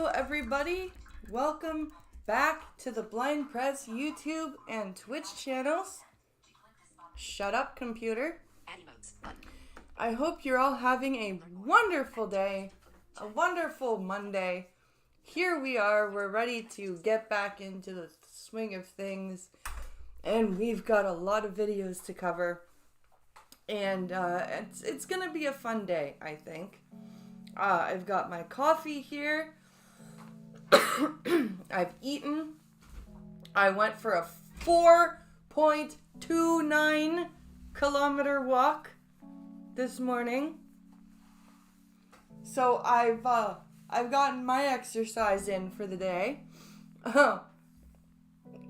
Hello everybody, welcome back to the Blind Press YouTube and Twitch channels. Shut up, computer. I hope you're all having a wonderful day, a wonderful Monday. Here we are, we're ready to get back into the swing of things, and we've got a lot of videos to cover, and it's gonna be a fun day, I think. I've got my coffee here. I've eaten. I went for a 4.29 kilometer walk this morning. So I've gotten my exercise in for the day.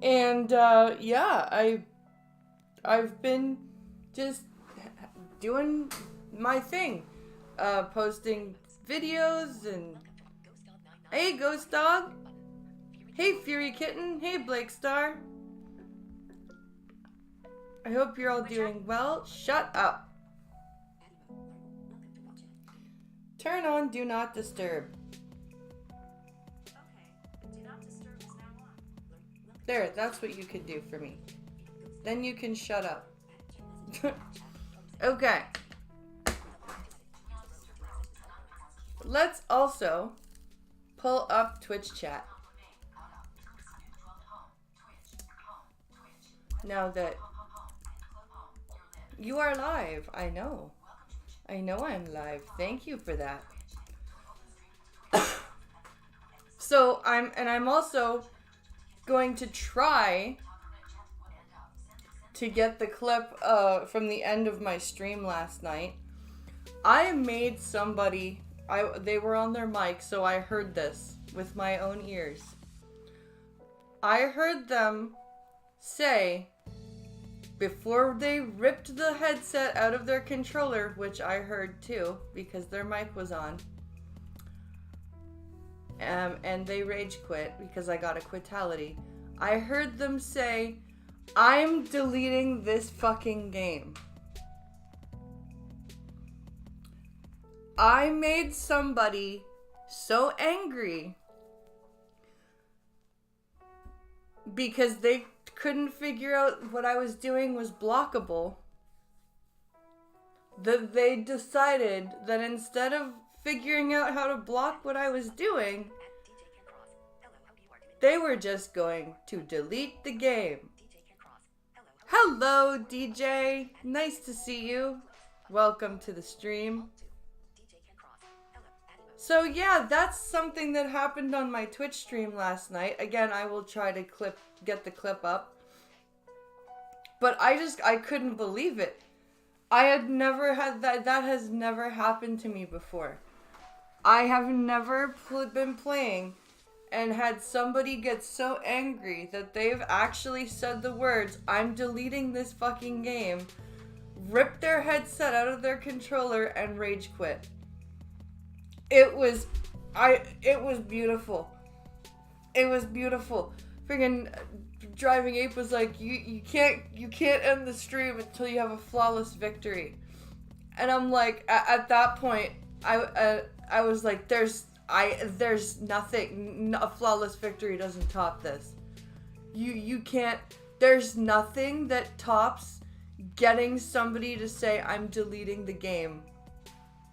And yeah, I've been just doing my thing. Posting videos and hey Ghost Dog, hey Fury Kitten, hey Blake Star. I hope you're all doing well. Shut up. Turn on Do Not Disturb. Okay, Do Not Disturb is now on. There, that's what you could do for me. Then you can shut up. Okay. Let's also pull up Twitch chat. Now that you are live, I know I'm live. Thank you for that. So I'm also going to try to get the clip from the end of my stream last night. I made somebody. They were on their mic, so I heard this with my own ears. I heard them say, before they ripped the headset out of their controller, which I heard too, because their mic was on, and they rage quit because I got a quitality. I heard them say, "I'm deleting this fucking game." I made somebody so angry because they couldn't figure out what I was doing was blockable, that they decided that instead of figuring out how to block what I was doing, they were just going to delete the game. Hello, DJ. Nice to see you. Welcome to the stream. So yeah, that's something that happened on my Twitch stream last night. Again, I will try to get the clip up. But I couldn't believe it. I had never had that has never happened to me before. I have never been playing and had somebody get so angry that they've actually said the words, "I'm deleting this fucking game," ripped their headset out of their controller and rage quit. It was beautiful. It was beautiful. Friggin' Driving Ape was like, you can't end the stream until you have a flawless victory. And I'm like, at that point, I was like, there's nothing. A flawless victory doesn't top this. You can't. There's nothing that tops getting somebody to say, "I'm deleting the game."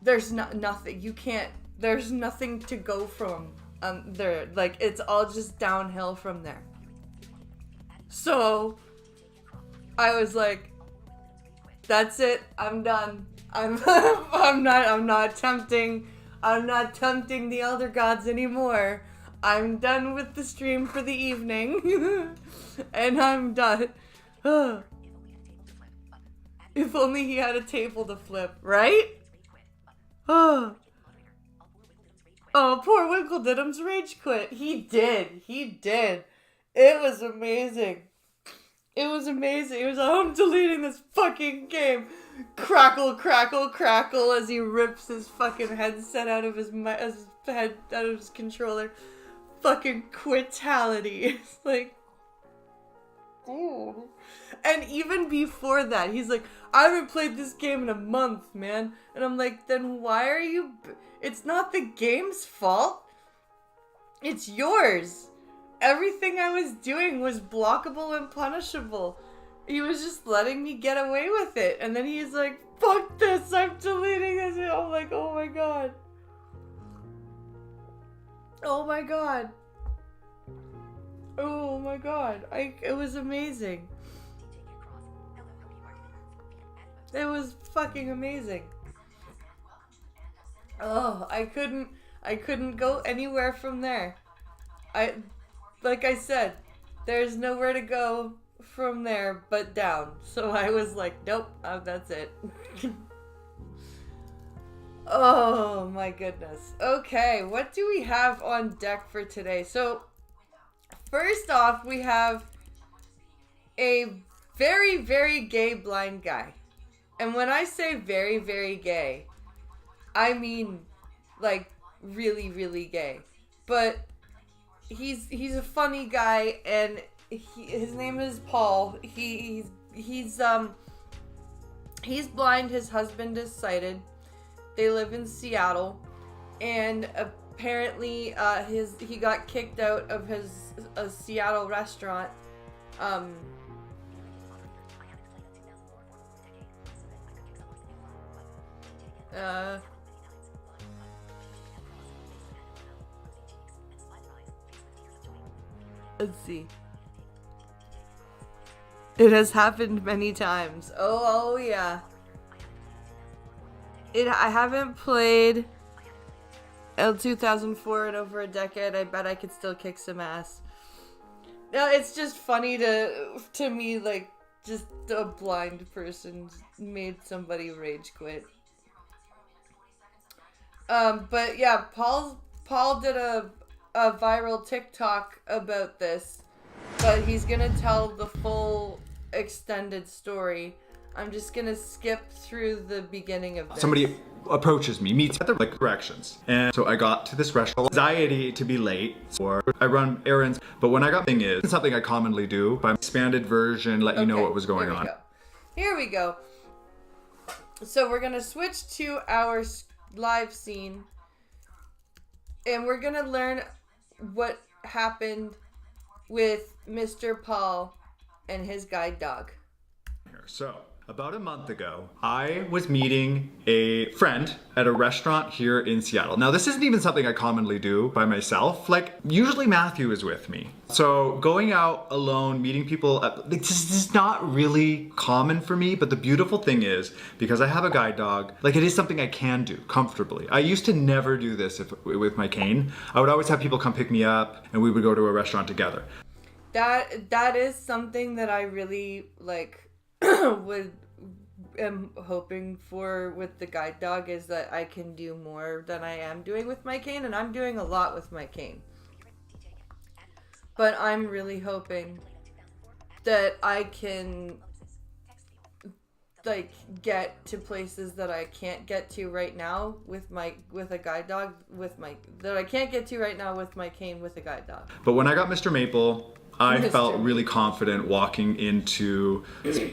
There's nothing. You can't. There's nothing to go from there. Like, it's all just downhill from there. So I was like, that's it. I'm done. I'm not tempting the elder gods anymore. I'm done with the stream for the evening. And I'm done. If only he had a table to flip, right? Oh, poor Winkledidum's rage quit. He did. It was amazing. It was amazing. He was like, "I'm deleting this fucking game." Crackle, crackle, crackle as he rips his fucking headset out of his controller. Fucking quitality. It's like, dude. And even before that, he's like, "I haven't played this game in a month, man." And I'm like, then why are you... It's not the game's fault. It's yours. Everything I was doing was blockable and punishable. He was just letting me get away with it. And then he's like, fuck this, I'm deleting this. And I'm like, oh my god. Oh my god. Oh my god. It was amazing. It was fucking amazing. Oh, I couldn't go anywhere from there. Like I said, there's nowhere to go from there but down. So I was like, nope, that's it. Oh my goodness. Okay, what do we have on deck for today? So, first off, we have a very, very gay blind guy. And when I say very, very gay, I mean like really, really gay. But he's a funny guy, and his name is Paul. He's blind. His husband is sighted. They live in Seattle, and apparently he got kicked out of his Seattle restaurant. Let's see. It has happened many times. Oh yeah. I haven't played L 2004 in over a decade. I bet I could still kick some ass. No, it's just funny to me, like, just a blind person made somebody rage quit. But yeah, Paul did a viral TikTok about this, but he's gonna tell the full extended story. I'm just gonna skip through the beginning of this. Somebody approaches me, meets at the directions. And so I got to this restaurant. Anxiety to be late, or I run errands. But when I got thing is something I commonly do, by expanded version, let you know what was going on. Here we go. So we're gonna switch to our live scene, and we're gonna learn what happened with Mr. Paul and his guide dog. So, about a month ago, I was meeting a friend at a restaurant here in Seattle. Now, this isn't even something I commonly do by myself. Like, usually Matthew is with me. So, going out alone, meeting people, this is not really common for me. But the beautiful thing is, because I have a guide dog, like, it is something I can do comfortably. I used to never do this with my cane. I would always have people come pick me up, and we would go to a restaurant together. That is something that I really, like, am hoping for with the guide dog, is that I can do more than I am doing with my cane, and I'm doing a lot with my cane. But I'm really hoping that I can, like, get to places that I can't get to right now with a guide dog, that I can't get to right now with my cane with a guide dog. But when I got Mr. Maple, I felt really confident walking into.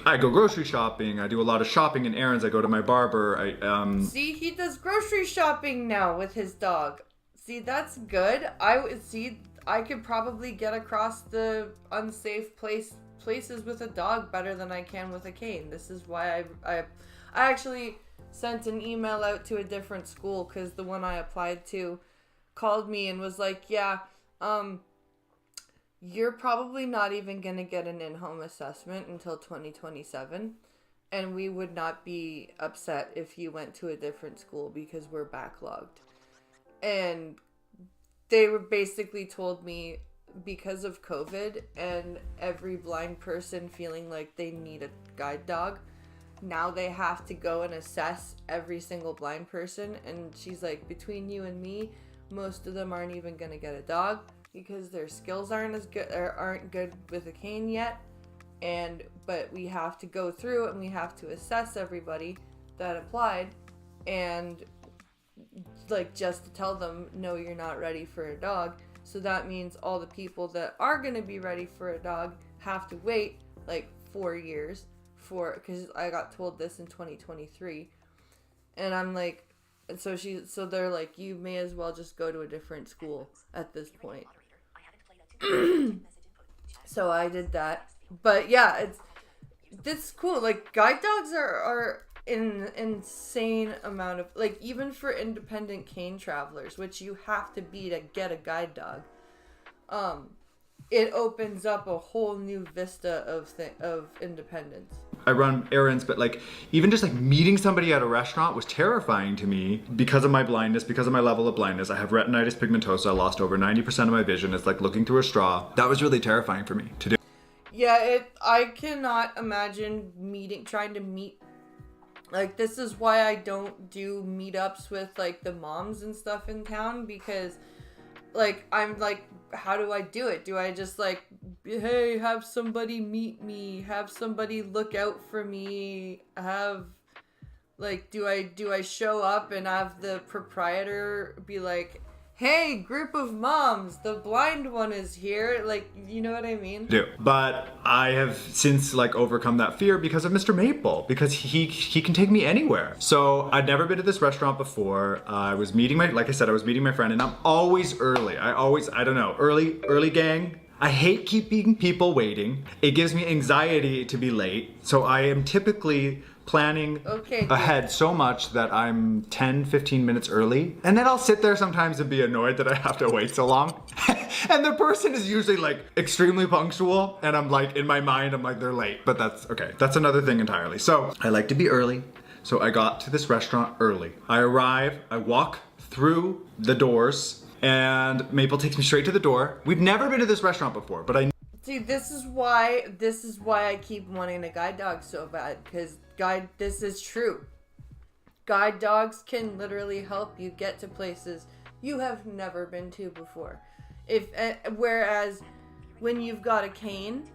I go grocery shopping. I do a lot of shopping and errands. I go to my barber. See, he does grocery shopping now with his dog. See, that's good. I could probably get across the unsafe places with a dog better than I can with a cane. This is why I actually sent an email out to a different school, because the one I applied to called me and was like, yeah, you're probably not even going to get an in-home assessment until 2027, and we would not be upset if you went to a different school because we're backlogged. And they were basically told me, because of COVID and every blind person feeling like they need a guide dog, now they have to go and assess every single blind person. And she's like, between you and me, most of them aren't even going to get a dog, because their skills aren't good with a cane yet, but we have to go through and we have to assess everybody that applied, and like, just to tell them, no, you're not ready for a dog. So that means all the people that are going to be ready for a dog have to wait like 4 years because I got told this in 2023, and I'm like, And so they're like, you may as well just go to a different school at this point. So I did that. But yeah, it's cool. Like, guide dogs are an insane amount of, like, even for independent cane travelers, which you have to be to get a guide dog. It opens up a whole new vista of independence. I run errands, but like even just like meeting somebody at a restaurant was terrifying to me because of my blindness, because of my level of blindness. I have retinitis pigmentosa. I lost over 90% of my vision. It's like looking through a straw. That was really terrifying for me to do. Yeah, I cannot imagine trying to meet, like, this is why I don't do meetups with like the moms and stuff in town, because like I'm like, how do I do it? Do I just like, hey, have somebody meet me, have somebody look out for me, have like, do I show up and have the proprietor be like, hey, group of moms, the blind one is here, like, you know what I mean? But I have since like overcome that fear because of Mr. Maple, because he can take me anywhere. So I'd never been to this restaurant before. I was meeting my friend, and I'm always early. I don't know, early gang. I hate keeping people waiting. It gives me anxiety to be late. So I am typically planning ahead so much that I'm 10-15 minutes early, and then I'll sit there sometimes and be annoyed that I have to wait so long. And the person is usually like extremely punctual, and I'm like, in my mind I'm like, they're late. But that's okay, that's another thing entirely. So I like to be early, so I got to this restaurant early. I arrive, I walk through the doors, and Maple takes me straight to the door. We've never been to this restaurant before, but I see, this is why I keep wanting a guide dog so bad, because this is true. Guide dogs can literally help you get to places you have never been to before. Whereas when you've got a cane,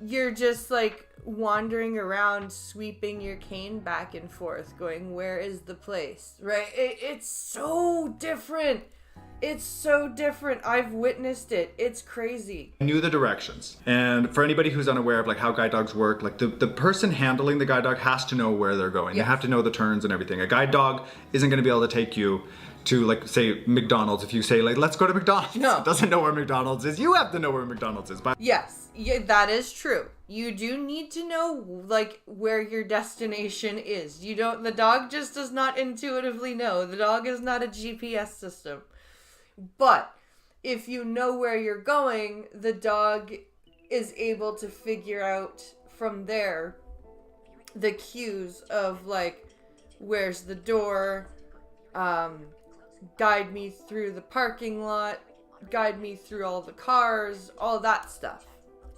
you're just like wandering around, sweeping your cane back and forth, going, where is the place? Right? It's so different. It's so different. I've witnessed it. It's crazy. I knew the directions. And for anybody who's unaware of like how guide dogs work, like the person handling the guide dog has to know where they're going. Yes. They have to know the turns and everything. A guide dog isn't going to be able to take you to, like, say McDonald's. If you say like, let's go to McDonald's, no. It doesn't know where McDonald's is. You have to know where McDonald's is. But yes, yeah, that is true. You do need to know like where your destination is. The dog just does not intuitively know. The dog is not a GPS system. But if you know where you're going, the dog is able to figure out from there the cues of like, where's the door, guide me through the parking lot, guide me through all the cars, all that stuff.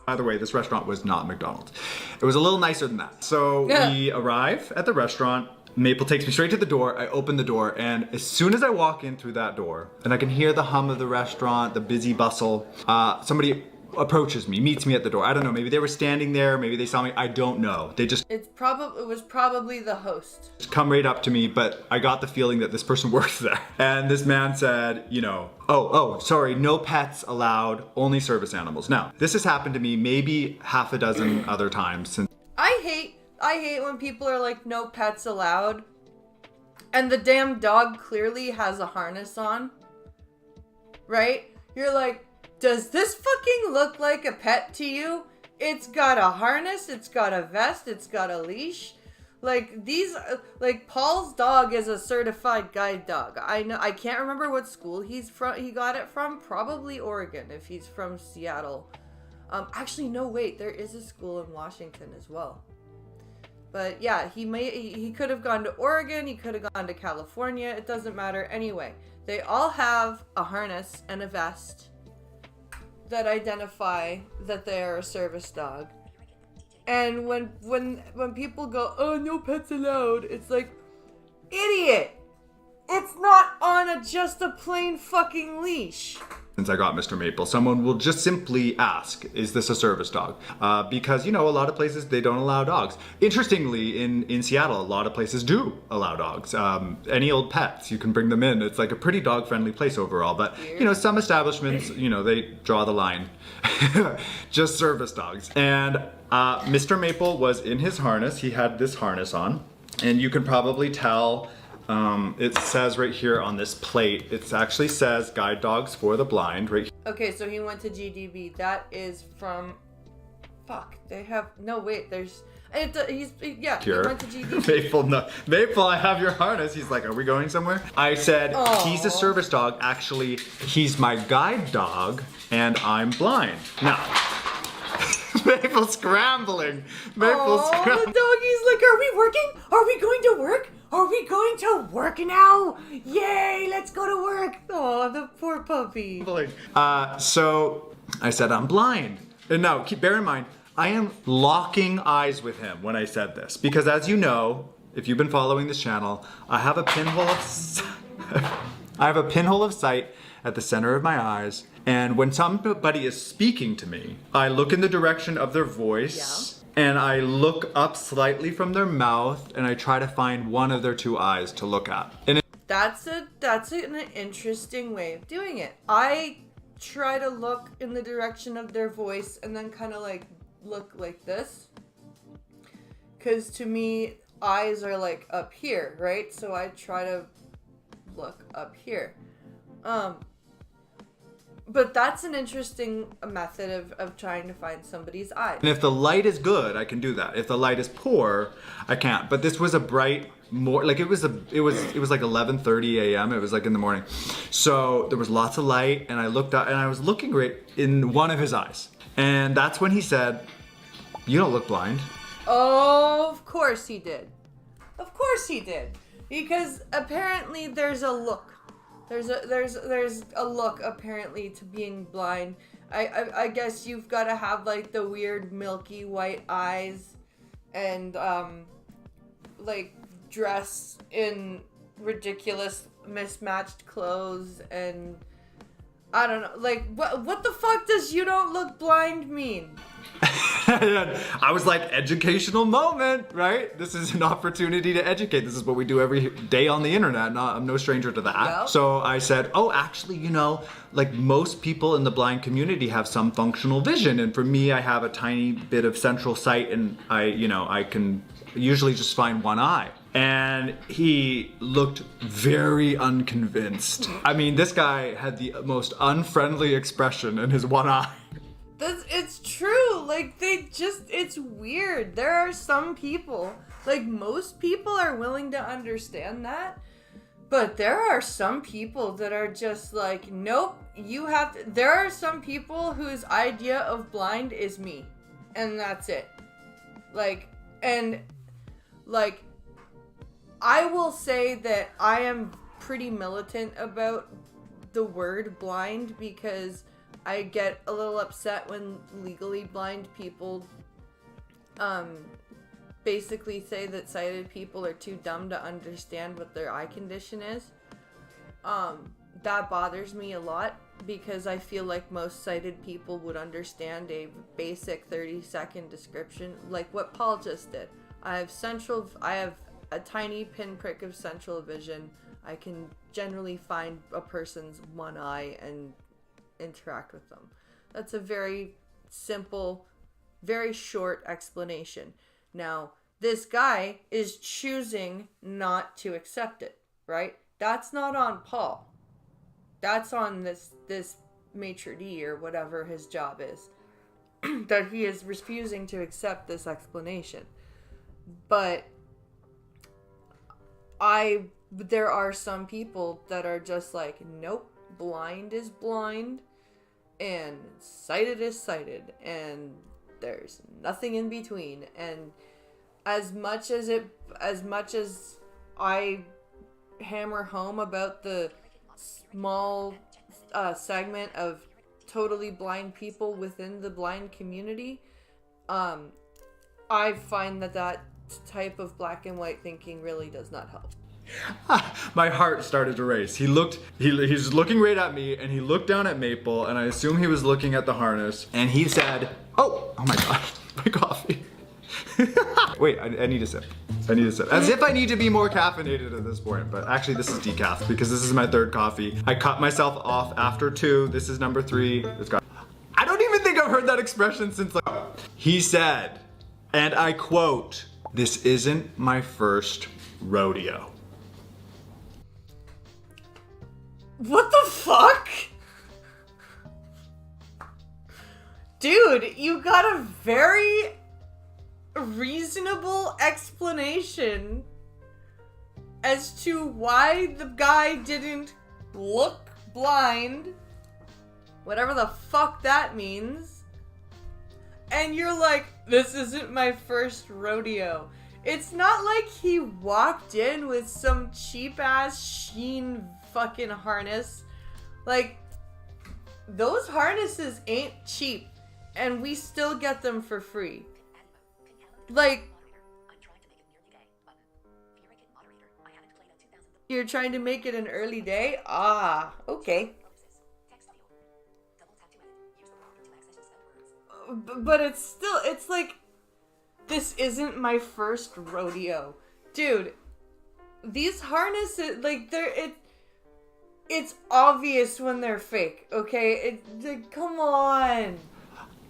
By the way, this restaurant was not McDonald's. It was a little nicer than that. So we arrive at the restaurant. Maple takes me straight to the door. I open the door, and as soon as I walk in through that door, and I can hear the hum of the restaurant, the busy bustle, somebody approaches me, meets me at the door. I don't know, maybe they were standing there, maybe they saw me, I don't know. They just... It was probably the host. Come right up to me, but I got the feeling that this person works there. And this man said, sorry, no pets allowed, only service animals. Now, this has happened to me maybe half a dozen other times since... I hate when people are like, no pets allowed, and the damn dog clearly has a harness on, right? You're like, does this fucking look like a pet to you? It's got a harness, it's got a vest, it's got a leash. Like, Paul's dog is a certified guide dog. I can't remember what school he got it from, probably Oregon if he's from Seattle. Actually, no, wait, there is a school in Washington as well. But yeah, he could have gone to Oregon, he could have gone to California, it doesn't matter. Anyway, they all have a harness and a vest that identify that they are a service dog. And when people go, oh, no pets allowed, it's like, idiot! It's not on just a plain fucking leash. Since I got Mr. Maple, someone will just simply ask, is this a service dog? Because, a lot of places, they don't allow dogs. Interestingly, in Seattle, a lot of places do allow dogs. Any old pets, you can bring them in. It's like a pretty dog-friendly place overall. But, some establishments, they draw the line. Just service dogs. And Mr. Maple was in his harness. He had this harness on. And you can probably tell It says right here on this plate, it actually says guide dogs for the blind right here. Okay, so he went to GDB. That is from... Fuck, they have... No, wait, there's... He went to GDB. Maple, no. Maple, I have your harness. He's like, are we going somewhere? I said, he's a service dog. Actually, he's my guide dog, and I'm blind. Now, Maple's scrambling. Maple's scrambling. The doggy's like, are we working? Are we going to work? Are we going to work now? Yay, let's go to work. Oh, the poor puppy. So I said, I'm blind. And now, bear in mind, I am locking eyes with him when I said this. Because as you know, if you've been following this channel, I have a pinhole of sight at the center of my eyes. And when somebody is speaking to me, I look in the direction of their voice. And I look up slightly from their mouth, and I try to find one of their two eyes to look at. And that's an interesting way of doing it. I try to look in the direction of their voice, and then kind of like look like this. Because to me, eyes are like up here, right? So I try to look up here. But that's an interesting method of trying to find somebody's eyes. if the light is good, I can do that. If the light is poor, I can't. But this was a bright like it was like 11:30 a.m. It was like in the morning. So there was lots of light, and I looked up and I was looking right in one of his eyes. And that's when he said, "You don't look blind." Oh, of course he did. Of course he did. Because apparently there's a look. There's a look apparently to being blind. I guess you've got to have like the weird milky white eyes, and like dress in ridiculous mismatched clothes, and I don't know, like what the fuck does "you don't look blind" mean? I was like, educational moment, right? This is an opportunity to educate. This is what we do every day on the internet. I'm no stranger to that. Yep. So I said, oh, actually, like most people in the blind community have some functional vision. And for me, I have a tiny bit of central sight, and I can usually just find one eye. And he looked very unconvinced. I mean, this guy had the most unfriendly expression in his one eye. It's true. Like, it's weird. There are some people, like most people are willing to understand that, but there are some people that are just like, nope, you have to. There are some people whose idea of blind is me, and that's it. I will say that I am pretty militant about the word blind, because I get a little upset when legally blind people basically say that sighted people are too dumb to understand what their eye condition is. That bothers me a lot, because I feel like most sighted people would understand a basic 30-second description, like what Paul just did. I have a tiny pinprick of central vision. I can generally find a person's one eye and interact with them. That's a very simple, very short explanation. Now, this guy is choosing not to accept it, right? That's not on Paul. That's on this maitre d' or whatever his job is. That he is refusing to accept this explanation. But there are some people that are just like, nope, blind is blind, and sighted is sighted, and there's nothing in between. And as much as I hammer home about the small segment of totally blind people within the blind community, I find that type of black and white thinking really does not help. My heart started to race. He was looking right at me, and he looked down at Maple, and I assume he was looking at the harness, and he said, oh my god, my coffee. Wait, I need a sip. As if I need to be more caffeinated at this point, but actually this is decaf, because this is my third coffee. I cut myself off after 2. This is number 3. I don't even think I've heard that expression since he said, and I quote, "This isn't my first rodeo." What the fuck? Dude, you got a very reasonable explanation as to why the guy didn't look blind, whatever the fuck that means, and you're like, this isn't my first rodeo. It's not like he walked in with some cheap ass Sheen fucking harness. Like, those harnesses ain't cheap, and we still get them for free. Like, you're trying to make it an early day? Ah, okay. But it's still, it's like, this isn't my first rodeo. Dude, these harnesses, like, it's obvious when they're fake, okay? Like, come on.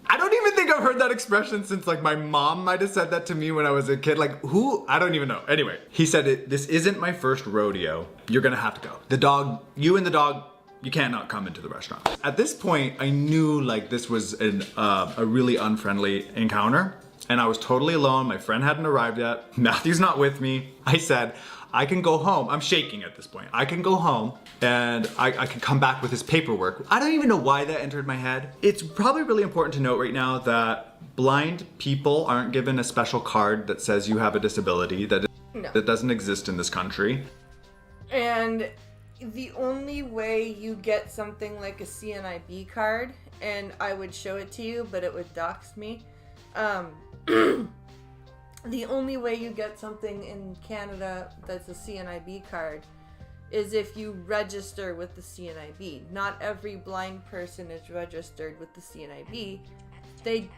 I don't even think I've heard that expression since, like, my mom might have said that to me when I was a kid. Like, who? I don't even know. Anyway, he said, this isn't my first rodeo. You're gonna have to go. The dog, you and the dog, you cannot come into the restaurant. At this point, I knew, like, this was a really unfriendly encounter, and I was totally alone. My friend hadn't arrived yet. Matthew's not with me. I said, I can go home. I'm shaking at this point. I can go home and I can come back with his paperwork. I don't even know why that entered my head. It's probably really important to note right now that blind people aren't given a special card that says you have a disability. That doesn't exist in this country. And the only way you get something like a CNIB card, and I would show it to you, but it would dox me. The only way you get something in Canada that's a CNIB card is if you register with the CNIB. Not every blind person is registered with the CNIB. They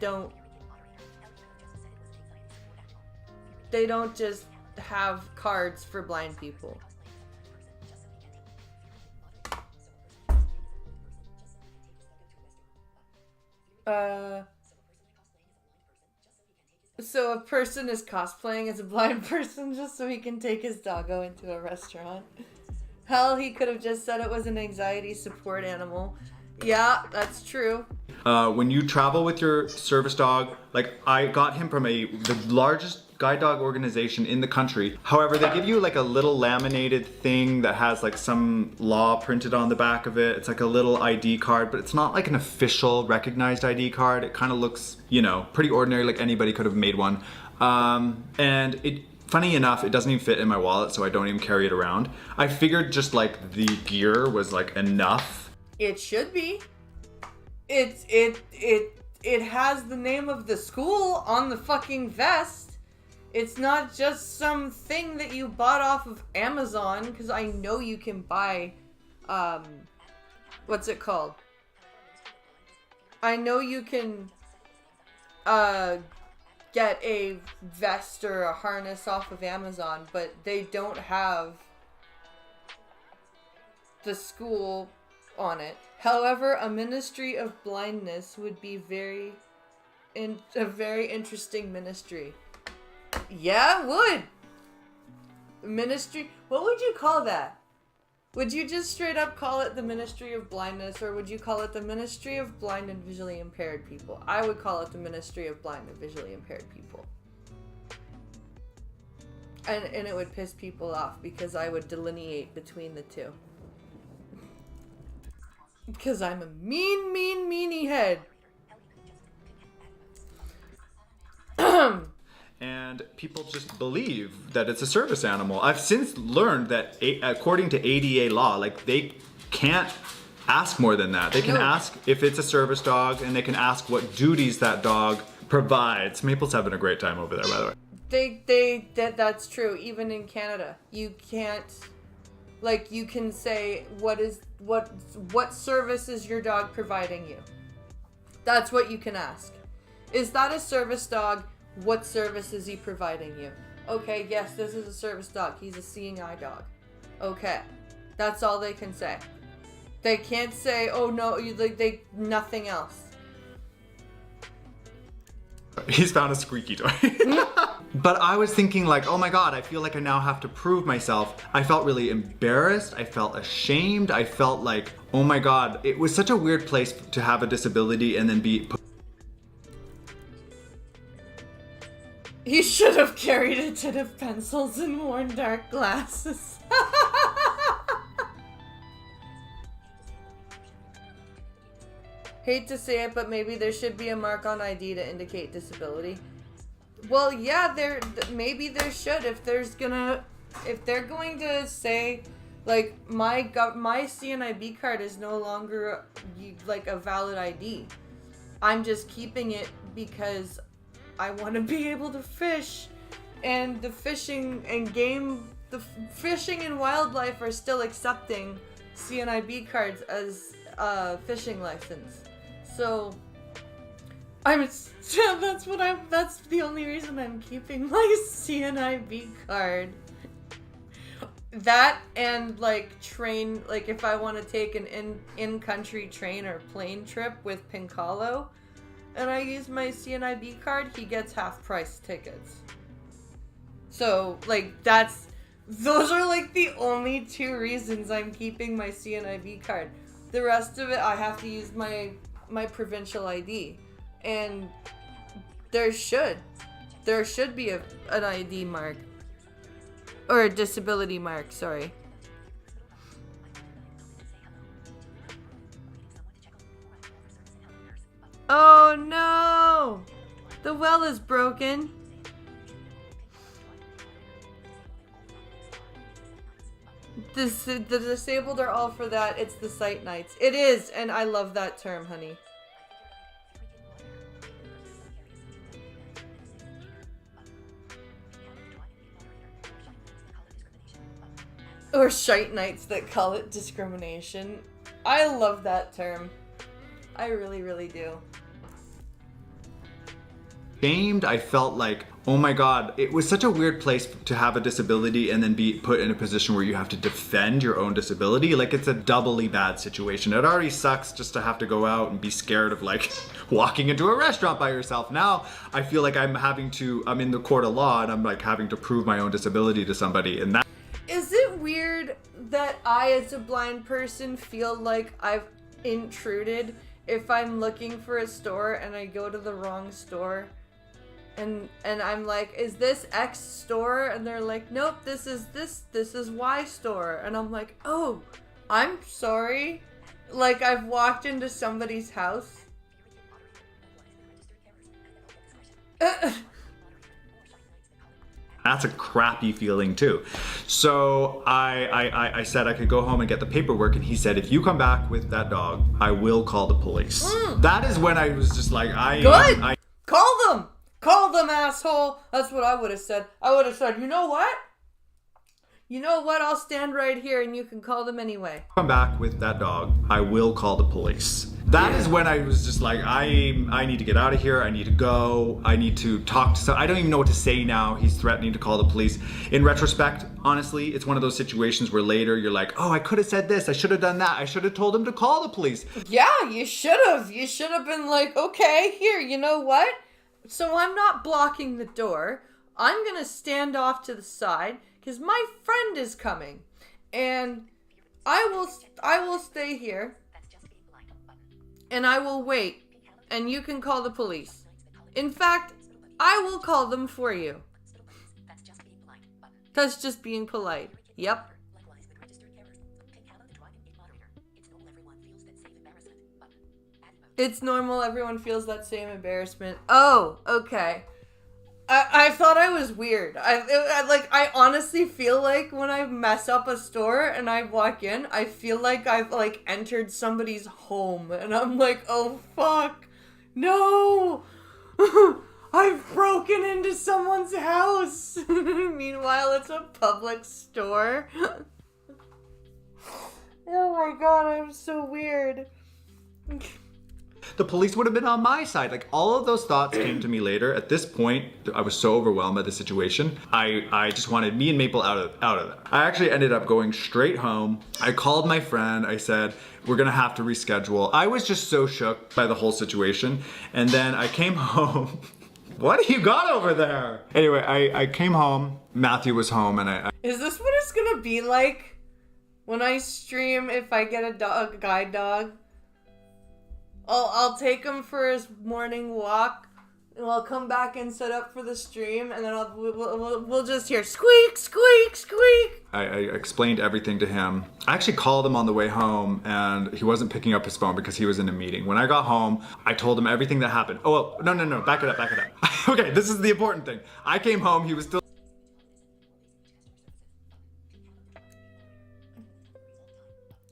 don't just have cards for blind people. So a person is cosplaying as a blind person just so he can take his doggo into a restaurant. Hell, he could have just said it was an anxiety support animal. Yeah, that's true. When you travel with your service dog, like, I got him from the largest guide dog organization in the country. However, they give you like a little laminated thing that has like some law printed on the back of it. It's like a little ID card, but it's not like an official recognized ID card. It kind of looks, you know, pretty ordinary, like anybody could have made one. And funny enough, it doesn't even fit in my wallet, so I don't even carry it around. I figured just like the gear was like enough. It should be. It has the name of the school on the fucking vest. It's not just some thing that you bought off of Amazon, because I know you can buy, what's it called? I know you can, get a vest or a harness off of Amazon, but they don't have the school on it. However, a ministry of blindness would be a very interesting ministry. Yeah, it would. Ministry, what would you call that? Would you just straight up call it the Ministry of Blindness, or would you call it the Ministry of Blind and Visually Impaired People? I would call it the Ministry of Blind and Visually Impaired People. And it would piss people off because I would delineate between the two. Because I'm a mean meanie head. And people just believe that it's a service animal. I've since learned that according to ADA law, like, they can't ask more than that. They can ask if it's a service dog, and they can ask what duties that dog provides. Maple's having a great time over there, by the way. That's true. Even in Canada, you can't, like, you can say what service is your dog providing you. That's what you can ask. Is that a service dog? What service is he providing you? Okay, yes, this is a service dog. He's a seeing eye dog. Okay, that's all they can say. They can't say, oh no, nothing else. He's found a squeaky toy. But I was thinking like, oh my God, I feel like I now have to prove myself. I felt really embarrassed. I felt ashamed. I felt like, oh my God, it was such a weird place to have a disability and then be put. He should have carried a tin of pencils and worn dark glasses. Hate to say it, but maybe there should be a mark on ID to indicate disability. Well, yeah, maybe there should. If they're going to say, like, my CNIB card is no longer like a valid ID. I'm just keeping it because I want to be able to fish, and the fishing and wildlife are still accepting CNIB cards as fishing license. So that's the only reason I'm keeping my CNIB card. That and like train, like if I want to take an in-country train or plane trip with Pincalo and I use my CNIB card, he gets half price tickets. So like those are like the only two reasons I'm keeping my CNIB card. The rest of it I have to use my provincial ID. And there should be an ID mark. Or a disability mark, sorry. Oh no! The well is broken. The disabled are all for that. It's the sight nights. It is, and I love that term, honey. Or shite nights that call it discrimination. I love that term. I really, really do. Shamed. I felt like, oh my God, it was such a weird place to have a disability and then be put in a position where you have to defend your own disability. Like, it's a doubly bad situation. It already sucks just to have to go out and be scared of like walking into a restaurant by yourself. Now I feel like I'm in the court of law and I'm like having to prove my own disability to somebody, and that. Is it weird that I, as a blind person, feel like I've intruded if I'm looking for a store and I go to the wrong store? And I'm like, is this X store? And they're like, nope, this is Y store. And I'm like, oh, I'm sorry. Like, I've walked into somebody's house. That's a crappy feeling too. So I said I could go home and get the paperwork, and he said, if you come back with that dog, I will call the police. That is when I was just like, Call them, asshole. That's what I would have said. I would have said, you know what? I'll stand right here and you can call them anyway. Come back with that dog, I will call the police. That is when I was just like, I need to get out of here. I need to go. I need to talk to I don't even know what to say now. He's threatening to call the police. In retrospect, honestly, it's one of those situations where later you're like, oh, I could have said this. I should have done that. I should have told him to call the police. Yeah, you should have. You should have been like, okay, here, you know what? So I'm not blocking the door. I'm going to stand off to the side because my friend is coming. And I will stay here. And I will wait. And you can call the police. In fact, I will call them for you. That's just being polite. Yep. It's normal, everyone feels that same embarrassment. Oh, okay. I thought I was weird. I honestly feel like when I mess up a store and I walk in, I feel like I've like entered somebody's home and I'm like, oh fuck, no, I've broken into someone's house. Meanwhile, it's a public store. Oh my god, I'm so weird. The police would have been on my side. Like, all of those thoughts came to me later. At this point, I was so overwhelmed by the situation. I just wanted me and Maple out of that. I actually ended up going straight home. I called my friend. I said, we're gonna have to reschedule. I was just so shook by the whole situation. And then I came home What do you got over there? Anyway, I came home. Matthew was home, and I Is this what it's gonna be like when I stream if I get a guide dog? I'll take him for his morning walk, and I'll come back and set up for the stream, and then we'll just hear squeak, squeak, squeak. I explained everything to him. I actually called him on the way home, and he wasn't picking up his phone because he was in a meeting. When I got home, I told him everything that happened. Oh, well, no, back it up. Okay, this is the important thing. I came home, he was still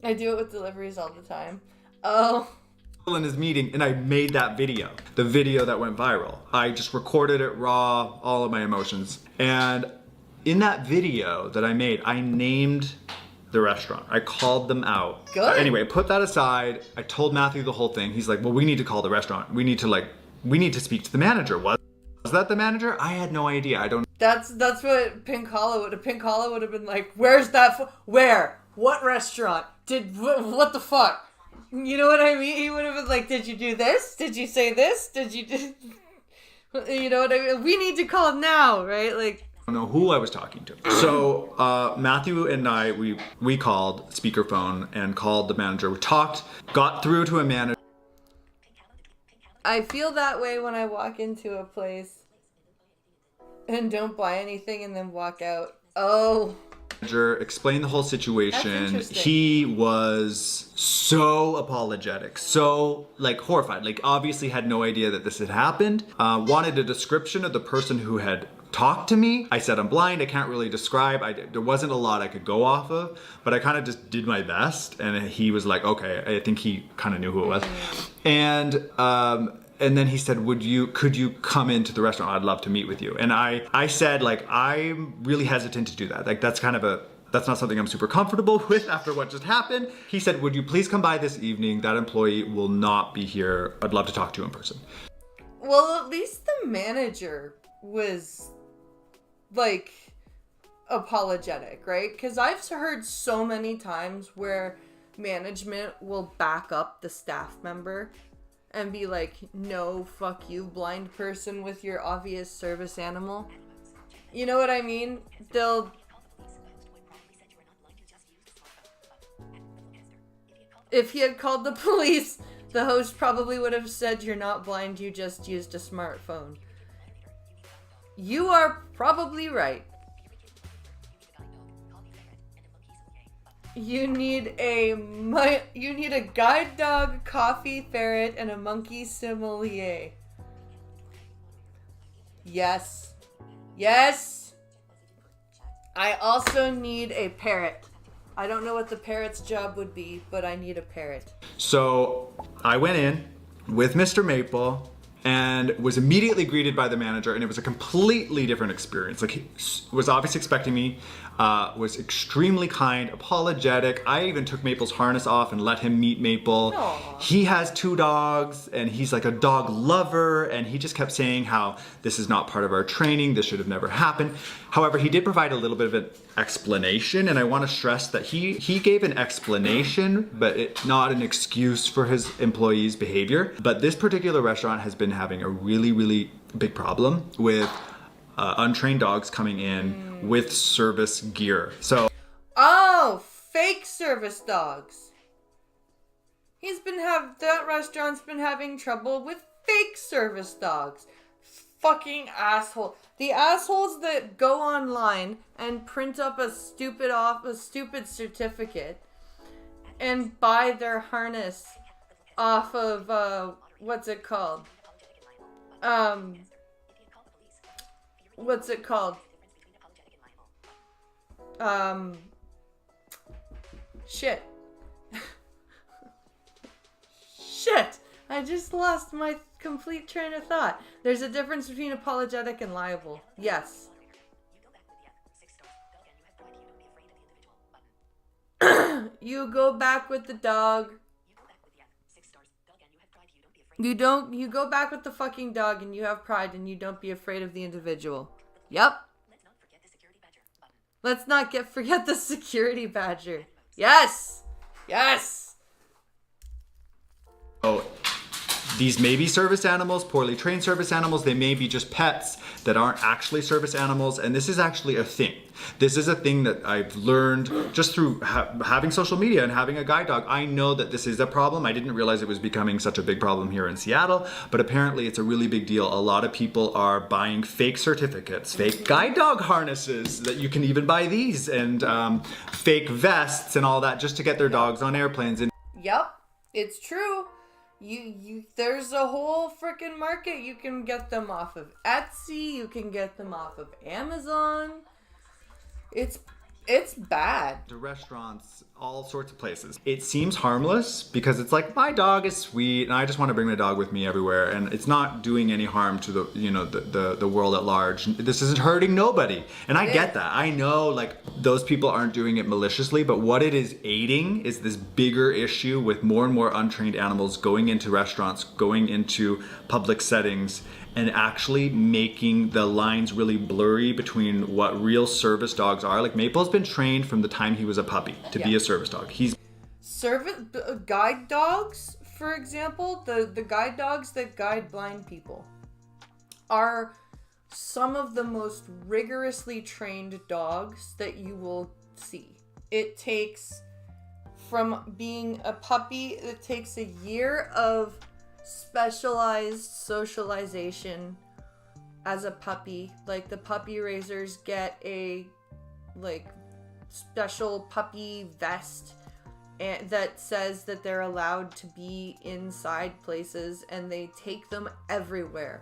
I do it with deliveries all the time. Oh. in his meeting, and I made that video. The video that went viral. I just recorded it raw, all of my emotions. And in that video that I made, I named the restaurant. I called them out. Good. Anyway, put that aside. I told Matthew the whole thing. He's like, well, we need to call the restaurant. We need to speak to the manager. Was that the manager? I had no idea. I don't. That's what Pink Hollow would have been like. Where's that? Where? What restaurant? What the fuck? You know what I mean? He would have been like, did you do this? Did you say this? Did you do... You know what I mean? We need to call now, right? Like, I don't know who I was talking to. So Matthew and I, we called speakerphone and called the manager. We talked, got through to a manager. I feel that way when I walk into a place and don't buy anything and then walk out. Oh. Explained the whole situation. That's interesting. He was so apologetic, so like horrified, like obviously had no idea that this had happened. Wanted a description of the person who had talked to me. I said I'm blind, I can't really describe. There wasn't a lot I could go off of, but I kind of just did my best, and he was like, okay. I think he kind of knew who it was. And then he said, could you come into the restaurant? I'd love to meet with you. And I said, like, I'm really hesitant to do that. Like, that's not something I'm super comfortable with after what just happened. He said, would you please come by this evening? That employee will not be here. I'd love to talk to you in person. Well, at least the manager was, like, apologetic, right? Because I've heard so many times where management will back up the staff member and be like, no, fuck you, blind person with your obvious service animal. You know what I mean? If he had called the police, the host probably would have said, you're not blind, you just used a smartphone. You are probably right. You need a guide dog, coffee ferret, and a monkey sommelier. Yes. Yes. I also need a parrot. I don't know what the parrot's job would be, but I need a parrot. So I went in with Mr. Maple and was immediately greeted by the manager, and it was a completely different experience. Like, he was obviously expecting me, was extremely kind, apologetic. I even took Maple's harness off and let him meet Maple. Aww. He has 2 dogs, and he's like a dog lover, and he just kept saying how this is not part of our training, this should have never happened. However, he did provide a little bit of an explanation, and I want to stress that he gave an explanation, but not an excuse for his employees' behavior. But this particular restaurant has been having a really, really big problem with untrained dogs coming in with service gear. So, oh, fake service dogs. That restaurant's been having trouble with fake service dogs. Fucking asshole. The assholes that go online and print up a stupid certificate and buy their harness off of what's it called? Shit. Shit! I just lost my complete train of thought. There's a difference between apologetic and liable. Yes. You go back with the dog. You go back with the fucking dog and you have pride and you don't be afraid of the individual. Yep. Let's not forget the security badger. Yes! Yes! oh, these may be service animals, poorly trained service animals. They may be just pets that aren't actually service animals. And this is actually a thing. This is a thing that I've learned just through having social media and having a guide dog. I know that this is a problem. I didn't realize it was becoming such a big problem here in Seattle, but apparently it's a really big deal. A lot of people are buying fake certificates, fake guide dog harnesses that you can even buy these, and fake vests and all that just to get their dogs on airplanes. And Yep, it's true. There's a whole freaking market. You can get them off of Etsy. You can get them off of Amazon. It's bad. to restaurants, all sorts of places. It seems harmless because it's like, my dog is sweet and I just want to bring my dog with me everywhere, and it's not doing any harm to the world at large. This isn't hurting nobody. And I get that. I know like those people aren't doing it maliciously, but what it is aiding is this bigger issue with more and more untrained animals going into restaurants, going into public settings, and actually making the lines really blurry between what real service dogs are. Like Maple's been trained from the time he was a puppy to be a service dog. Guide dogs, for example, the guide dogs that guide blind people are some of the most rigorously trained dogs that you will see. It takes, from being a puppy, it takes a year of specialized socialization as a puppy. Like the puppy raisers get a like special puppy vest that says that they're allowed to be inside places, and they take them everywhere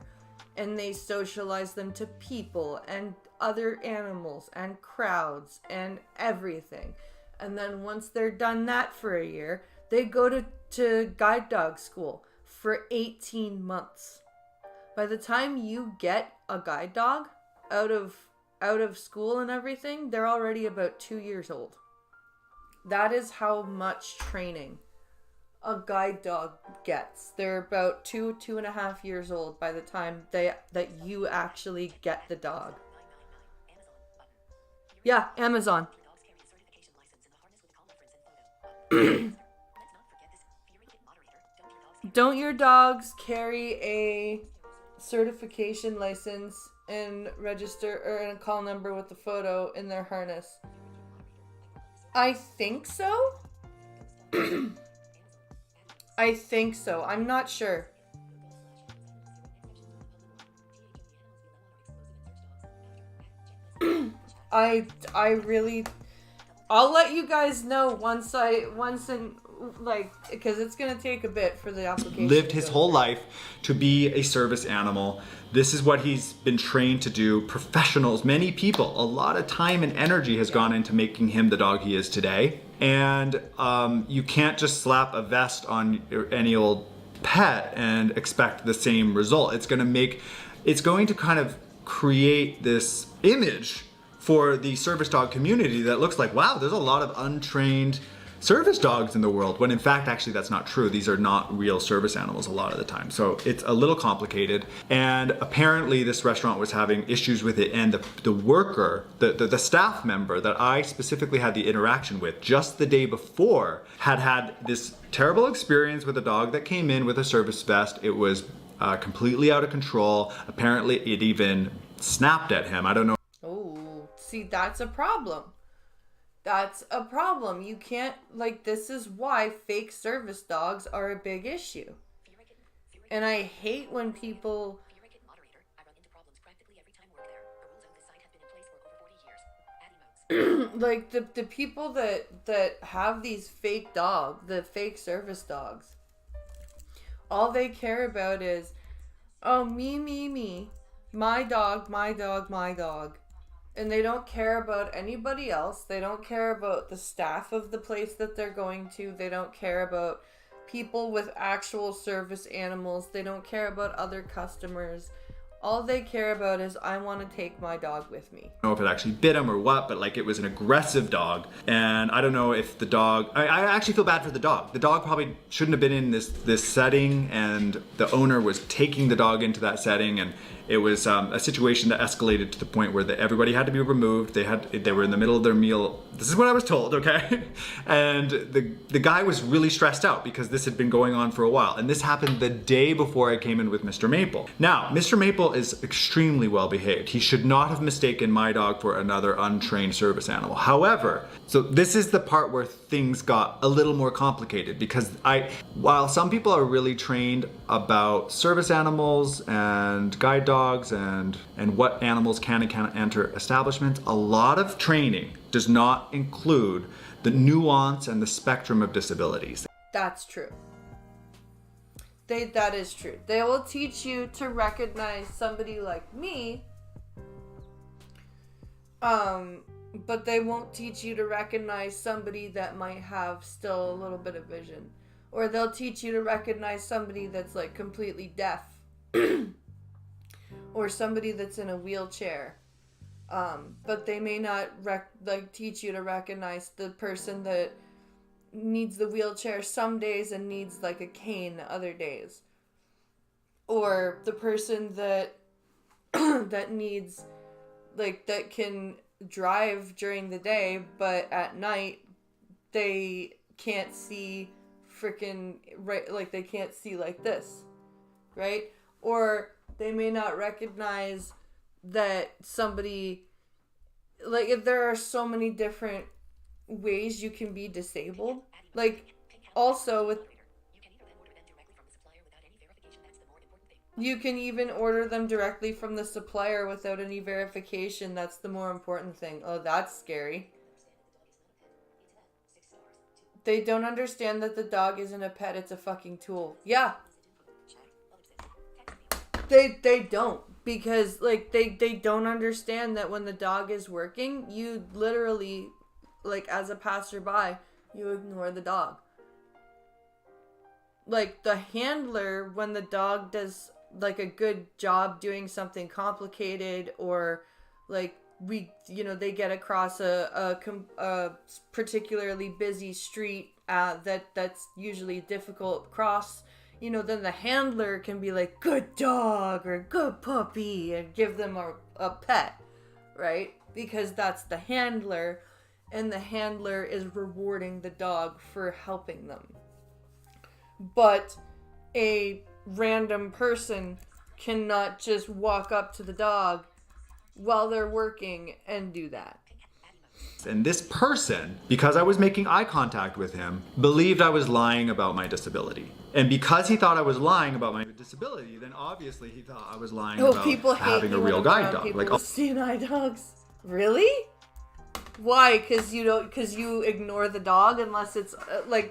and they socialize them to people and other animals and crowds and everything. And then once they're done that for a year, they go to guide dog school for 18 months. By the time you get a guide dog out of school and everything, they're already about 2 years old. That is how much training a guide dog gets. They're about 2.5 years old by the time that you actually get the dog. Yeah, Amazon. Don't your dogs carry a certification license and register or a call number with the photo in their harness? I think so. I think so. I'm not sure. I'll let you guys know because it's gonna take a bit for the application. Lived his whole life to be a service animal. This is what he's been trained to do. Professionals, many people, a lot of time and energy has gone into making him the dog he is today. And you can't just slap a vest on any old pet and expect the same result. It's going to kind of create this image for the service dog community that looks like, wow, there's a lot of untrained service dogs in the world, when in fact actually that's not true. These are not real service animals a lot of the time. So it's a little complicated, and apparently this restaurant was having issues with it, and the worker, the staff member that I specifically had the interaction with just the day before had this terrible experience with a dog that came in with a service vest. It was completely out of control. Apparently it even snapped at him. I don't know. Oh, see, that's a problem. That's a problem. You can't, this is why fake service dogs are a big issue. And I hate when people... like the people that have these fake dogs, the fake service dogs, all they care about is, oh, me, my dog, my dog, my dog. And they don't care about anybody else. They don't care about the staff of the place that they're going to. They don't care about people with actual service animals. They don't care about other customers. All they care about is, I want to take my dog with me. I don't know if it actually bit him or what, but it was an aggressive dog. And I don't know if the dog, I actually feel bad for the dog. The dog probably shouldn't have been in this setting, and the owner was taking the dog into that setting, and It was a situation that escalated to the point where everybody had to be removed. They were in the middle of their meal. This is what I was told, okay? And the guy was really stressed out because this had been going on for a while. And this happened the day before I came in with Mr. Maple. Now, Mr. Maple is extremely well behaved. He should not have mistaken my dog for another untrained service animal. However, so this is the part where things got a little more complicated because while some people are really trained about service animals and guide dogs and what animals can and cannot enter establishments, a lot of training does not include the nuance and the spectrum of disabilities. That's true. That is true. They will teach you to recognize somebody like me, but they won't teach you to recognize somebody that might have still a little bit of vision. Or they'll teach you to recognize somebody that's like completely deaf. Or somebody that's in a wheelchair. But they may not teach you to recognize the person that needs the wheelchair some days and needs like a cane other days. Or the person that that needs that can drive during the day, but at night they can't see freaking right, like they can't see like this, right? Or they may not recognize that somebody, like, if there are so many different ways you can be disabled, like, also with, you can even order them directly from the supplier without any verification. That's the more important thing. Oh, that's scary. They don't understand that the dog isn't a pet, it's a fucking tool. Yeah. They don't. Because, like, they don't understand that when the dog is working, you literally, like, as a passerby, you ignore the dog. Like, the handler, when the dog does, like, a good job doing something complicated, or, like, they get across a particularly busy street that's usually difficult cross, then the handler can be like, good dog or good puppy, and give them a pet, right? Because that's the handler, and the handler is rewarding the dog for helping them. But a random person cannot just walk up to the dog while they're working and do that. And this person, because I was making eye contact with him, believed I was lying about my disability. And because he thought I was lying about my disability, then obviously he thought I was lying about having a real guide dog. Like, CNI dogs. Really? Why? Because you ignore the dog unless it's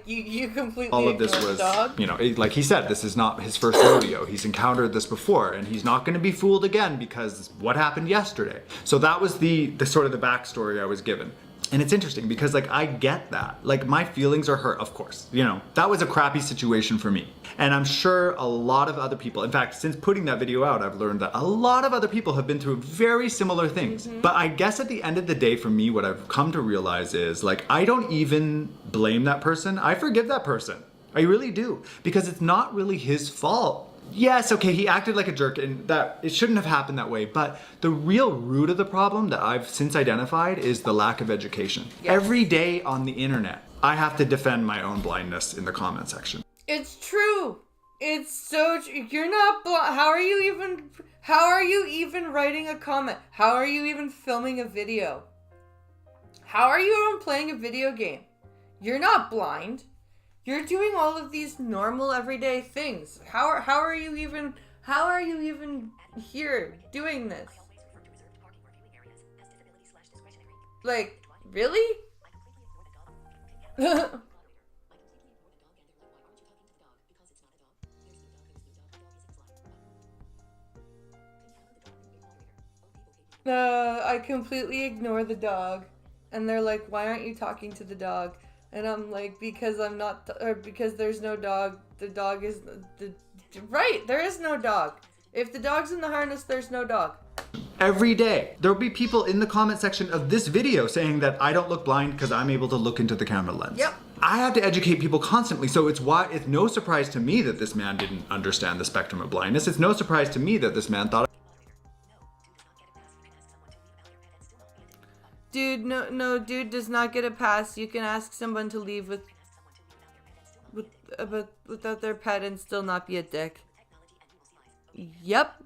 you completely all of this ignore was, the dog. Like he said, this is not his first rodeo. He's encountered this before, and he's not going to be fooled again because what happened yesterday. So that was the sort of the backstory I was given. And it's interesting because, like, I get that. Like, my feelings are hurt, of course. That was a crappy situation for me. And I'm sure a lot of other people, in fact, since putting that video out, I've learned that a lot of other people have been through very similar things. Mm-hmm. But I guess at the end of the day, for me, what I've come to realize is, like, I don't even blame that person. I forgive that person. I really do. Because it's not really his fault. Yes, okay, he acted like a jerk, and that it shouldn't have happened that way, but the real root of the problem that I've since identified is the lack of education. Yes. Every day on the internet, I have to defend my own blindness in the comment section. It's true. It's so true. You're not blind. How are you even writing a comment? How are you even filming a video? How are you even playing a video game? You're not blind. You're doing all of these normal everyday things. How are you even here doing this? Like, really? I completely ignore the dog. And they're like, why aren't you talking to the dog? And I'm like, because because there's no dog. The dog is right. There is no dog. If the dog's in the harness, there's no dog. Every day, there'll be people in the comment section of this video saying that I don't look blind because I'm able to look into the camera lens. Yep. I have to educate people constantly, so it's no surprise to me that this man didn't understand the spectrum of blindness. It's no surprise to me that this man thought no, dude does not get a pass. You can ask someone to leave without their pet and still not be a dick. Yep.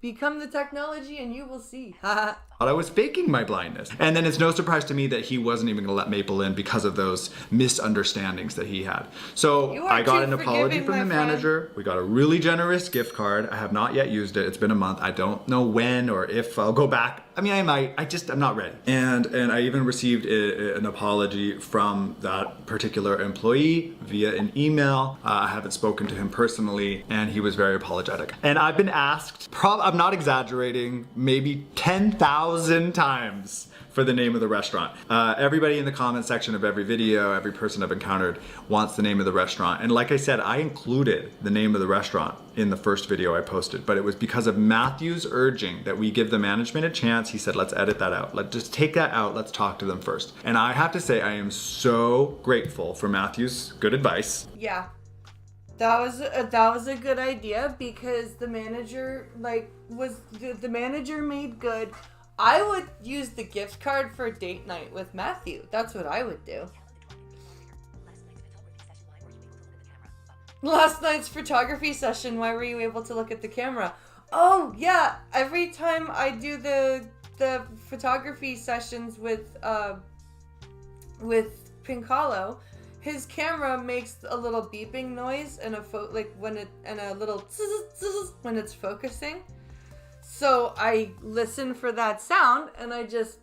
Become the technology and you will see. Haha. I was faking my blindness. And then it's no surprise to me that he wasn't even gonna let Maple in because of those misunderstandings that he had. So I got an apology from the manager. We got a really generous gift card. I have not yet used it. It's been a month. I don't know when or if I'll go back. I mean, I might. I'm not ready. And I even received an apology from that particular employee via an email. I haven't spoken to him personally, and he was very apologetic. And I've been asked, I'm not exaggerating, maybe 10,000 times for the name of the restaurant. Everybody in the comment section of every video, every person I've encountered wants the name of the restaurant. And like I said, I included the name of the restaurant in the first video I posted, but it was because of Matthew's urging that we give the management a chance. He said, let's edit that out. Let's just take that out. Let's talk to them first. And I have to say, I am so grateful for Matthew's good advice. Yeah. That was a good idea because the manager the manager made good. I would use the gift card for date night with Matthew. That's what I would do. Last night's photography session, why were you able to look at the camera? Oh, yeah. Every time I do the photography sessions with Pinkalo, his camera makes a little beeping noise and a little zzz when it's focusing. So I listen for that sound and I just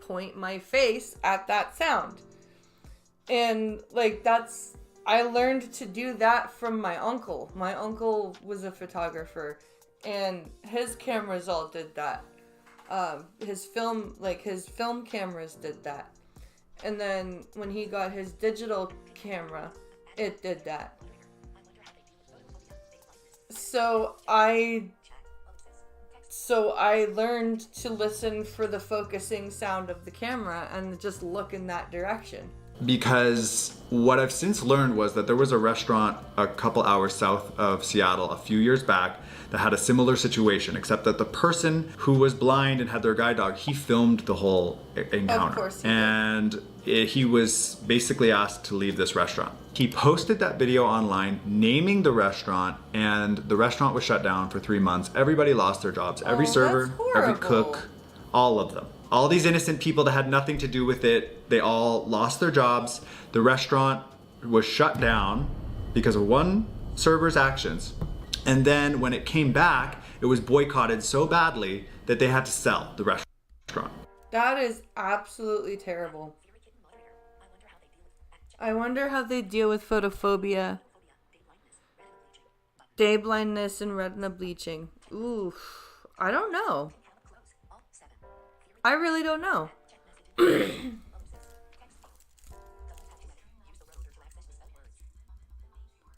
point my face at that sound. And I learned to do that from my uncle. My uncle was a photographer and his cameras all did that. His film cameras did that. And then when he got his digital camera, it did that. So I learned to listen for the focusing sound of the camera and just look in that direction. Because what I've since learned was that there was a restaurant a couple hours south of Seattle a few years back that had a similar situation, except that the person who was blind and had their guide dog, he filmed the whole encounter. Of course he did. And he was basically asked to leave this restaurant. He posted that video online naming the restaurant, and the restaurant was shut down for 3 months. Everybody lost their jobs. Every server, every cook, all of them. All these innocent people that had nothing to do with it, they all lost their jobs. The restaurant was shut down because of one server's actions. And then when it came back, it was boycotted so badly that they had to sell the restaurant. That is absolutely terrible. I wonder how they deal with photophobia, day blindness, and retina bleaching. Ooh, I don't know. I really don't know.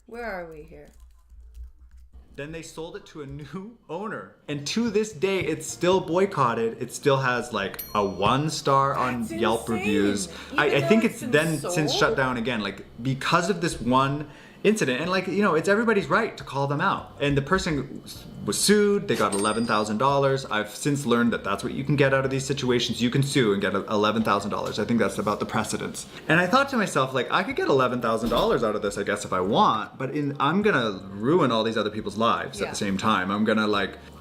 Where are we here? Then they sold it to a new owner. And to this day, it's still boycotted. It still has a 1 star on Yelp reviews. I think it's then since shut down again, because of this one incident. And it's everybody's right to call them out. And the person was sued. They got $11,000. I've since learned that that's what you can get out of these situations. You can sue and get $11,000. I think that's about the precedence. And I thought to myself, I could get $11,000 out of this, I guess, if I want, but I'm gonna ruin all these other people's lives at the same time. I'm gonna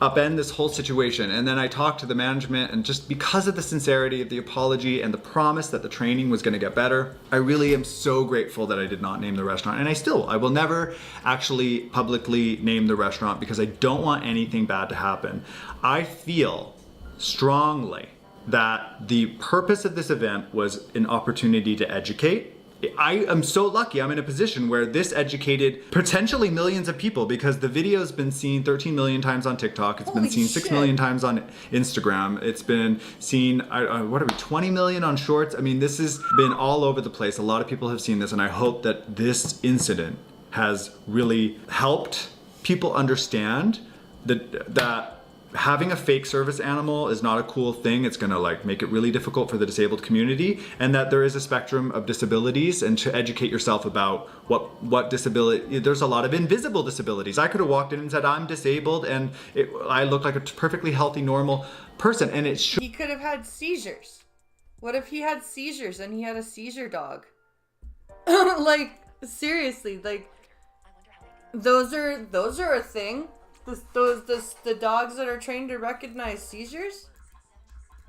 upend this whole situation. And then I talked to the management, and just because of the sincerity of the apology and the promise that the training was gonna get better, I really am so grateful that I did not name the restaurant. And I will never actually publicly name the restaurant because I don't want anything bad to happen. I feel strongly that the purpose of this event was an opportunity to educate. I am so lucky I'm in a position where this educated potentially millions of people, because the video's been seen 13 million times on TikTok. It's been seen 6 million times on Instagram. It's been seen, 20 million on Shorts. I mean, this has been all over the place. A lot of people have seen this, and I hope that this incident has really helped people understand that having a fake service animal is not a cool thing. It's gonna like make it really difficult for the disabled community, and that there is a spectrum of disabilities, and to educate yourself about what disability, there's a lot of invisible disabilities. I could have walked in and said, I'm disabled, and I look like a perfectly healthy, normal person, and it should. He could have had seizures. What if he had seizures and he had a seizure dog? Like, seriously, like, those are a thing. The dogs that are trained to recognize seizures,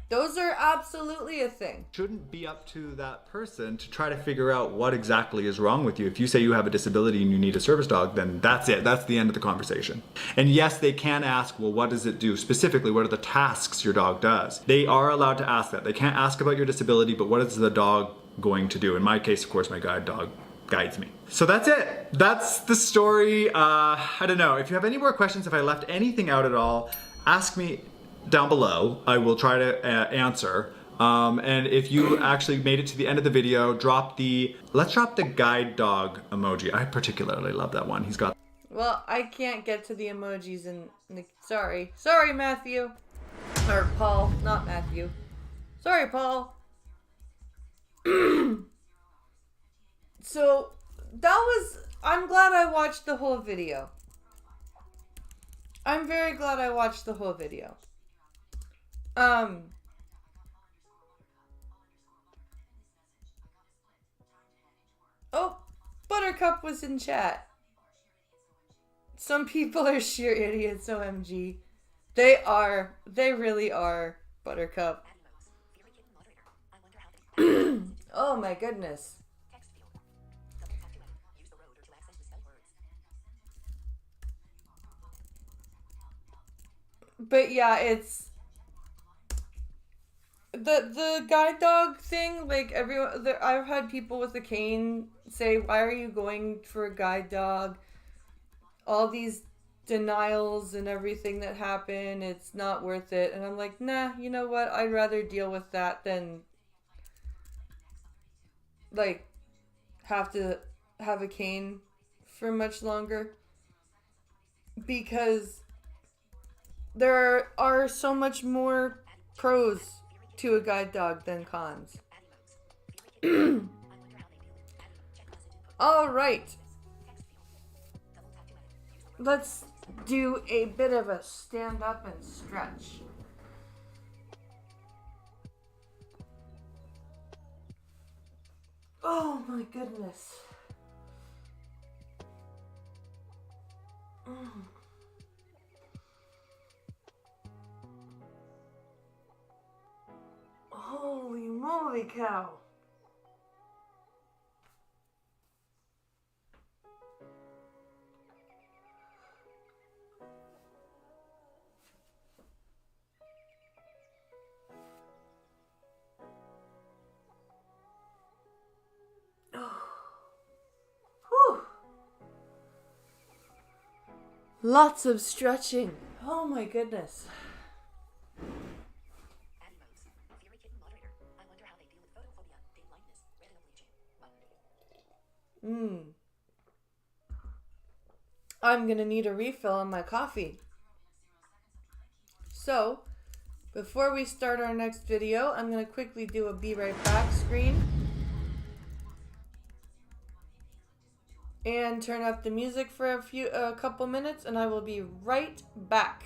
those are absolutely a thing. Shouldn't be up to that person to try to figure out what exactly is wrong with you. If you say you have a disability and you need a service dog, then that's it. That's the end of the conversation. And yes, they can ask, well, what does it do? Specifically, what are the tasks your dog does? They are allowed to ask that. They can't ask about your disability, but what is the dog going to do? In my case, of course, my guide dog guides me. So that's it. That's the story. I don't know. If you have any more questions, if I left anything out at all, ask me down below. I will try to answer. And if you actually made it to the end of the video, let's drop the guide dog emoji. I particularly love that one. He's got. Well, I can't get to the emojis and sorry, Matthew, or Paul, not Matthew. Sorry, Paul. So I'm glad I watched the whole video. I'm very glad I watched the whole video. Oh, Buttercup was in chat. Some people are sheer idiots, OMG. They really are, Buttercup. Oh my goodness. But yeah, it's the guide dog thing. Like I've had people with a cane say, "Why are you going for a guide dog?" All these denials and everything that happen, it's not worth it. And I'm like, nah, you know what? I'd rather deal with that than like have to have a cane for much longer, because there are so much more pros to a guide dog than cons. All right. Let's do a bit of a stand up and stretch. Oh my goodness. Holy moly cow. Whew. Lots of stretching. Oh my goodness. I'm gonna need a refill on my coffee. So, before we start our next video, I'm gonna quickly do a be right back screen. And turn up the music for a couple minutes, and I will be right back.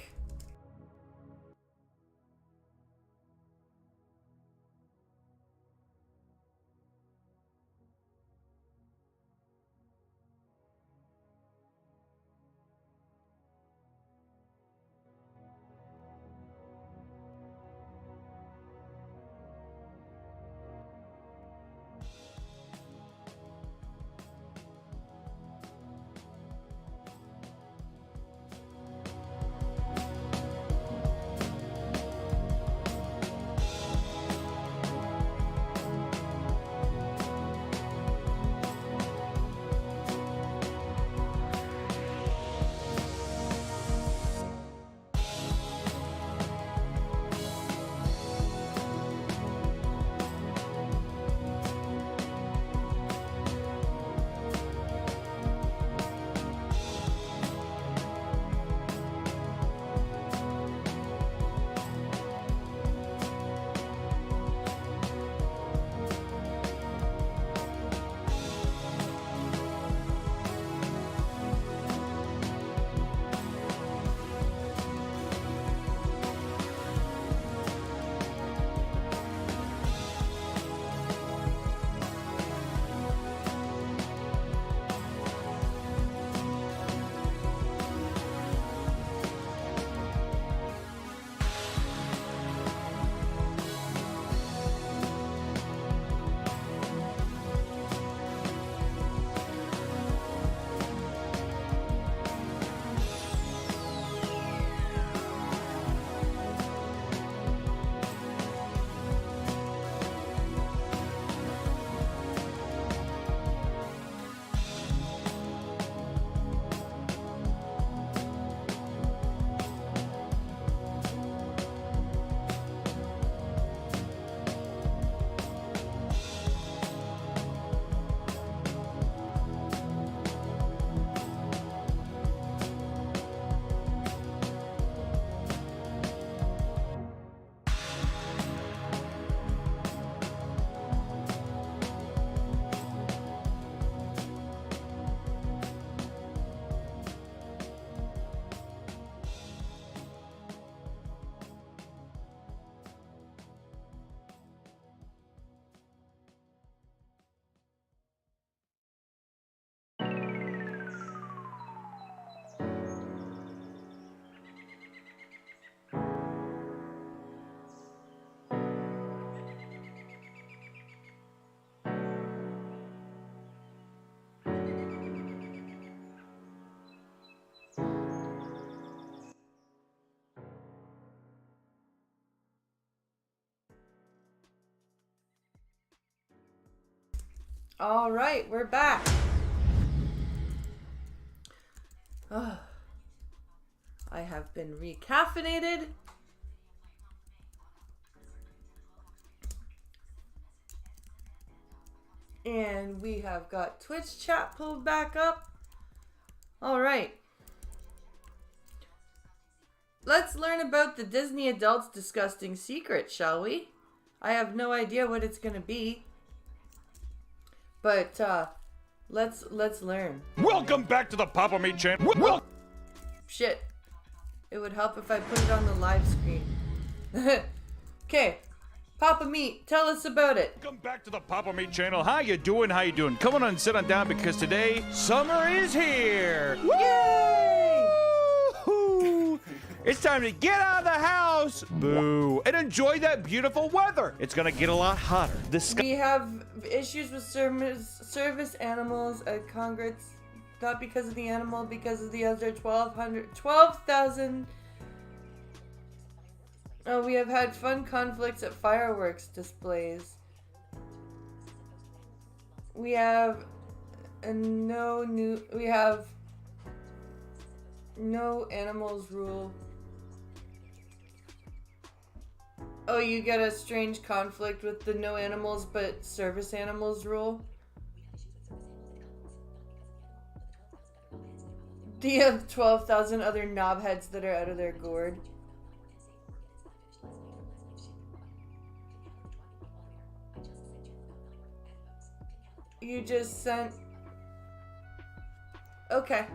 All right, we're back. I have been recaffeinated. And we have got Twitch chat pulled back up. All right. Let's learn about the Disney adult's disgusting secret, shall we? I have no idea what it's gonna be. But let's learn. Welcome back to the Papa Meat channel. Shit. It would help if I put it on the live screen. Okay. Papa Meat, tell us about it. Welcome back to the Papa Meat channel. How you doing? How you doing? Come on and sit on down because today summer is here. Yay! Woo-hoo! It's time to get out of the house, boo, and enjoy that beautiful weather. It's gonna get a lot hotter. The sky We have issues with service animals at Congress. Not because of the animal, because of the other 12,000. Oh, we have had fun conflicts at fireworks displays. We have we have no animals rule. Oh, you get a strange conflict with the no animals but service animals rule? Do you have 12,000 other knobheads that are out of their gourd? You just sent... Okay.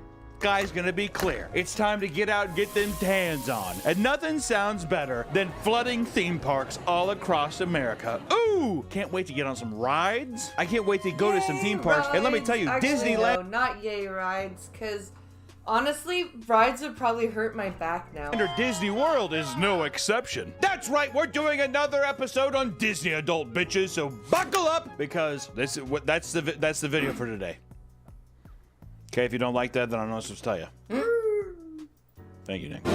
sky's gonna be clear. It's time to get out and get them tans on. And nothing sounds better than flooding theme parks all across America. Ooh! Can't wait to get on some rides. I can't wait to go to some theme parks. And let me tell you, Actually, Disneyland... No, not yay rides, because honestly, rides would probably hurt my back now. Under Disney World is no exception. That's right, we're doing another episode on Disney adult bitches, so buckle up because this is what that's the video for today. Okay, if you don't like that, then I'm not supposed to tell you. Thank you, Nick.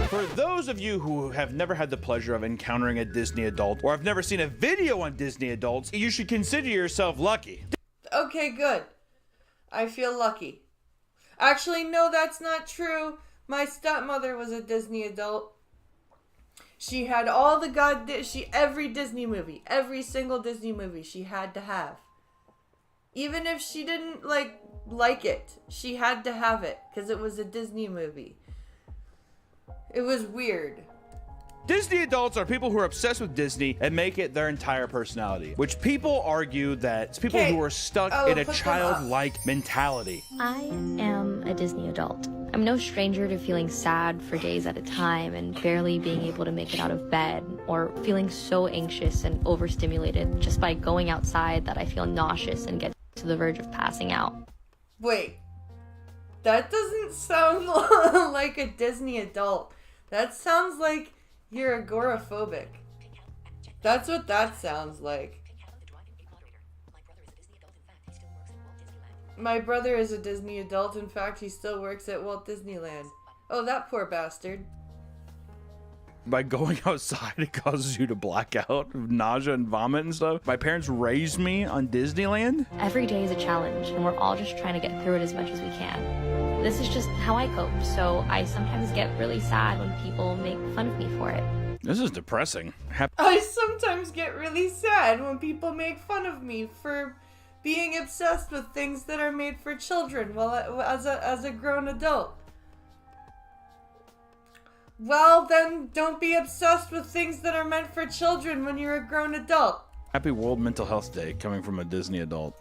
For those of you who have never had the pleasure of encountering a Disney adult or have never seen a video on Disney adults, you should consider yourself lucky. Okay, good. I feel lucky. Actually, no, that's not true. My stepmother was a Disney adult. She had all the every Disney movie, every single Disney movie she had to have. Even if she didn't like it, she had to have it because it was a Disney movie. It was weird. Disney adults are people who are obsessed with Disney and make it their entire personality, which people argue that it's people who are stuck in a childlike mentality. I am a Disney adult. I'm no stranger to feeling sad for days at a time and barely being able to make it out of bed, or feeling so anxious and overstimulated just by going outside that I feel nauseous and get to the verge of passing out. Wait, that doesn't sound like a Disney adult. That sounds like you're agoraphobic. That's what that sounds like. My brother is a Disney adult. In fact, he still works at Walt Disneyland. Oh, that poor bastard. By going outside, it causes you to black out, nausea and vomit and stuff. My parents raised me on Disneyland. Every day is a challenge, and we're all just trying to get through it as much as we can. This is just how I cope, so I sometimes get really sad when people make fun of me for it. This is depressing. I sometimes get really sad when people make fun of me for being obsessed with things that are made for children as a grown adult. Well, then don't be obsessed with things that are meant for children when you're a grown adult. Happy World Mental Health Day coming from a Disney adult.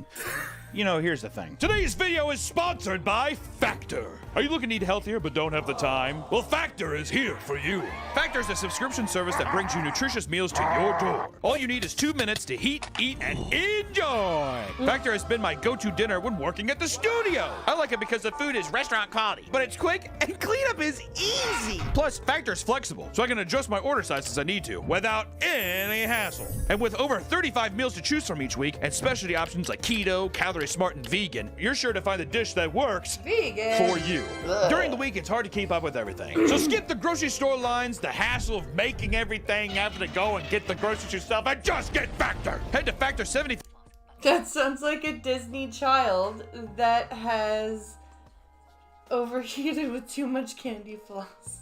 You know, here's the thing. Today's video is sponsored by Factor. Are you looking to eat healthier but don't have the time? Well, Factor is here for you. Factor is a subscription service that brings you nutritious meals to your door. All you need is 2 minutes to heat, eat, and enjoy. Factor has been my go-to dinner when working at the studio. I like it because the food is restaurant quality, but it's quick and cleanup is easy. Plus, Factor is flexible, so I can adjust my order size as I need to without any hassle. And with over 35 meals to choose from each week and specialty options like keto, calorie calorie smart and vegan, you're sure to find the dish that works Vegan. for you. During the week, it's hard to keep up with everything. So skip the grocery store lines, the hassle of making everything, having to go and get the groceries yourself, and just get Factor. Head to Factor 70. That sounds like a Disney child that has overheated with too much candy floss.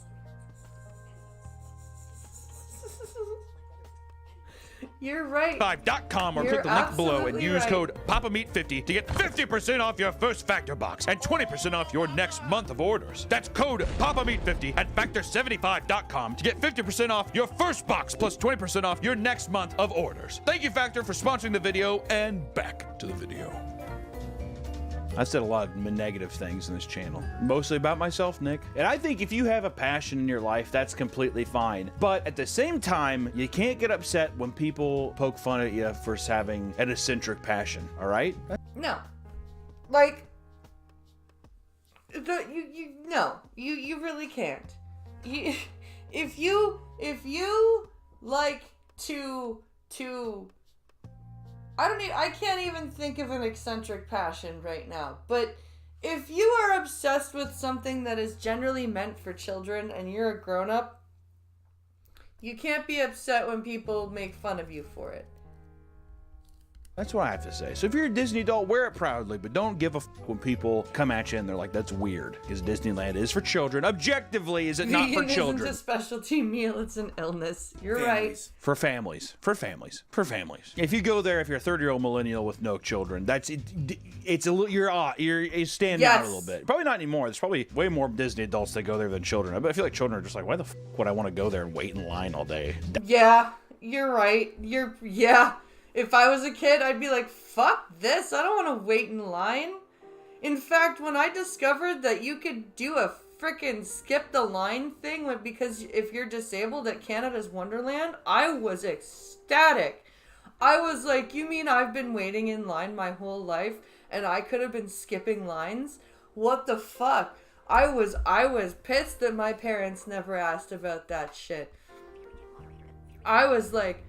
You're right. .com or You're click the link below and absolutely use right. code PAPAMeat50 to get 50% off your first Factor box and 20% off your next month of orders. That's code PAPAMeat50 at Factor75.com to get 50% off your first box plus 20% off your next month of orders. Thank you, Factor, for sponsoring the video, and back to the video. I've said a lot of negative things in this channel, mostly about myself, Nick. And I think if you have a passion in your life, that's completely fine. But at the same time, you can't get upset when people poke fun at you for having an eccentric passion, all right? No. Like, you really can't. If you like to I can't even think of an eccentric passion right now, but if you are obsessed with something that is generally meant for children and you're a grown-up, you can't be upset when people make fun of you for it. That's what I have to say. So if you're a Disney adult, wear it proudly, but don't give a when people come at you and they're like, that's weird, because Disneyland is for children. Objectively, is it not for Vegan children? isn't a specialty meal, it's an illness. You're right. For families. If you go there, if you're a 30-year-old millennial with no children, it's a little, you're standing out a little bit. Probably not anymore. There's probably way more Disney adults that go there than children. But I feel like children are just like, why the would I want to go there and wait in line all day? Yeah, you're right. Yeah. If I was a kid, I'd be like, fuck this. I don't want to wait in line. In fact, when I discovered that you could do a frickin' skip the line thing because if you're disabled at Canada's Wonderland, I was ecstatic. I was like, you mean I've been waiting in line my whole life and I could have been skipping lines? What the fuck? I was pissed that my parents never asked about that shit. I was like,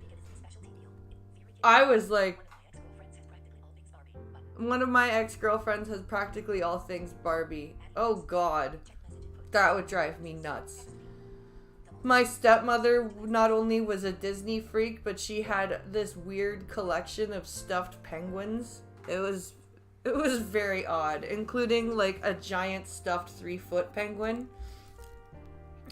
one of my ex-girlfriends has practically all things Barbie. Oh god. That would drive me nuts. My stepmother not only was a Disney freak, but she had this weird collection of stuffed penguins. It was very odd, including like a giant stuffed 3-foot penguin.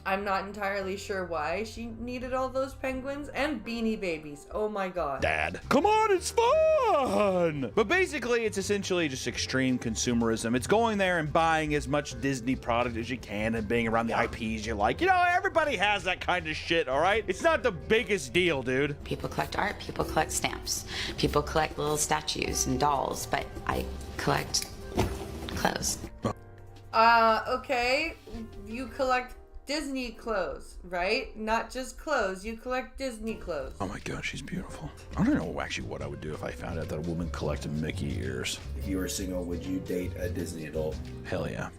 I'm not entirely sure why she needed all those penguins and Beanie Babies. Oh my god. Dad. Come on, it's fun! But basically, it's essentially just extreme consumerism. It's going there and buying as much Disney product as you can and being around the IPs you like. You know, everybody has that kind of shit, all right? It's not the biggest deal, dude. People collect art, people collect stamps, people collect little statues and dolls, but I collect clothes. Okay. You collect Disney clothes, right? Not just clothes. You collect Disney clothes. Oh my god, she's beautiful. I don't know actually what I would do if I found out that a woman collected Mickey ears. If you were single, would you date a Disney adult? Hell yeah.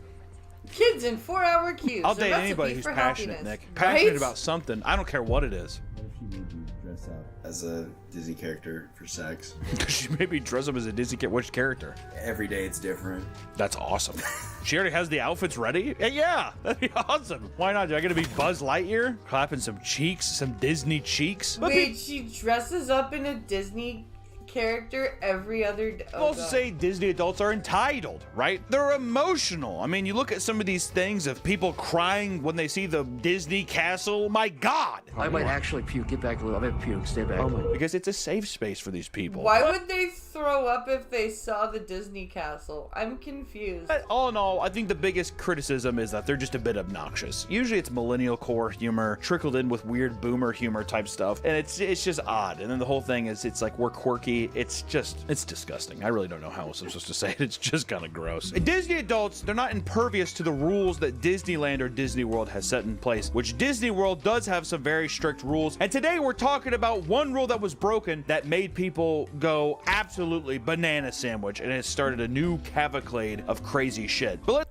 Kids in 4-hour queues. I'll A date recipe anybody who's for passionate, happiness. Nick. Passionate Right? about something. I don't care what it is. She made you dress up as a Disney character for sex. She made me dress up as a Disney kid. Which character? Every day it's different. That's awesome. She already has the outfits ready? Yeah, that'd be awesome. Why not? Do I gotta be Buzz Lightyear? Clapping some cheeks, some Disney cheeks? Wait, she dresses up in a Disney character every other day. People also say Disney adults are entitled, right? They're emotional. I mean, you look at some of these things of people crying when they see the Disney castle. My God! I might actually puke. Get back a little. I might puke. Stay back. Because it's a safe space for these people. Why would they throw up if they saw the Disney castle? I'm confused. But all in all, I think the biggest criticism is that they're just a bit obnoxious. Usually it's millennial core humor trickled in with weird boomer humor type stuff, and it's just odd. And then the whole thing is it's like we're quirky. It's disgusting. I really don't know how else I'm supposed to say it. It's just kind of gross. Disney adults, they're not impervious to the rules that Disneyland or Disney World has set in place, which Disney World does have some very strict rules. And today we're talking about one rule that was broken that made people go absolutely banana sandwich, and it started a new cavalcade of crazy shit. But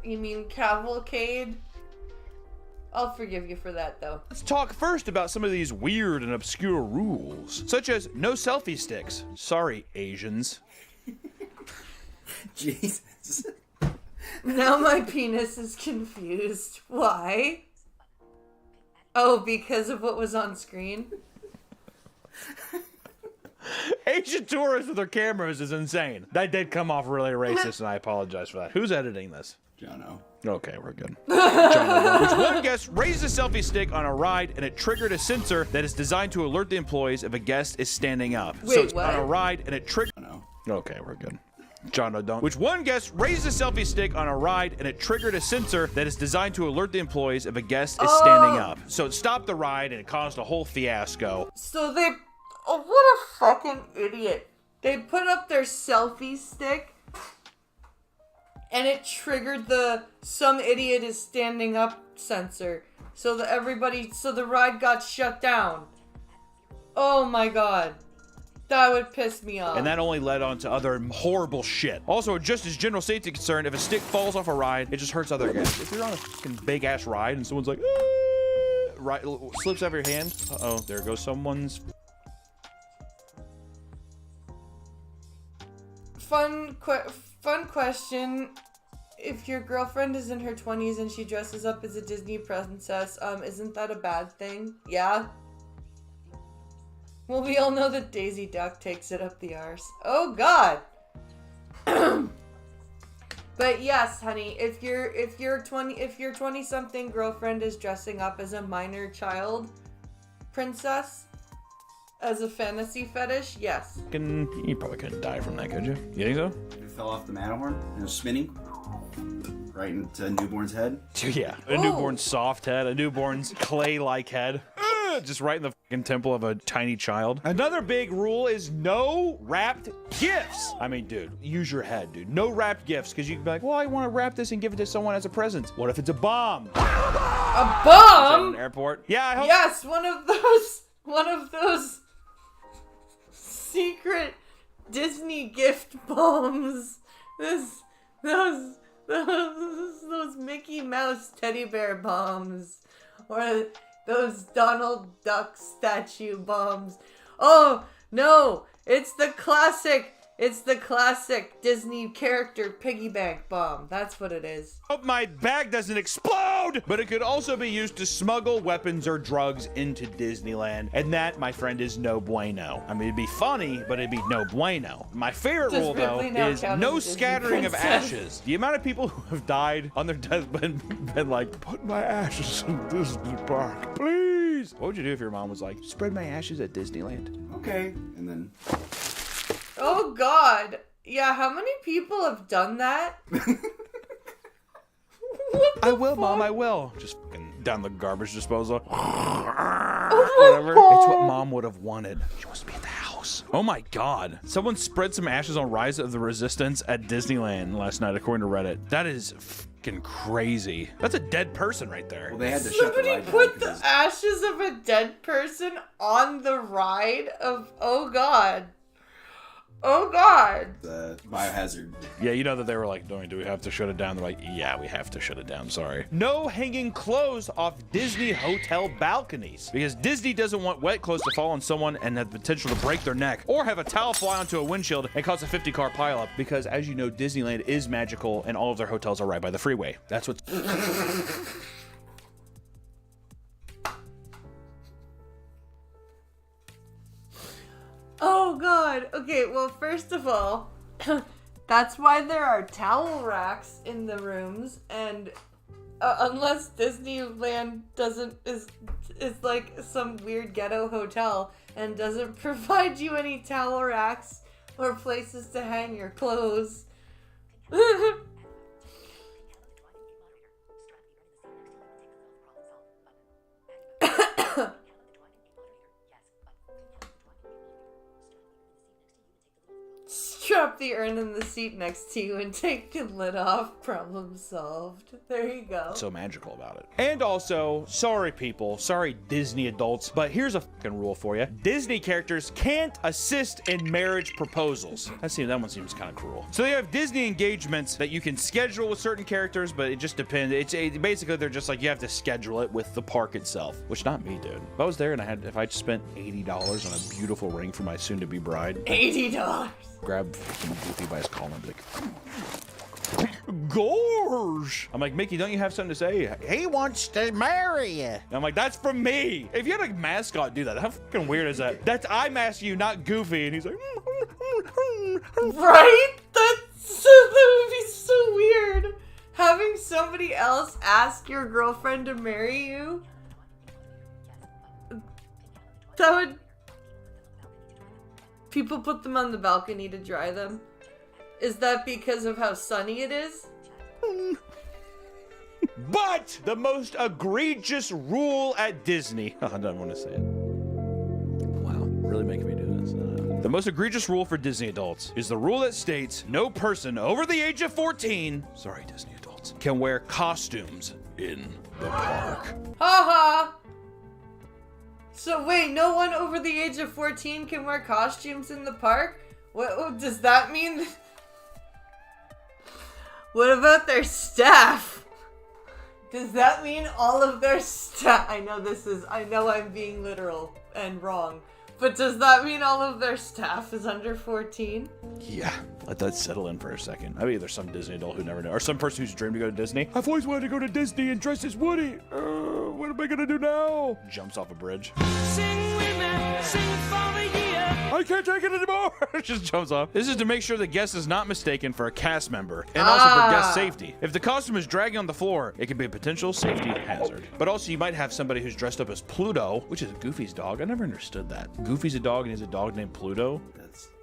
You mean cavalcade? I'll forgive you for that, though. let's talk first about some of these weird and obscure rules, such as no selfie sticks. Sorry, Asians. Jesus. Now my penis is confused. Why? Oh, because of what was on screen? Asian tourists with their cameras is insane. That did come off really racist, and I apologize for that. Who's editing this? Jono. Okay, we're good. Which one guest raised a selfie stick on a ride and it triggered a sensor that is designed to alert the employees if a guest is standing up. Wait, so it's what? on a ride and it triggered. Jono. Okay, we're good. John O'Donnell. Which one guest raised a selfie stick on a ride and it triggered a sensor that is designed to alert the employees if a guest is standing up. So it stopped the ride and it caused a whole fiasco. So they... Oh, what a fucking idiot. They put up their selfie stick and it triggered the some idiot is standing up sensor. So the ride got shut down. Oh my god. That would piss me off. And that only led on to other horrible shit. Also, just as general safety concern, if a stick falls off a ride, it just hurts other guests. If you're on a fucking big ass ride and someone's like, right, slips out of your hand. Uh-oh, there goes someone's. Fun question. If your girlfriend is in her 20s and she dresses up as a Disney princess, isn't that a bad thing? Yeah? Well, we all know that Daisy Duck takes it up the arse. Oh god! But yes, honey, if your 20-something girlfriend is dressing up as a minor child princess, as a fantasy fetish, yes. You probably couldn't die from that, could you? You think so? It fell off the Matterhorn and it was spinning right into a newborn's head. Yeah. A newborn's soft head, a newborn's clay-like head. Just right in the fucking temple of a tiny child. Another big rule is no wrapped gifts. I mean, dude, use your head, dude. No wrapped gifts, because you can be like, well, I want to wrap this and give it to someone as a present. What if it's a bomb? A bomb? An airport? Yeah, I hope. Yes, one of those secret Disney gift bombs. Those Mickey Mouse teddy bear bombs. Or those Donald Duck statue bombs. Oh, no, it's the classic Disney character piggy bank bomb. That's what it is. Hope my bag doesn't explode! But it could also be used to smuggle weapons or drugs into Disneyland. And that, my friend, is no bueno. I mean, it'd be funny, but it'd be no bueno. My favorite Does rule, though, Ripley now is count no as a Disney scattering of princess? ashes. The amount of people who have died on their deathbed been like, put my ashes in Disney Park, please. What would you do if your mom was like, spread my ashes at Disneyland? Okay. And then... Oh god. Yeah, how many people have done that? I will, Mom, I will. Just fucking down the garbage disposal. Oh Whatever. It's what Mom would have wanted. She wants to be at the house. Oh my god. Someone spread some ashes on Rise of the Resistance at Disneyland last night, according to Reddit. That is fucking crazy. That's a dead person right there. Well, they had to shut the Somebody ride down put the because ashes of a dead person on the ride of... Oh god. Oh god. the biohazard. Yeah, you know that they were like, do we have to shut it down? They're like, yeah, we have to shut it down, sorry. No hanging clothes off Disney hotel balconies, because Disney doesn't want wet clothes to fall on someone and have the potential to break their neck, or have a towel fly onto a windshield and cause a 50-car pileup, because as you know, Disneyland is magical and all of their hotels are right by the freeway. That's what... Oh god. Okay, well, first of all, that's why there are towel racks in the rooms, and unless Disneyland is like some weird ghetto hotel and doesn't provide you any towel racks or places to hang your clothes. Strap the urn in the seat next to you and take the lid off. Problem solved. There you go. so magical about it. And also, sorry people, sorry Disney adults, but here's a fucking rule for you. Disney characters can't assist in marriage proposals. That one seems kind of cruel. So they have Disney engagements that you can schedule with certain characters, but it just depends. Basically they're just like, you have to schedule it with the park itself, which not me, dude. If I was there and if I spent $80 on a beautiful ring for my soon-to-be bride. $80. grab fucking Goofy by his collar and be like, Gorge! I'm like, Mickey, don't you have something to say? He wants to marry you. And I'm like, that's from me. If you had a mascot do that, how fucking weird is that? I'm asking you, not Goofy. And he's like, Right? That would be so weird. Having somebody else ask your girlfriend to marry you. That would... People put them on the balcony to dry them. Is that because of how sunny it is? But the most egregious rule at Disney. I don't want to say it. Wow, really making me do this. The most egregious rule for Disney adults is the rule that states no person over the age of 14, sorry Disney adults, can wear costumes in the park. Haha! So wait, no one over the age of 14 can wear costumes in the park? What does that mean? What about their staff? Does that mean all of their staff? I know I'm being literal and wrong. But does that mean all of their staff is under 14? Yeah, let that settle in for a second. I mean, there's some Disney adult who never know, or some person who's dreamed to go to Disney. I've always wanted to go to Disney and dress as Woody. What am I gonna do now? Jumps off a bridge. Sing with me, sing for the year. I can't take it anymore. Just jumps off. This is to make sure the guest is not mistaken for a cast member, and also for guest safety. If the costume is dragging on the floor, it can be a potential safety hazard. But also, you might have somebody who's dressed up as Pluto, which is Goofy's dog. I never understood that. Goofy's a dog and he's a dog named Pluto.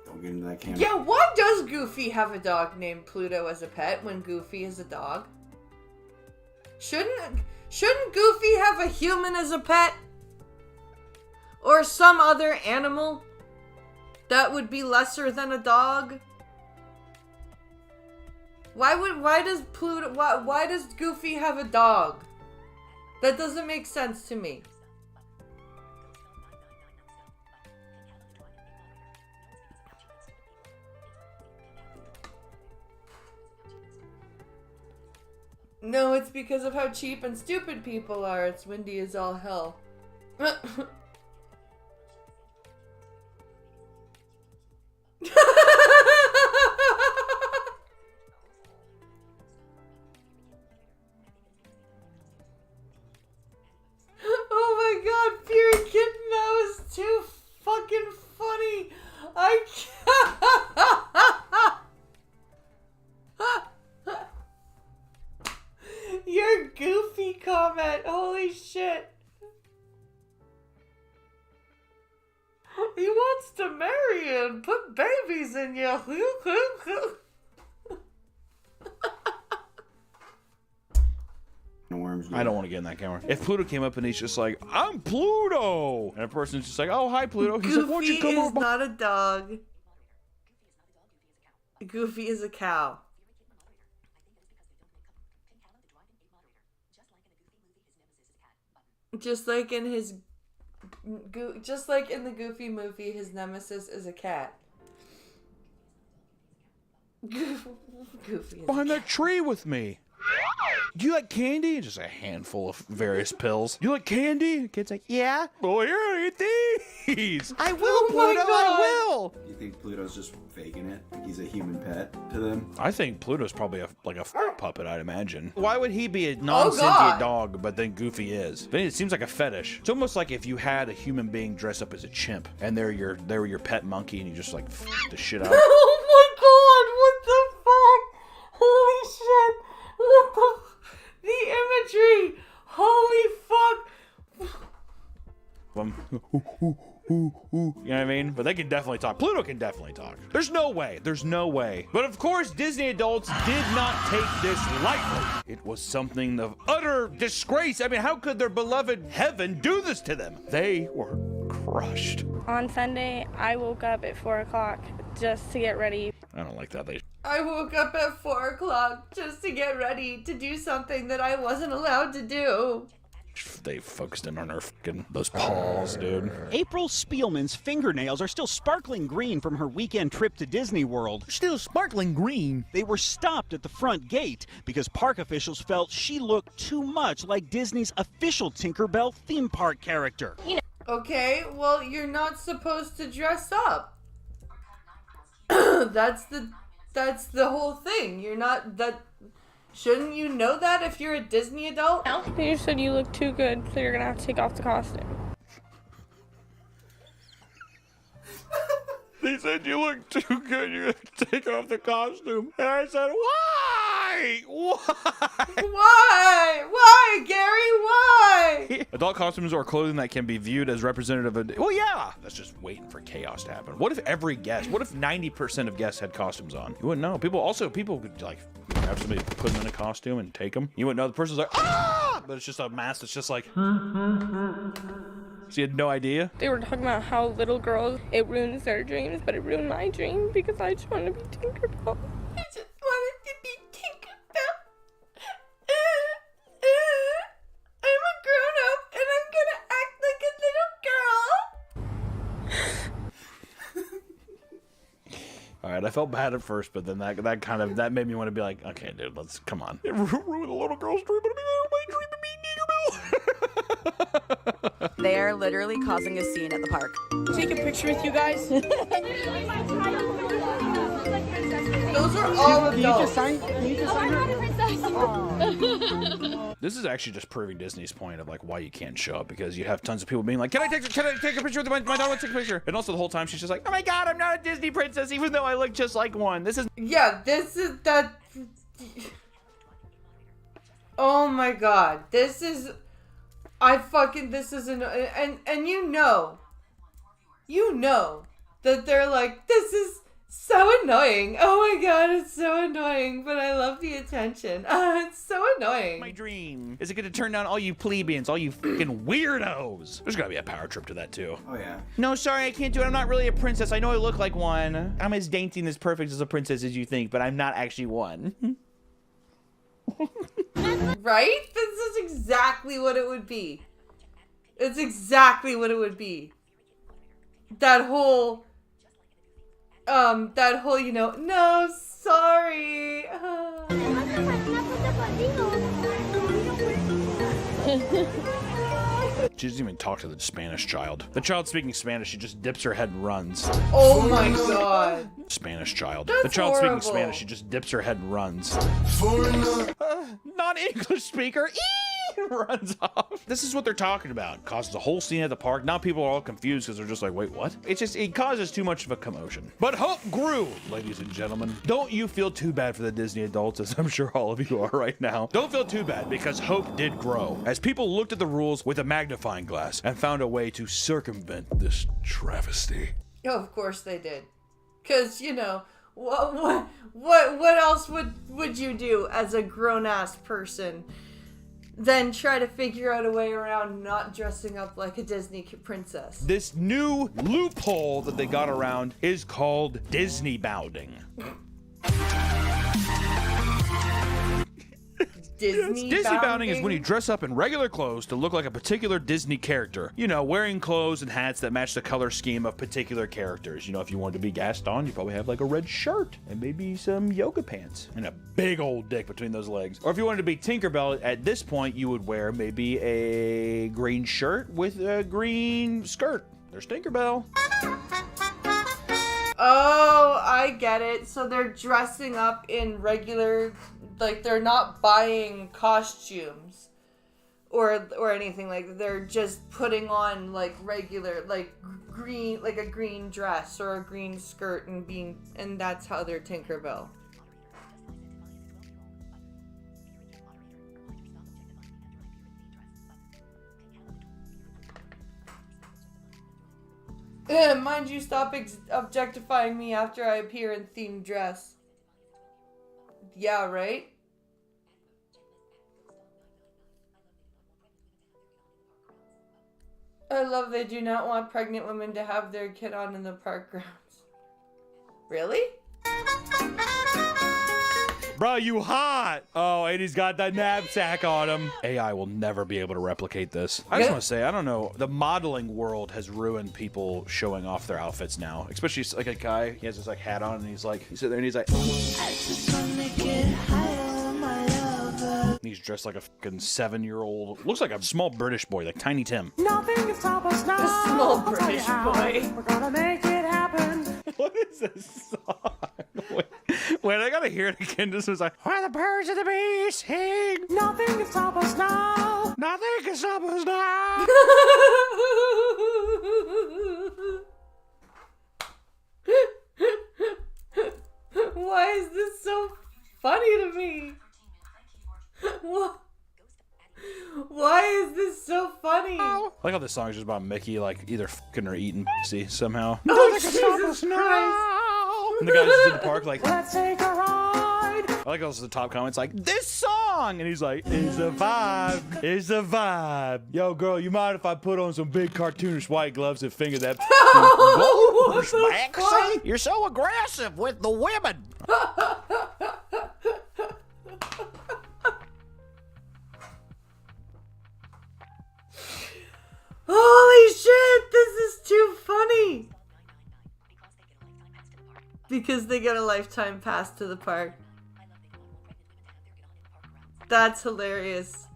Don't get into that camera. Yeah, why does Goofy have a dog named Pluto as a pet when Goofy is a dog? Shouldn't Goofy have a human as a pet? Or some other animal that would be lesser than a dog? Why does Goofy have a dog? That doesn't make sense to me. No, it's because of how cheap and stupid people are. It's windy as all hell. Oh my god, Pure Kitten, that was too fucking funny. I can't. Your Goofy comment, holy shit. He wants to marry you and put babies in you. I don't want to get in that camera. If Pluto came up and he's just like, I'm Pluto! And a person's just like, oh, hi, Pluto. He's like, why don't you come over? Goofy is not a dog. Goofy is a cow. Just like in the Goofy movie, his nemesis is a cat. Goofy is behind that tree with me. Do you like candy? Just a handful of various pills. Do you like candy? The kid's like, yeah. Well, here, eat these. I will, Pluto, I will. You think Pluto's just faking it? Like he's a human pet to them? I think Pluto's probably a puppet, I'd imagine. Why would he be a non-sentient dog, but then Goofy is? It seems like a fetish. It's almost like if you had a human being dress up as a chimp, and they're your pet monkey, and you just like f the shit out. Oh my god, what the fuck? Holy shit. What the imagery. Holy fuck. You know what I mean? But they can definitely talk. Pluto can definitely talk. There's no way. There's no way. But of course, Disney adults did not take this lightly. It was something of utter disgrace. I mean, how could their beloved heaven do this to them? They were crushed. On Sunday, I woke up at 4 o'clock just to get ready. I don't like that. I woke up at 4 o'clock just to get ready to do something that I wasn't allowed to do. They focused in on her fucking those paws, dude. April Spielman's fingernails are still sparkling green from her weekend trip to Disney World. Still sparkling green. They were stopped at the front gate because park officials felt she looked too much like Disney's official Tinkerbell theme park character. Okay, well, you're not supposed to dress up. That's the whole thing. You're not that. Shouldn't you know that if you're a Disney adult? You said you look too good, so you're gonna have to take off the costume. They said you look too good, you have to take off the costume. And I said, why? Why, Gary? Why? Adult costumes are clothing that can be viewed as representative of... Well, yeah. That's just waiting for chaos to happen. What if every guest, what if 90% of guests had costumes on? You wouldn't know. People could, like, have somebody put them in a costume and take them. You wouldn't know. The person's like, ah! But it's just a mask that's just like... So you had no idea? They were talking about how little girls, it ruins their dreams, but it ruined my dream because I just wanted to be Tinkerbell. I just wanted to be Tinkerbell. I'm a grown-up and I'm gonna act like a little girl. All right, I felt bad at first, but then that made me want to be like, okay, dude, let's come on. It ruined a little girl's dream, but my dream of being Tinkerbell. They are literally causing a scene at the park. Take a picture with you guys. Those are all adults. This is actually just proving Disney's point of like why you can't show up, because you have tons of people being like, can I take a picture with my daughter? Let's take a picture. And also the whole time she's just like, oh my god, I'm not a Disney princess, even though I look just like one. This is that. Oh my god, this is and you know that they're like, this is so annoying. Oh my god, it's so annoying, but I love the attention. It's so annoying. my dream. Is it going to turn down all you plebeians, all you fucking weirdos? There's got to be a power trip to that too. Oh yeah. No, sorry, I can't do it. I'm not really a princess. I know I look like one. I'm as dainty and as perfect as a princess as you think, but I'm not actually one. Right? This is exactly what it would be. It's exactly what it would be. That whole, you know, no, sorry. She doesn't even talk to the Spanish child. The child speaking Spanish, she just dips her head and runs. Oh my god. Spanish child. That's the child horrible. speaking Spanish, she just dips her head and runs. Non-English speaker. Runs off. This is what they're talking about. Causes a whole scene at the park. Now people are all confused because they're just like, wait, what? It causes too much of a commotion. But hope grew, ladies and gentlemen. Don't you feel too bad for the Disney adults, as I'm sure all of you are right now. Don't feel too bad, because hope did grow as people looked at the rules with a magnifying glass and found a way to circumvent this travesty. Oh, of course they did. Cause you know, what else would you do as a grown-ass person than try to figure out a way around not dressing up like a Disney princess? This new loophole that they got around is called Disney bounding. Disney bounding is when you dress up in regular clothes to look like a particular Disney character. You know, wearing clothes and hats that match the color scheme of particular characters. You know, if you wanted to be Gaston, you probably have like a red shirt and maybe some yoga pants and a big old dick between those legs. Or if you wanted to be Tinkerbell, at this point you would wear maybe a green shirt with a green skirt. There's Tinkerbell. Oh, I get it. So they're dressing up in regular, like they're not buying costumes or anything, like they're just putting on like regular, like green, like a green dress or a green skirt and that's how they're Tinkerbell. Mind you, stop objectifying me after I appear in themed dress. Yeah, right? I love they do not want pregnant women to have their kid on in the park grounds. Really? Bro, you hot! Oh, and he's got that knapsack on him. AI will never be able to replicate this. I just want to say, I don't know, the modeling world has ruined people showing off their outfits now. Especially like a guy, he has this like hat on and he's sitting there and he's like, I just wanna get high on my lover. He's dressed like a fucking 7-year-old, looks like a small British boy, like Tiny Tim. Nothing is stop us now. A small British boy. We're gonna make it happen. What is this song? Wait, I gotta hear it again. This was like, where the birds of the bees sing. Nothing can stop us now. Nothing can stop us now. Why is this so funny to me? Why is this so funny? I like how this song is just about Mickey, like, either fucking or eating pussy somehow. Oh, Jesus Christ. And the guy just in the park like, let's take a ride. I like also the top comments like, this song! And he's like, it's a vibe. It's a vibe. Yo, girl, you mind if I put on some big cartoonish white gloves and finger that? What the Maxie, fuck? you're so aggressive with the women. Holy shit, this is too funny. Because they get a lifetime pass to the park. That's hilarious.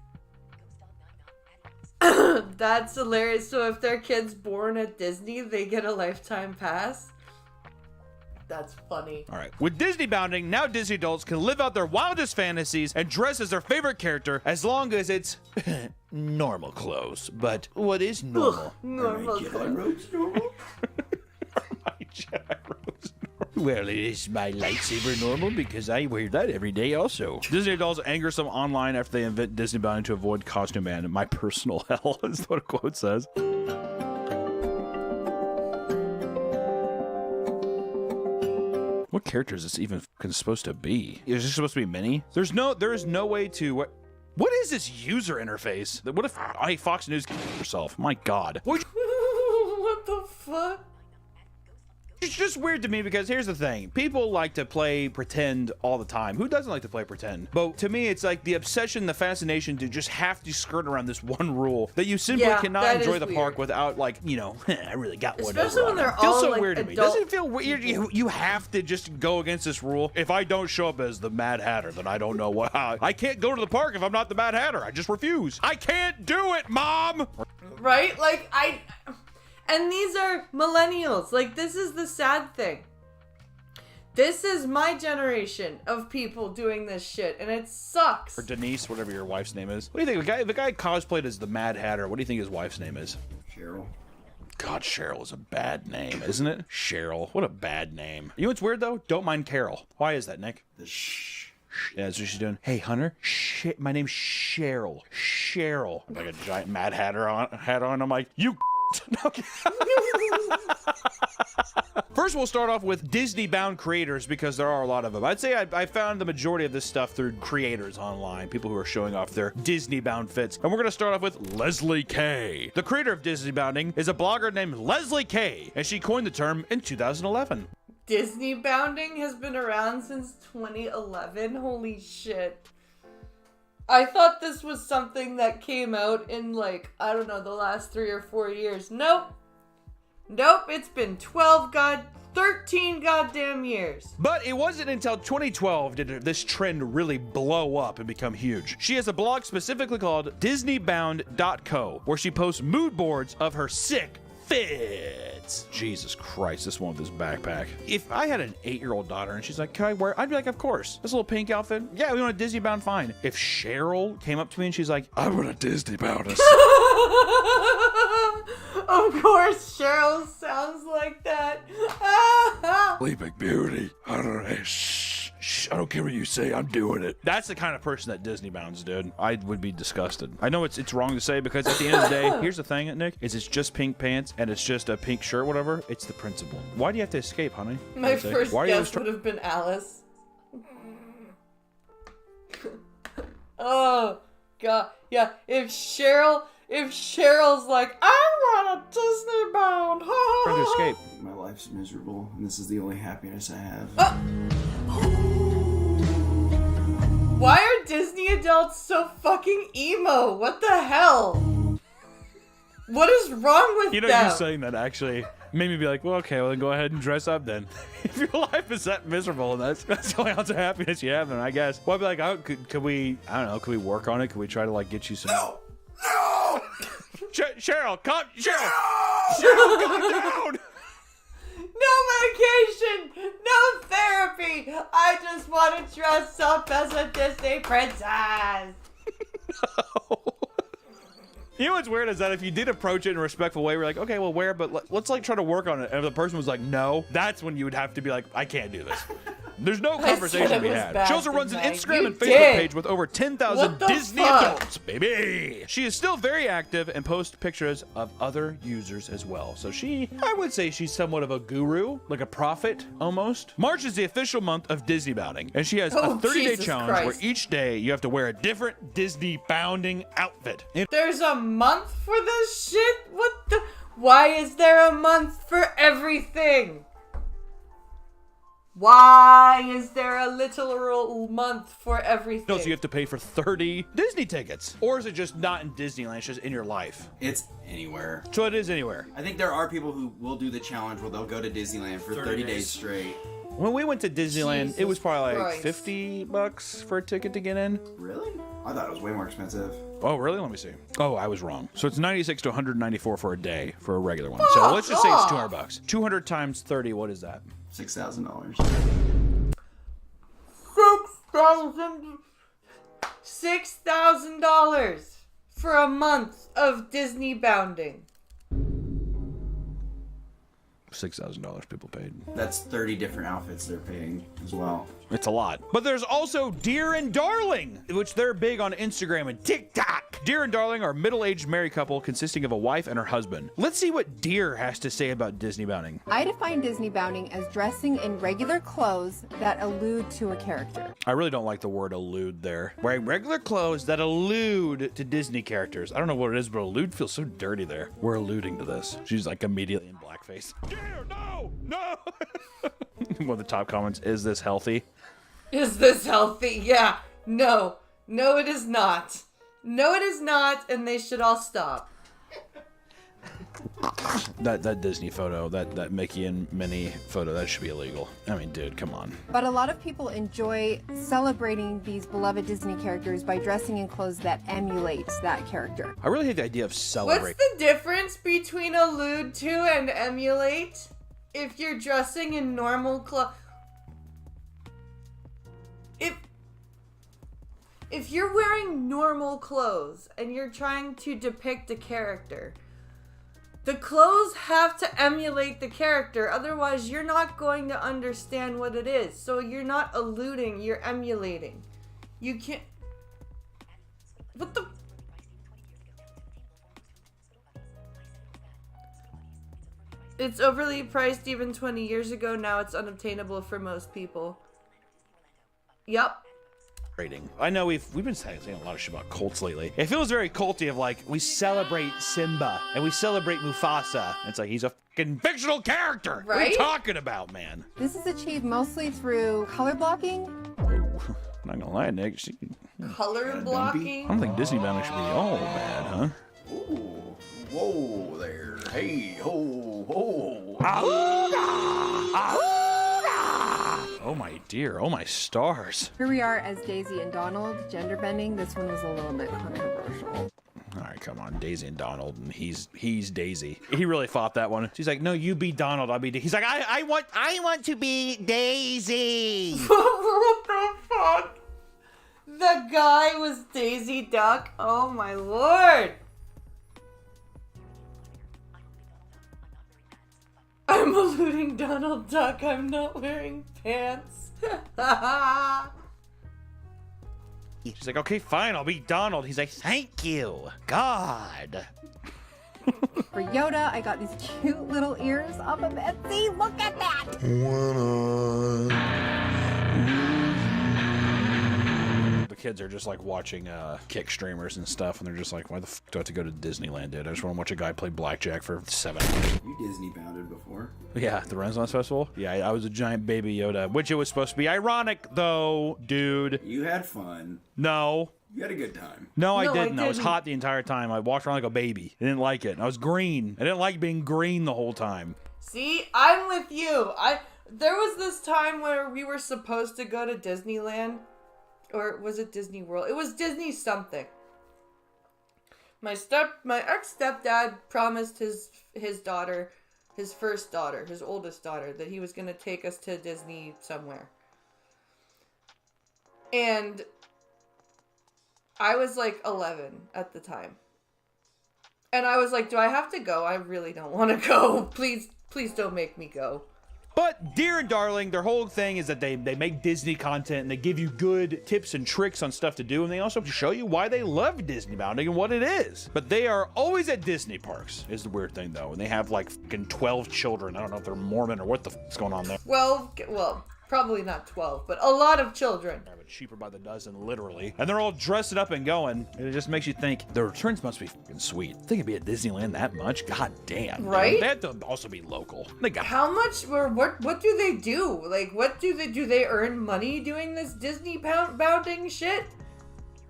That's hilarious. So if their kid's born at Disney, they get a lifetime pass? That's funny. All right. With Disney bounding, now Disney adults can live out their wildest fantasies and dress as their favorite character as long as it's normal clothes. But what is normal? Ugh, normal clothes. My Jedi robes normal. Well, is my lightsaber normal? Because I wear that every day also. Disney adults anger some online after they invent Disney bounding to avoid costume ban. My personal hell is what a quote says. What character is this even fucking supposed to be? Is this supposed to be Minnie? There is no way to what is this user interface? What if Fox News herself? My God. What the fuck? It's just weird to me because here's the thing. People like to play pretend all the time. Who doesn't like to play pretend? But to me, it's like the obsession, the fascination to just have to skirt around this one rule that you simply cannot enjoy the park without, like, you know, I really got one. Especially when they're it feels all so like weird to me. adult. Doesn't it feel weird? You have to just go against this rule. If I don't show up as the Mad Hatter, then I don't know what. I can't go to the park if I'm not the Mad Hatter. I just refuse. I can't do it, Mom. Right? Like, and these are millennials. Like, this is the sad thing. This is my generation of people doing this shit, and it sucks. Or Denise, whatever your wife's name is. What do you think? The guy cosplayed as the Mad Hatter. What do you think his wife's name is? Cheryl. God, Cheryl is a bad name, isn't it? Cheryl. What a bad name. You know what's weird, though? Don't mind Carol. Why is that, Nick? The shh. Yeah, that's what she's doing. Hey, Hunter. Shit, my name's Cheryl. Cheryl. Like a giant Mad Hatter hat on. I'm like, you First, we'll start off with Disney-bound creators because there are a lot of them. I'd say I found the majority of this stuff through creators online, people who are showing off their Disney-bound fits. And we're going to start off with Leslie Kay. The creator of Disney-bounding is a blogger named Leslie Kay, and she coined the term in 2011. Disney bounding has been around since 2011. Holy shit. I thought this was something that came out in, like, I don't know, the last 3 or 4 years. Nope. Nope, it's been 13 goddamn years. But it wasn't until 2012 did this trend really blow up and become huge. She has a blog specifically called DisneyBound.co, where she posts mood boards of her sick fits. Jesus Christ, this one with this backpack. If I had an 8-year-old daughter and she's like, can I wear? I'd be like, of course. This little pink outfit? Yeah, we want a Disney bound, fine. If Cheryl came up to me and she's like, I want a Disney bound. Of course, Cheryl sounds like that. Sleeping Beauty. I don't know. Shh, I don't care what you say. I'm doing it. That's the kind of person that Disney bounds, dude. I would be disgusted. I know it's wrong to say because at the end of the day, here's the thing, Nick, is it's just pink pants and it's just a pink shirt, whatever. It's the principle. Why do you have to escape, honey? My first guess would have been Alice. Oh, God. Yeah, if Cheryl's like, I want a Disney bound. Trying to escape. My life's miserable, and this is the only happiness I have. Why are Disney adults so fucking emo? What the hell? What is wrong with them? You know, you saying that actually made me be like, well, okay, well, then go ahead and dress up then. If your life is that miserable and that's the only ounce of happiness you have, then I guess. Well, I'd be like, oh, could we, I don't know, could we work on it? Could we try to, like, get you some... No! Cheryl, come! Cheryl, calm down! No, my medication, no therapy. I just want to dress up as a Disney princess. You know what's weird is that if you did approach it in a respectful way, we're like, okay, well, where? But let's like try to work on it. And if the person was like, no, that's when you would have to be like, I can't do this. There's no conversation to be had. She also runs an Instagram and Facebook page with over 10,000 Disney adults, baby. She is still very active and posts pictures of other users as well. So I would say she's somewhat of a guru, like a prophet almost. March is the official month of Disney bounding, and she has a 30-day challenge where each day you have to wear a different Disney bounding outfit. There's a month for this shit? What the? Why is there a month for everything? Why is there a literal month for everything? No, so you have to pay for 30 Disney tickets. Or is it just not in Disneyland, it's just in your life? It's anywhere. So it is anywhere. I think there are people who will do the challenge where they'll go to Disneyland for 30 days straight. When we went to Disneyland, Jesus it was probably like Christ. $50 for a ticket to get in. Really? I thought it was way more expensive. Oh, really? Let me see. Oh, I was wrong. So it's 96 to 194 for a day for a regular one. So let's just say it's $200. 200 times 30, what is that? $6,000. $6,000 for a month of Disney bounding. $6,000 people paid. That's 30 different outfits they're paying as well. It's a lot. But there's also Dear and Darling, which they're big on Instagram and TikTok. Dear and Darling are a middle-aged married couple consisting of a wife and her husband. Let's see what Dear has to say about Disney bounding. I define Disney bounding as dressing in regular clothes that allude to a character. I really don't like the word allude there. Wearing regular clothes that allude to Disney characters. I don't know what it is, but allude feels so dirty there. We're alluding to this. She's like immediately in blackface. Dear, no, no. One of the top comments, is this healthy? Is this healthy? Yeah. No. No, it is not. No, it is not, and they should all stop. That Disney photo, that Mickey and Minnie photo, that should be illegal. I mean, dude, come on. But a lot of people enjoy celebrating these beloved Disney characters by dressing in clothes that emulate that character. I really hate the idea of celebrating. What's the difference between allude to and emulate? If you're dressing in normal clothes... If you're wearing normal clothes and you're trying to depict a character, the clothes have to emulate the character, otherwise you're not going to understand what it is. So you're not alluding, you're emulating. You can't... What the... It's overly priced even 20 years ago, now it's unobtainable for most people. Yup. I know we've been saying a lot of shit about cults lately. It feels very culty of like, we celebrate Simba and we celebrate Mufasa. It's like, he's a fucking fictional character. Right? What are you talking about, man? This is achieved mostly through color blocking. Oh, not gonna lie, Nick. Color blocking? I don't think Disney bounding should be all bad, huh? Ooh. Whoa there. Hey, ho, ho. Oh my dear, oh my stars. Here we are as Daisy and Donald, gender bending. This one was a little bit controversial. All right, come on, Daisy and Donald, and he's Daisy. He really fought that one. She's like, no, you be Donald, I'll be Daisy. He's like, I want to be Daisy. What the fuck? The guy was Daisy Duck? Oh my lord. I'm alluding Donald Duck, I'm not wearing pants. She's like, okay, fine, I'll be Donald. He's like, thank you, God. For Yoda, I got these cute little ears off of Etsy. Look at that! The kids are just like watching kick streamers and stuff, and they're just like, why the f do I have to go to Disneyland, dude? I just want to watch a guy play blackjack for 7 hours. You Disney bounded before. Yeah, the Renaissance Festival? Yeah, I was a giant baby Yoda, which it was supposed to be ironic, though, dude. You had fun. No. You had a good time. No, I didn't. I was hot the entire time. I walked around like a baby. I didn't like it. I was green. I didn't like being green the whole time. See, I'm with you. There was this time where we were supposed to go to Disneyland. Or was it Disney World? It was Disney something. My ex-stepdad promised his his first daughter, his oldest daughter, that he was going to take us to Disney somewhere. And I was like 11 at the time. And I was like, do I have to go? I really don't want to go. Please don't make me go. But Dear and Darling, their whole thing is that they make Disney content and they give you good tips and tricks on stuff to do, and they also show you why they love Disney bounding and what it is. But they are always at Disney parks, is the weird thing though. And they have like fucking 12 children. I don't know if they're Mormon or what the fuck's going on there. Well, probably not 12, but a lot of children. Yeah, but cheaper by the dozen, literally. And they're all dressed up and going. And it just makes you think the returns must be fucking sweet. They can be at Disneyland that much? God damn. Right? Dude. They have to also be local. They got how much or what do they do? Like, what do they earn money doing this Disney bounding shit?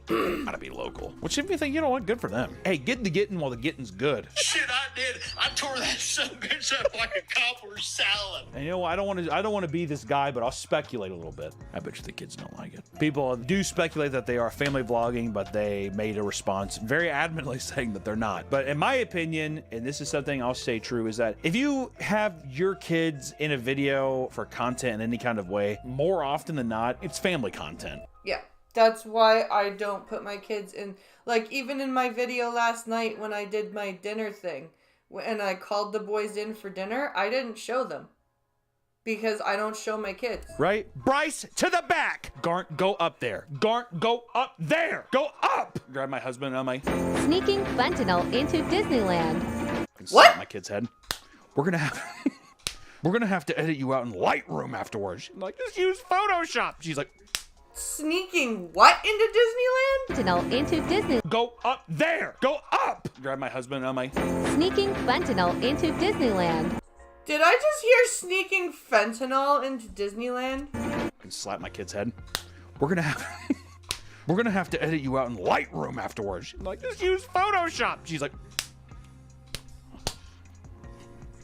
Gotta be local. Which if you think, you know what, good for them. Hey, get the getting while the getting's good. Shit, I did. I tore that son of a bitch up like a cobbler salad. And you know, I don't want to be this guy, but I'll speculate a little bit. I bet you the kids don't like it. People do speculate that they are family vlogging, but they made a response very adamantly saying that they're not. But in my opinion, and this is something I'll say true, is that if you have your kids in a video for content in any kind of way, more often than not, it's family content. Yeah. That's why I don't put my kids in, like, even in my video last night when I did my dinner thing, and I called the boys in for dinner, I didn't show them. Because I don't show my kids. Right? Bryce, to the back! Garnt, go up there. Garnt, go up there! Go up! Grab my husband on my... Sneaking fentanyl into Disneyland. What? My kid's head. We're gonna have... We're gonna have to edit you out in Lightroom afterwards. She's like, just use Photoshop. She's like... Sneaking what into Disneyland? Fentanyl into Disney. Go up there! Go up! Grab my husband on my... Sneaking fentanyl into Disneyland. Did I just hear sneaking fentanyl into Disneyland? I can slap my kid's head. We're gonna have... We're gonna have to edit you out in Lightroom afterwards. She's like, just use Photoshop. She's like...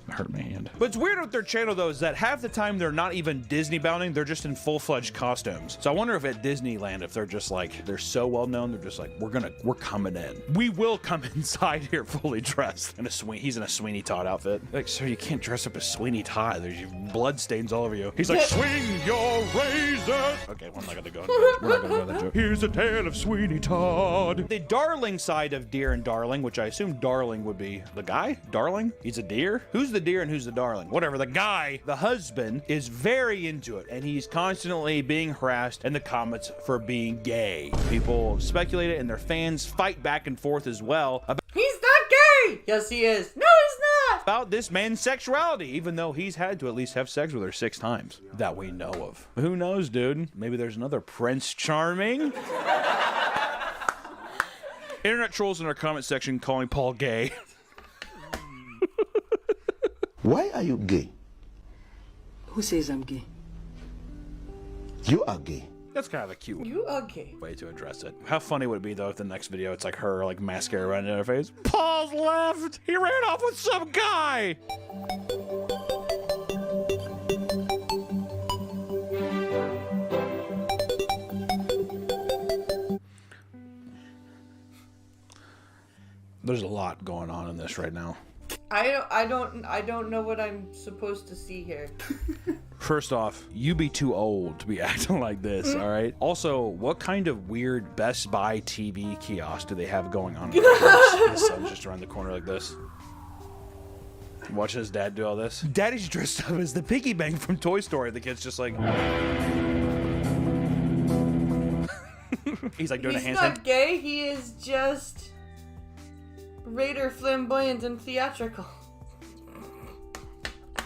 I hurt my hand. But it's weird with their channel though is that half the time they're not even Disney bounding, they're just in full-fledged costumes. So I wonder if at Disneyland, if they're just like, they're so well known, they're just like, we're coming in. We will come inside here fully dressed. In he's in a Sweeney Todd outfit. Like, sir, you can't dress up as Sweeney Todd. There's blood stains all over you. He's like, swing your razor. Okay, we're not gonna go. We're not gonna go that joke. Here's a tale of Sweeney Todd. The Darling side of Deer and Darling, which I assume Darling would be the guy. Darling? He's a deer? Who's the deer and who's the darling? Whatever. The guy, the husband, is very into it, and he's constantly being harassed in the comments for being gay. People speculate it, and their fans fight back and forth as well about he's not gay! Yes, he is. No, he's not! About this man's sexuality, even though he's had to at least have sex with her 6 times that we know of. Who knows, dude? Maybe there's another Prince Charming. Internet trolls in our comment section calling Paul gay. Why are you gay? Who says I'm gay? You are gay. That's kind of a cute You are gay. way to address it. How funny would it be though if the next video it's like her like mascara running in her face? Paul's left! He ran off with some guy! There's a lot going on in this right now. I don't know what I'm supposed to see here. First off, you be too old to be acting like this, all right? Also, what kind of weird Best Buy TV kiosk do they have going on? His son's just around the corner like this. Watching his dad do all this. Daddy's dressed up as the piggy bank from Toy Story. The kid's just like... He's like doing a handstand. He's not gay, he is just... Raider flamboyant and theatrical.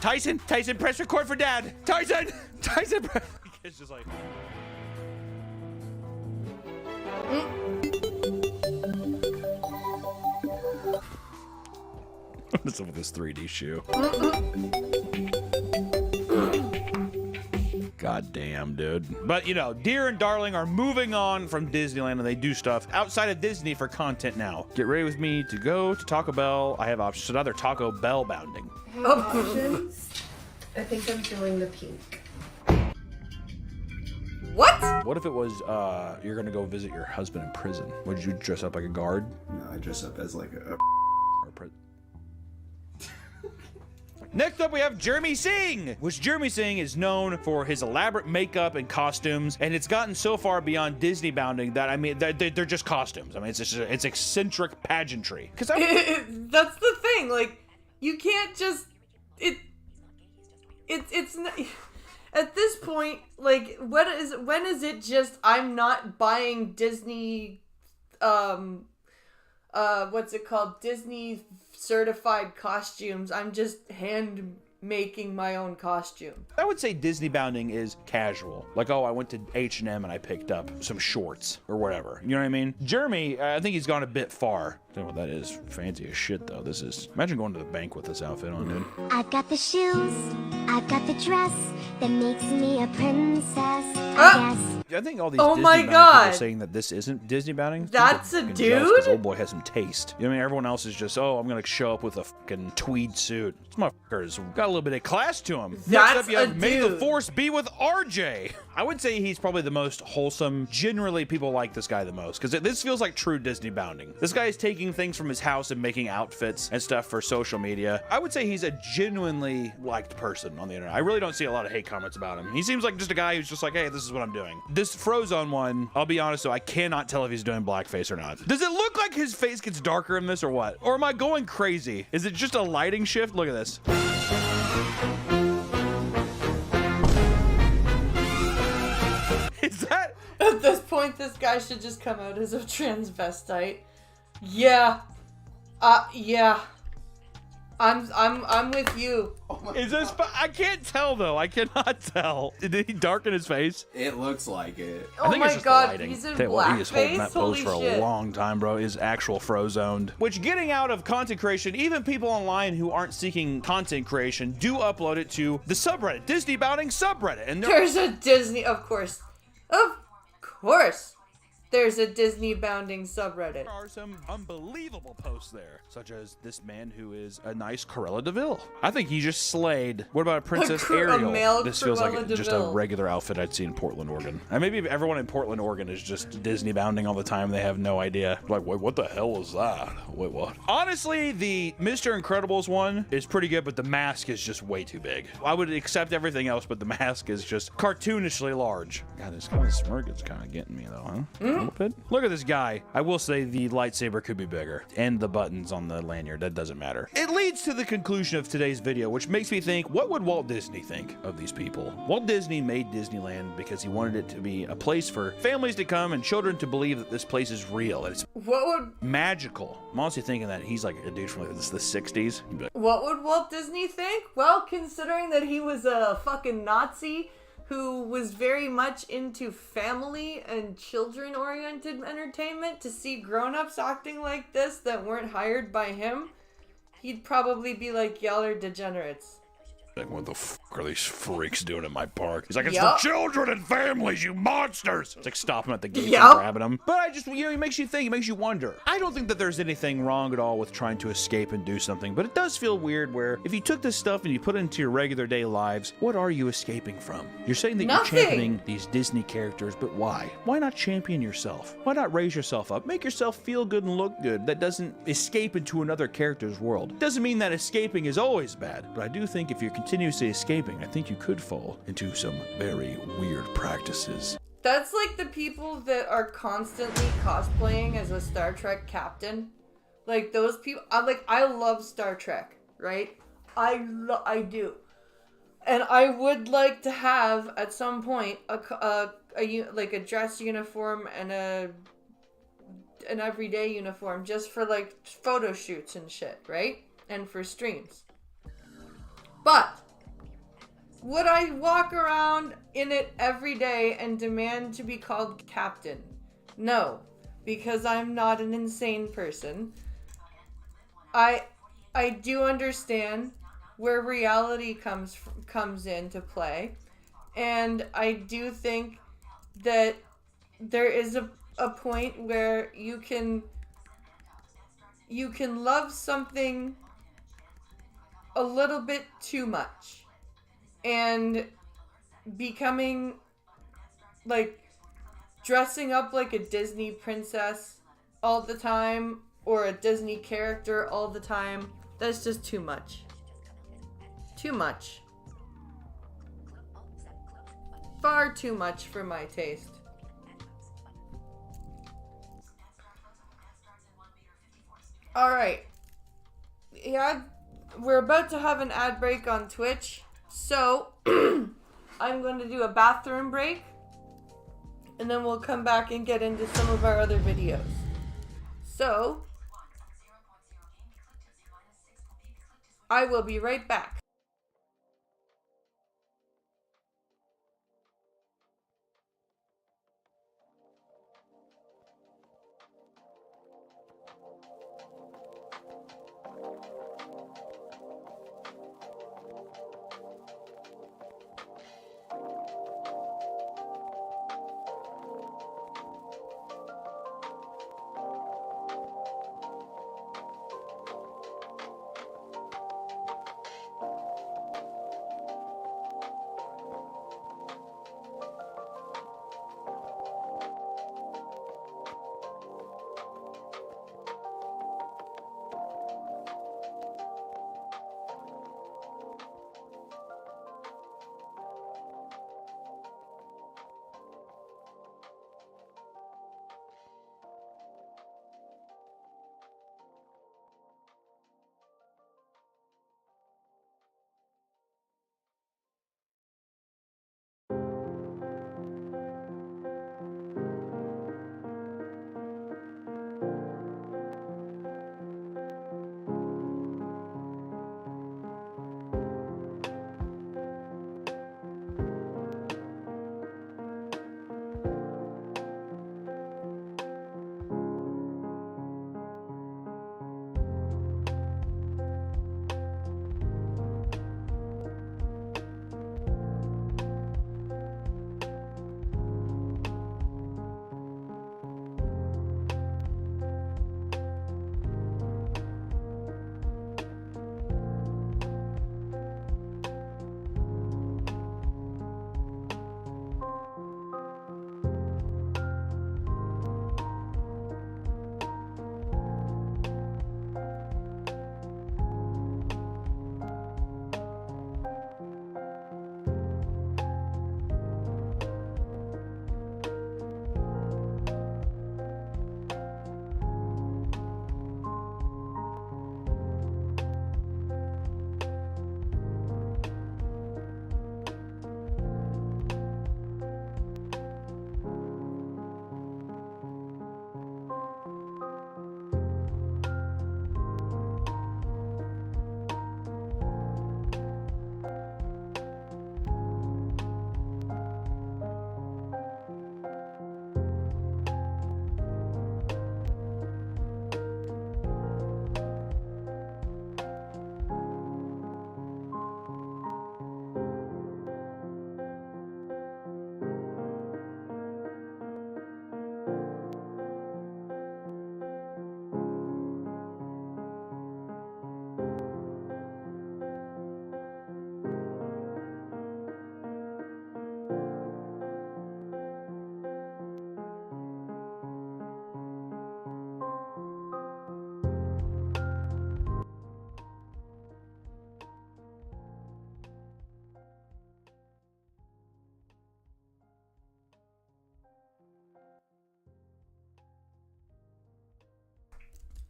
Tyson, press record for dad. Tyson, press. It's just like. What's up with this 3D shoe? God damn, dude. But, you know, Deer and Darling are moving on from Disneyland and they do stuff outside of Disney for content now. Get ready with me to go to Taco Bell. I have options. Another Taco Bell bounding. Options. I think I'm feeling the pink. What? What if it was, you're gonna go visit your husband in prison? Would you dress up like a guard? No, I dress up as like a... Or Next up, we have Jeremy Singh, which Jeremy Singh is known for his elaborate makeup and costumes, and it's gotten so far beyond Disney bounding that, I mean, they're just costumes. I mean, it's eccentric pageantry. Because that's the thing. Like, you can't just it's not, at this point. Like, when is it just I'm not buying Disney, what's it called? Disney certified costumes. I'm just hand making my own costume. I would say Disney bounding is casual. Like, oh, I went to H&M and I picked up some shorts or whatever. You know what I mean? Jeremy, I think he's gone a bit far. I don't know what that is. Fancy as shit, though. This is... Imagine going to the bank with this outfit on, dude. I've got the shoes, I've got the dress that makes me a princess, I guess. I think all these Oh Disney my bounding God. people are saying that this isn't Disney bounding. That's a dude? Because old boy has some taste. You know what I mean? Everyone else is just, oh, I'm going to show up with a fucking tweed suit. This motherfucker's got a little bit of class to him. That's Next up, you a have May the dude. Force be with RJ. I would say he's probably the most wholesome. Generally, people like this guy the most because this feels like true Disney bounding. This guy is taking things from his house and making outfits and stuff for social media. I would say he's a genuinely liked person on the internet. I really don't see a lot of hate comments about him. He seems like just a guy who's just like, hey, this is what I'm doing. This Frozone one, I'll be honest though, I cannot tell if he's doing blackface or not. Does it look like his face gets darker in this or what? Or am I going crazy? Is it just a lighting shift? Look at this. Is that? At this point, this guy should just come out as a transvestite. Yeah. Yeah. I'm with you. Is this? I can't tell though. I cannot tell. Did he darken his face? It looks like it. Oh I think my it's just God, the lighting. he's in Tell you what, he is holding blackface? that pose Holy for shit. a long time, bro. Is actual frozoned. Which, getting out of content creation, even people online who aren't seeking content creation do upload it to the subreddit, Disney Bounding subreddit, and There's a Disney, of course. There's a Disney bounding subreddit. There are some unbelievable posts there, such as this man who is a nice Cruella DeVille. I think he just slayed. What about a Princess A Ariel? male This feels like Cruella just a DeVille. regular outfit I'd see in Portland, Oregon. And maybe everyone in Portland, Oregon is just Disney bounding all the time. They have no idea. Like, wait, what the hell is that? Wait, what? Honestly, the Mr. Incredibles one is pretty good, but the mask is just way too big. I would accept everything else, but the mask is just cartoonishly large. God, this kind of smirk is kind of getting me, though, huh? A little bit. Look at this guy. I will say the lightsaber could be bigger. And the buttons on the lanyard. That doesn't matter. It leads to the conclusion of today's video, which makes me think, what would Walt Disney think of these people? Walt Disney made Disneyland because he wanted it to be a place for families to come and children to believe that this place is real. And it's What would magical. I'm honestly thinking that he's like a dude from like the 60s. He'd be like, What would Walt Disney think? Well, considering that he was a fucking Nazi who was very much into family and children-oriented entertainment, to see grown-ups acting like this that weren't hired by him, he'd probably be like, y'all are degenerates. like, what the fuck are these freaks doing in my park? He's like, it's Yup. for children and families, you monsters. It's like stopping at the gates Yup. and grabbing them. But I just, you know, it makes you think, it makes you wonder. I don't think that there's anything wrong at all with trying to escape and do something, but it does feel weird where if you took this stuff and you put it into your regular day lives, what are you escaping from? You're saying that Nothing. you're championing these Disney characters, but why? Why not champion yourself? Why not raise yourself up? Make yourself feel good and look good. That doesn't escape into another character's world. Doesn't mean that escaping is always bad, but I do think if you're continuously escaping, I think you could fall into some very weird practices. That's like the people that are constantly cosplaying as a Star Trek captain. Like those people, I love Star Trek, right? I do. And I would like to have at some point a dress uniform and an everyday uniform just for like photo shoots and shit, right? And for streams. But would I walk around in it every day and demand to be called captain? No, because I'm not an insane person. I do understand where reality comes into play, and I do think that there is a point where you can love something a little bit too much. And becoming, like, dressing up like a Disney princess all the time, or a Disney character all the time, that's just too much. Too much. Far too much for my taste. Alright. Yeah, we're about to have an ad break on Twitch. So, I'm going to do a bathroom break. And then we'll come back and get into some of our other videos. So, I will be right back.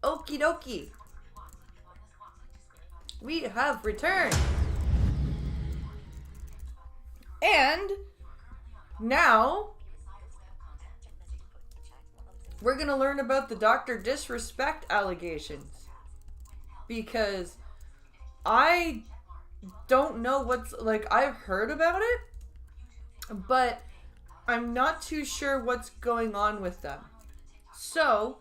Okie dokie. We have returned. And now we're going to learn about the Dr. Disrespect allegations. Because I don't know what's, like, I've heard about it, but I'm not too sure what's going on with them. So,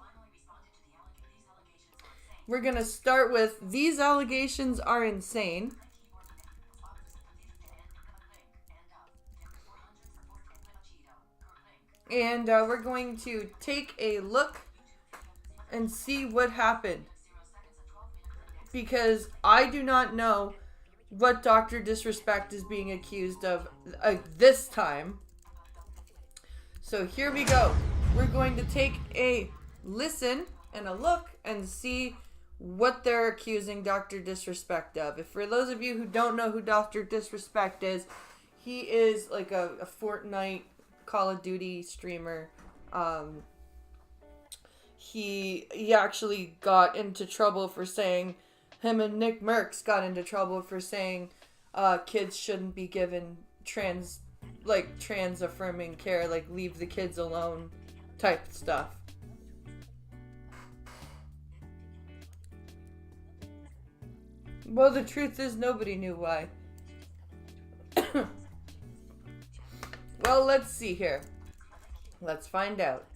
we're going to start with, these allegations are insane. And we're going to take a look and see what happened. Because I do not know what Dr. Disrespect is being accused of this time. So here we go. We're going to take a listen and a look and see what they're accusing Dr. Disrespect of. If for those of you who don't know who Dr. Disrespect is, he is like a Fortnite Call of Duty streamer. He actually got into trouble for saying, him and Nick Merckx got into trouble for saying kids shouldn't be given trans affirming care, like leave the kids alone type stuff. Well, the truth is nobody knew why. Well, let's see here. Let's find out.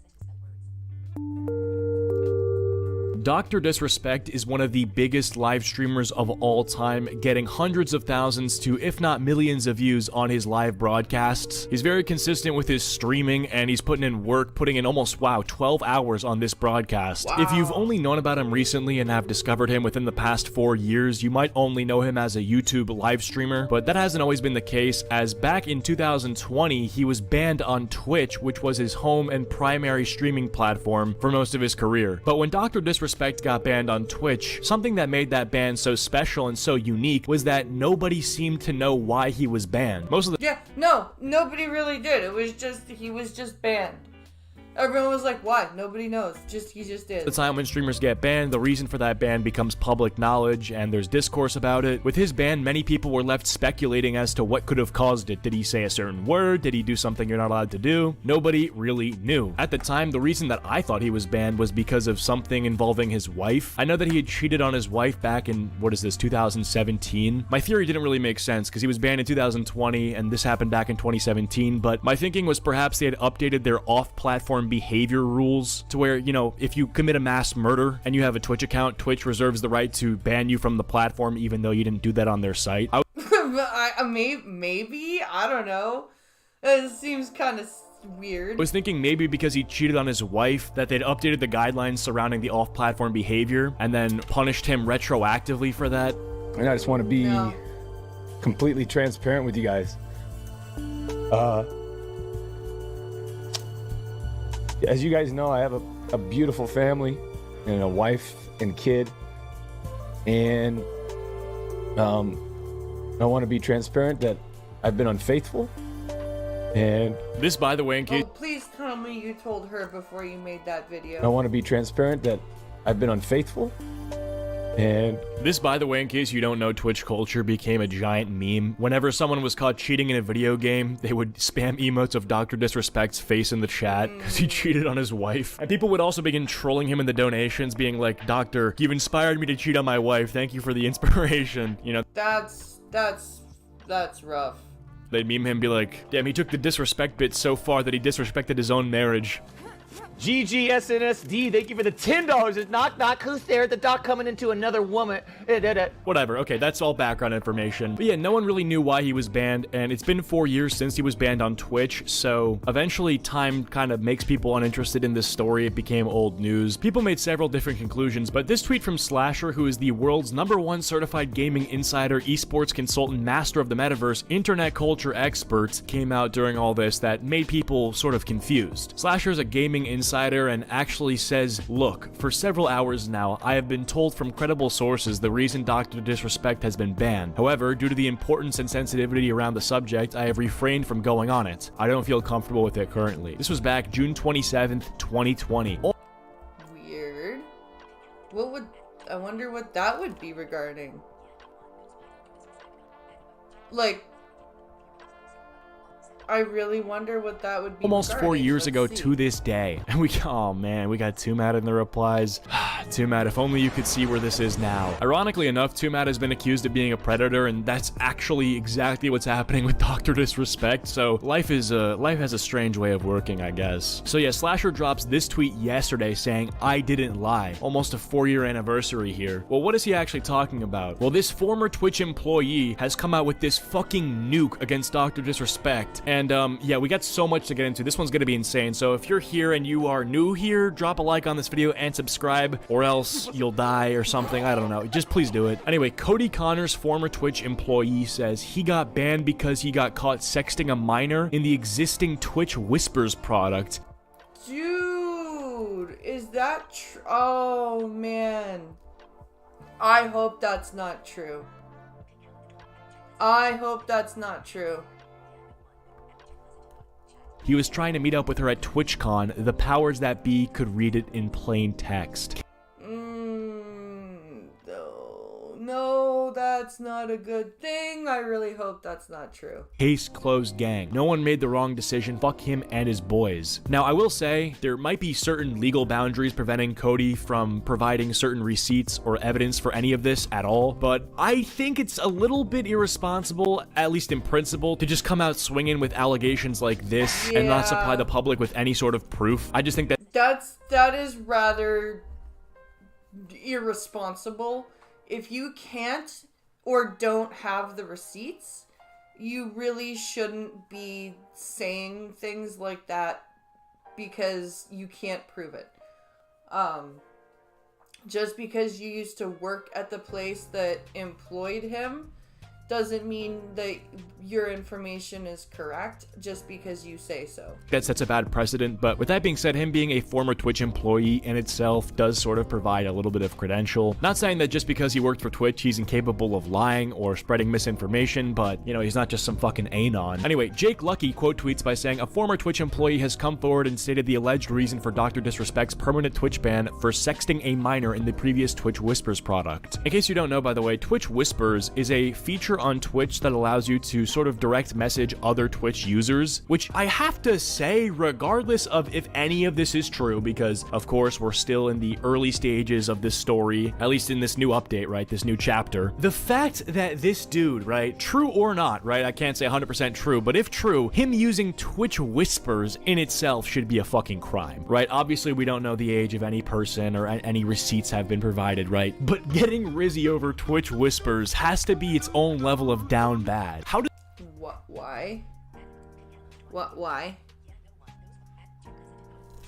Dr. Disrespect is one of the biggest live streamers of all time, getting hundreds of thousands to if not millions of views on his live broadcasts. He's very consistent with his streaming, and he's putting in work, putting in almost, 12 hours on this broadcast. Wow. If you've only known about him recently and have discovered him within the past 4 years, you might only know him as a YouTube live streamer, but that hasn't always been the case, as back in 2020, he was banned on Twitch, which was his home and primary streaming platform for most of his career. But when Dr. Disrespect got banned on Twitch, something that made that ban so special and so unique was that nobody seemed to know why he was banned. Nobody really did. He was just banned. Everyone was like, why? Nobody knows. He just is. The time when streamers get banned, the reason for that ban becomes public knowledge, and there's discourse about it. With his ban, many people were left speculating as to what could have caused it. Did he say a certain word? Did he do something you're not allowed to do? Nobody really knew. At the time, the reason that I thought he was banned was because of something involving his wife. I know that he had cheated on his wife back in, 2017? My theory didn't really make sense, because he was banned in 2020, and this happened back in 2017, but my thinking was perhaps they had updated their off-platform behavior rules to where, if you commit a mass murder and you have a Twitch account, Twitch reserves the right to ban you from the platform even though you didn't do that on their site. Maybe, I don't know. It seems kind of weird. I was thinking maybe because he cheated on his wife that they'd updated the guidelines surrounding the off-platform behavior and then punished him retroactively for that. And I just want to be completely transparent with you guys. As you guys know, I have a beautiful family and a wife and kid, and I want to be transparent that I've been unfaithful. And this, by the way, in case... Oh, please tell me you told her before you made that video. I want to be transparent that I've been unfaithful. And this, by the way, in case you don't know, Twitch culture became a giant meme. Whenever someone was caught cheating in a video game, they would spam emotes of Dr. Disrespect's face in the chat because he cheated on his wife. And people would also begin trolling him in the donations, being like, "Doctor, you've inspired me to cheat on my wife. Thank you for the inspiration." That's rough. They'd meme him, be like, "Damn, he took the disrespect bit so far that he disrespected his own marriage." GGSNSD, thank you for the $10. It's knock knock. Who's there? The doc coming into another woman. Whatever, okay, that's all background information. But yeah, no one really knew why he was banned, and it's been 4 years since he was banned on Twitch, so eventually time kind of makes people uninterested in this story. It became old news. People made several different conclusions, but this tweet from Slasher, who is the world's #1 certified gaming insider, esports consultant, master of the metaverse, internet culture expert, came out during all this that made people sort of confused. Slasher is a gaming insider and actually says, "Look, for several hours now, I have been told from credible sources the reason Dr. Disrespect has been banned. However, due to the importance and sensitivity around the subject, I have refrained from going on it. I don't feel comfortable with it currently." This was back June 27th, 2020. Weird. I wonder what that would be regarding. I really wonder what that would be. Almost 4 years ago to this day. And we got Too Mad in the replies. Too Mad, if only you could see where this is now. Ironically enough, Too Mad has been accused of being a predator, and that's actually exactly what's happening with Dr. Disrespect. So life has a strange way of working, I guess. So yeah, Slasher drops this tweet yesterday saying, "I didn't lie." Almost a 4-year anniversary here. Well, what is he actually talking about? Well, this former Twitch employee has come out with this fucking nuke against Dr. Disrespect. And yeah, we got so much to get into. This one's gonna be insane. So if you're here and you are new here, drop a like on this video and subscribe, or else you'll die or something. I don't know. Just please do it. Anyway, Cody Connors, former Twitch employee, says he got banned because he got caught sexting a minor in the existing Twitch Whispers product. Dude, is that oh man. I hope that's not true. I hope that's not true. He was trying to meet up with her at TwitchCon. The powers that be could read it in plain text. No, that's not a good thing. I really hope that's not true. Case closed, gang. No one made the wrong decision. Fuck him and his boys. Now, I will say, there might be certain legal boundaries preventing Cody from providing certain receipts or evidence for any of this at all, but I think it's a little bit irresponsible, at least in principle, to just come out swinging with allegations like this and not supply the public with any sort of proof. I just think that is rather irresponsible. If you can't or don't have the receipts, you really shouldn't be saying things like that because you can't prove it. Just because you used to work at the place that employed him doesn't mean that your information is correct just because you say so. That sets a bad precedent, but with that being said, him being a former Twitch employee in itself does sort of provide a little bit of credential. Not saying that just because he worked for Twitch, he's incapable of lying or spreading misinformation, but, you know, he's not just some fucking anon. Anyway, Jake Lucky quote tweets by saying, a former Twitch employee has come forward and stated the alleged reason for Dr. Disrespect's permanent Twitch ban for sexting a minor in the previous Twitch Whispers product. In case you don't know, by the way, Twitch Whispers is a feature on Twitch that allows you to sort of direct message other Twitch users, which I have to say, regardless of if any of this is true, because of course we're still in the early stages of this story, at least in this new update, right, this new chapter, the fact that this dude, right, true or not, right, I can't say 100% true, but if true, him using Twitch Whispers in itself should be a fucking crime, right? Obviously we don't know the age of any person or any receipts have been provided, right? But getting Rizzy over Twitch Whispers has to be its own level of down bad. How did... What? Why? What? Why?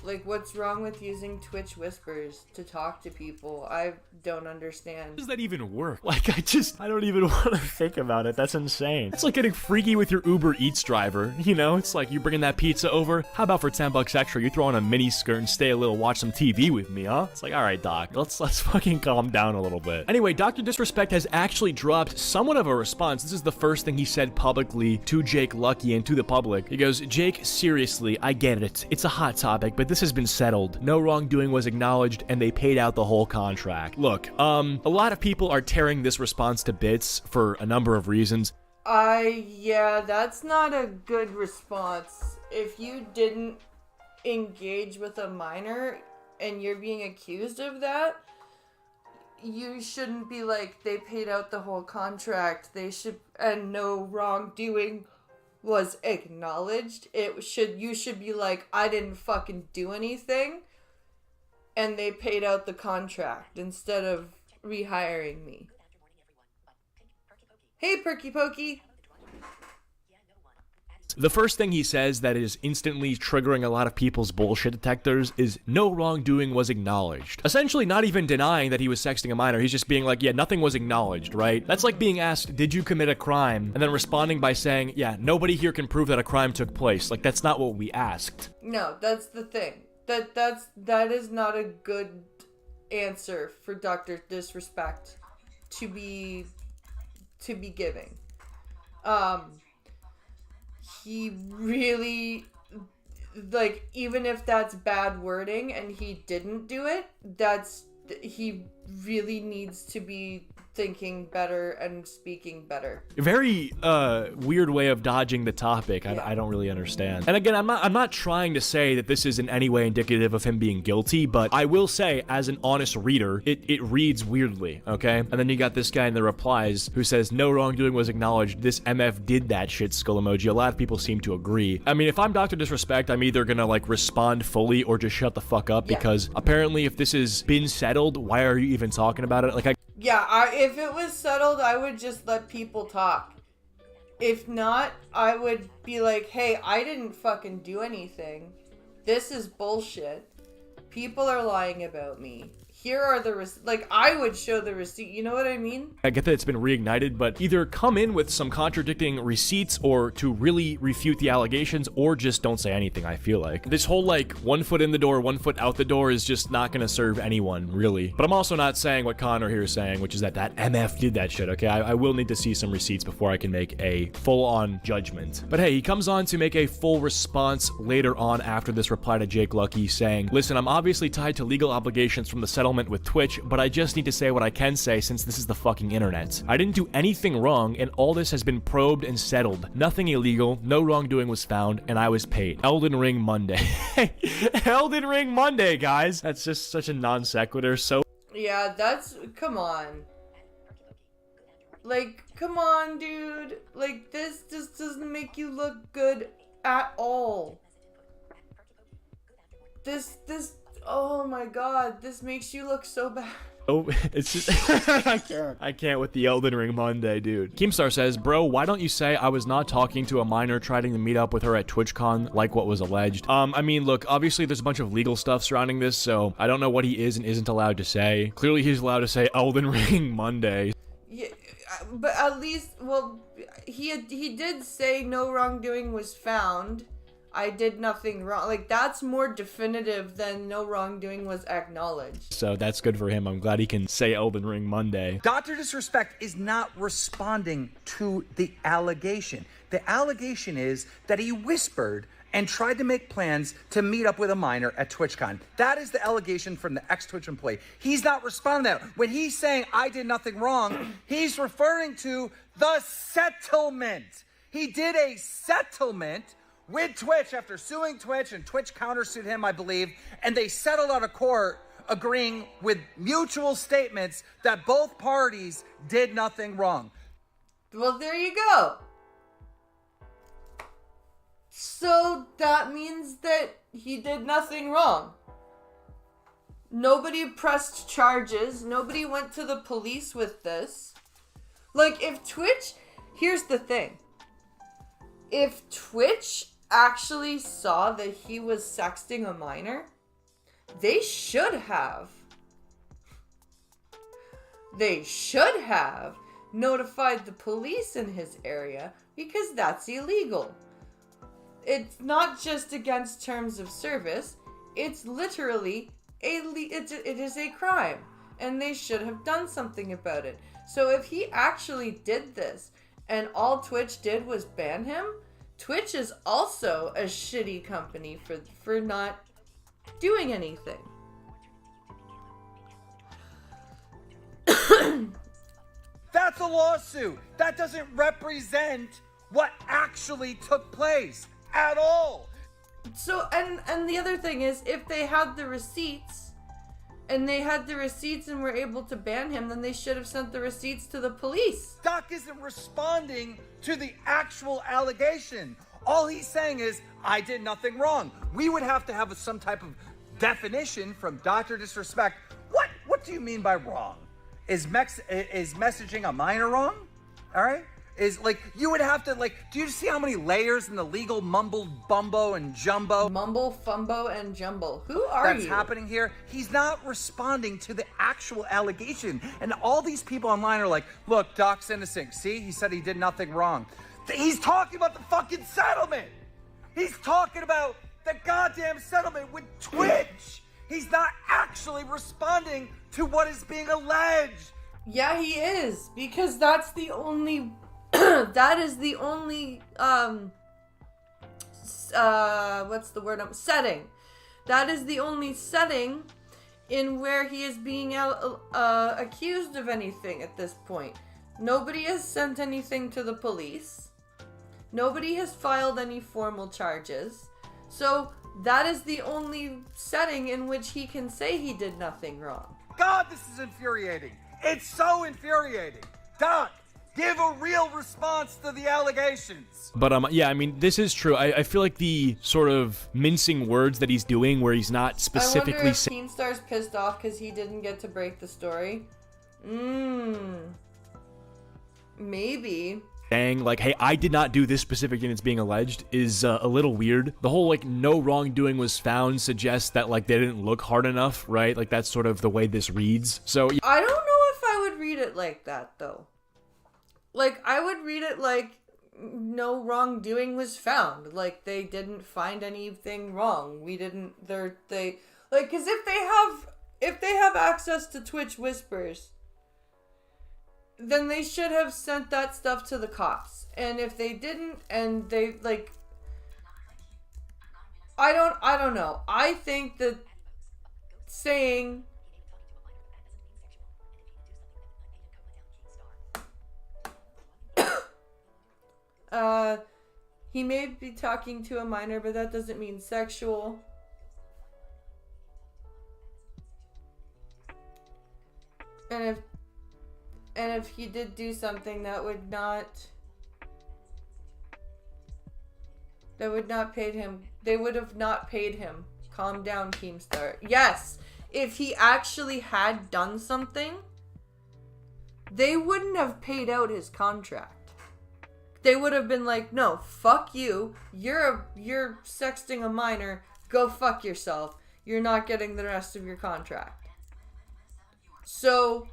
Like, what's wrong with using Twitch Whispers to talk to people? I don't understand. How does that even work? Like, I don't even want to think about it. That's insane. It's like getting freaky with your Uber Eats driver. You know, it's like you bringing that pizza over. How about for $10 extra, you throw on a mini skirt and stay a little, watch some TV with me, huh? It's like, all right, doc, let's fucking calm down a little bit. Anyway, Dr. Disrespect has actually dropped somewhat of a response. This is the first thing he said publicly to Jake Lucky and to the public. He goes, Jake, seriously, I get it. It's a hot topic, but this has been settled. No wrongdoing was acknowledged and they paid out the whole contract. Look, a lot of people are tearing this response to bits for a number of reasons. Yeah, that's not a good response. If you didn't engage with a minor and you're being accused of that, you shouldn't be like, they paid out the whole contract. They should, and no wrongdoing was acknowledged. You should be like, I didn't fucking do anything, and they paid out the contract instead of rehiring me. Hey, Perky Pokey. The first thing he says that is instantly triggering a lot of people's bullshit detectors is no wrongdoing was acknowledged. Essentially not even denying that he was sexting a minor, he's just being like, yeah, nothing was acknowledged, right? That's like being asked, did you commit a crime? And then responding by saying, yeah, nobody here can prove that a crime took place. Like, that's not what we asked. No, that's the thing. That is not a good answer for Dr. Disrespect to be giving. He really, like, even if that's bad wording and he didn't do it, he really needs to be thinking better and speaking better. Very weird way of dodging the topic. I don't really understand. And again, I'm not trying to say that this is in any way indicative of him being guilty, but I will say, as an honest reader, it reads weirdly, okay? And then you got this guy in the replies who says no wrongdoing was acknowledged. This MF did that shit, skull emoji. A lot of people seem to agree. I mean, if I'm Dr. Disrespect, I'm either gonna like respond fully or just shut the fuck up, because apparently if this has been settled, why are you even talking about it? Like, if it was settled, I would just let people talk. If not, I would be like, hey, I didn't fucking do anything. This is bullshit. People are lying about me. here are the like, I would show the receipt, you know what I mean? I get that it's been reignited, but either come in with some contradicting receipts or to really refute the allegations, or just don't say anything, I feel like. This whole, like, 1 foot in the door, 1 foot out the door is just not gonna serve anyone, really. But I'm also not saying what Connor here is saying, which is that MF did that shit, okay? I will need to see some receipts before I can make a full-on judgment. But hey, he comes on to make a full response later on after this reply to Jake Lucky, saying, listen, I'm obviously tied to legal obligations from the settlement with Twitch, but I just need to say what I can say since this is the fucking internet. I didn't do anything wrong, and all this has been probed and settled. Nothing illegal, no wrongdoing was found, and I was paid. Elden Ring Monday. Elden Ring Monday, guys. That's just such a non sequitur. So Yeah, that's, come on. Like, come on, dude. Like, this just doesn't make you look good at all. This, oh my god, this makes you look so bad. oh, it's just I can't with the Elden Ring Monday, dude. Keemstar says, bro, why don't you say I was not talking to a minor trying to meet up with her at TwitchCon like what was alleged? I mean, look, obviously there's a bunch of legal stuff surrounding this, so I don't know what he is and isn't allowed to say. Clearly he's allowed to say Elden Ring Monday. Yeah, but at least, well, he did say no wrongdoing was found. I did nothing wrong. Like, that's more definitive than no wrongdoing was acknowledged. So that's good for him. I'm glad he can say Elden Ring Monday. Dr. Disrespect is not responding to the allegation. The allegation is that he whispered and tried to make plans to meet up with a minor at TwitchCon. That is the allegation from the ex-Twitch employee. He's not responding to that. When he's saying, I did nothing wrong, he's referring to the settlement. He did a settlement with Twitch after suing Twitch, and Twitch countersued him, I believe, and they settled out of court agreeing with mutual statements that both parties did nothing wrong. Well, there you go. So that means that he did nothing wrong. Nobody pressed charges. Nobody went to the police with this. Like, if Twitch... Here's the thing. If Twitch actually saw that he was sexting a minor, they should have notified the police in his area, because that's illegal. It's not just against terms of service, it's literally it is a crime, and they should have done something about it. So if he actually did this and all Twitch did was ban him, Twitch is also a shitty company for not doing anything. That's a lawsuit. That doesn't represent what actually took place at all. So, and the other thing is, if they had the receipts, and were able to ban him, then they should have sent the receipts to the police. Doc isn't responding to the actual allegation. All he's saying is, I did nothing wrong. We would have to have some type of definition from Dr. Disrespect. What do you mean by wrong? Is messaging a minor wrong? All right? Is, like, you would have to, like, do you see how many layers in the legal mumble bumbo and jumbo? Mumble, fumbo, and jumble. Who are you? That's happening here. He's not responding to the actual allegation. And all these people online are like, look, Doc's innocent. See, he said he did nothing wrong. He's talking about the fucking settlement. He's talking about the goddamn settlement with Twitch. He's not actually responding to what is being alleged. Yeah, he is, because that's the only that is the only setting. That is the only setting in where he is being accused of anything at this point. Nobody has sent anything to the police. Nobody has filed any formal charges. So that is the only setting in which he can say he did nothing wrong. God, this is infuriating. It's so infuriating. Doc, give a real response to the allegations. But yeah, I mean, this is true. I feel like the sort of mincing words that he's doing, where he's not specifically saying. Keemstar's pissed off because he didn't get to break the story. Maybe. saying like, hey, I did not do this specific thing that's being alleged is a little weird. The whole like no wrongdoing was found suggests that like they didn't look hard enough, right? Like that's sort of the way this reads. So I don't know if I would read it like that though. Like I would read it like no wrongdoing was found. Like they didn't find anything wrong. We didn't. They like because if they have access to Twitch whispers, then they should have sent that stuff to the cops. And if they didn't, and they like, I don't know. I think that saying he may be talking to a minor, but that doesn't mean sexual. And if he did do something that would not paid him, they would have not paid him. Calm down, Keemstar. Yes, if he actually had done something, they wouldn't have paid out his contract. They would have been like, no, fuck you. You're sexting a minor. Go fuck yourself. You're not getting the rest of your contract. So,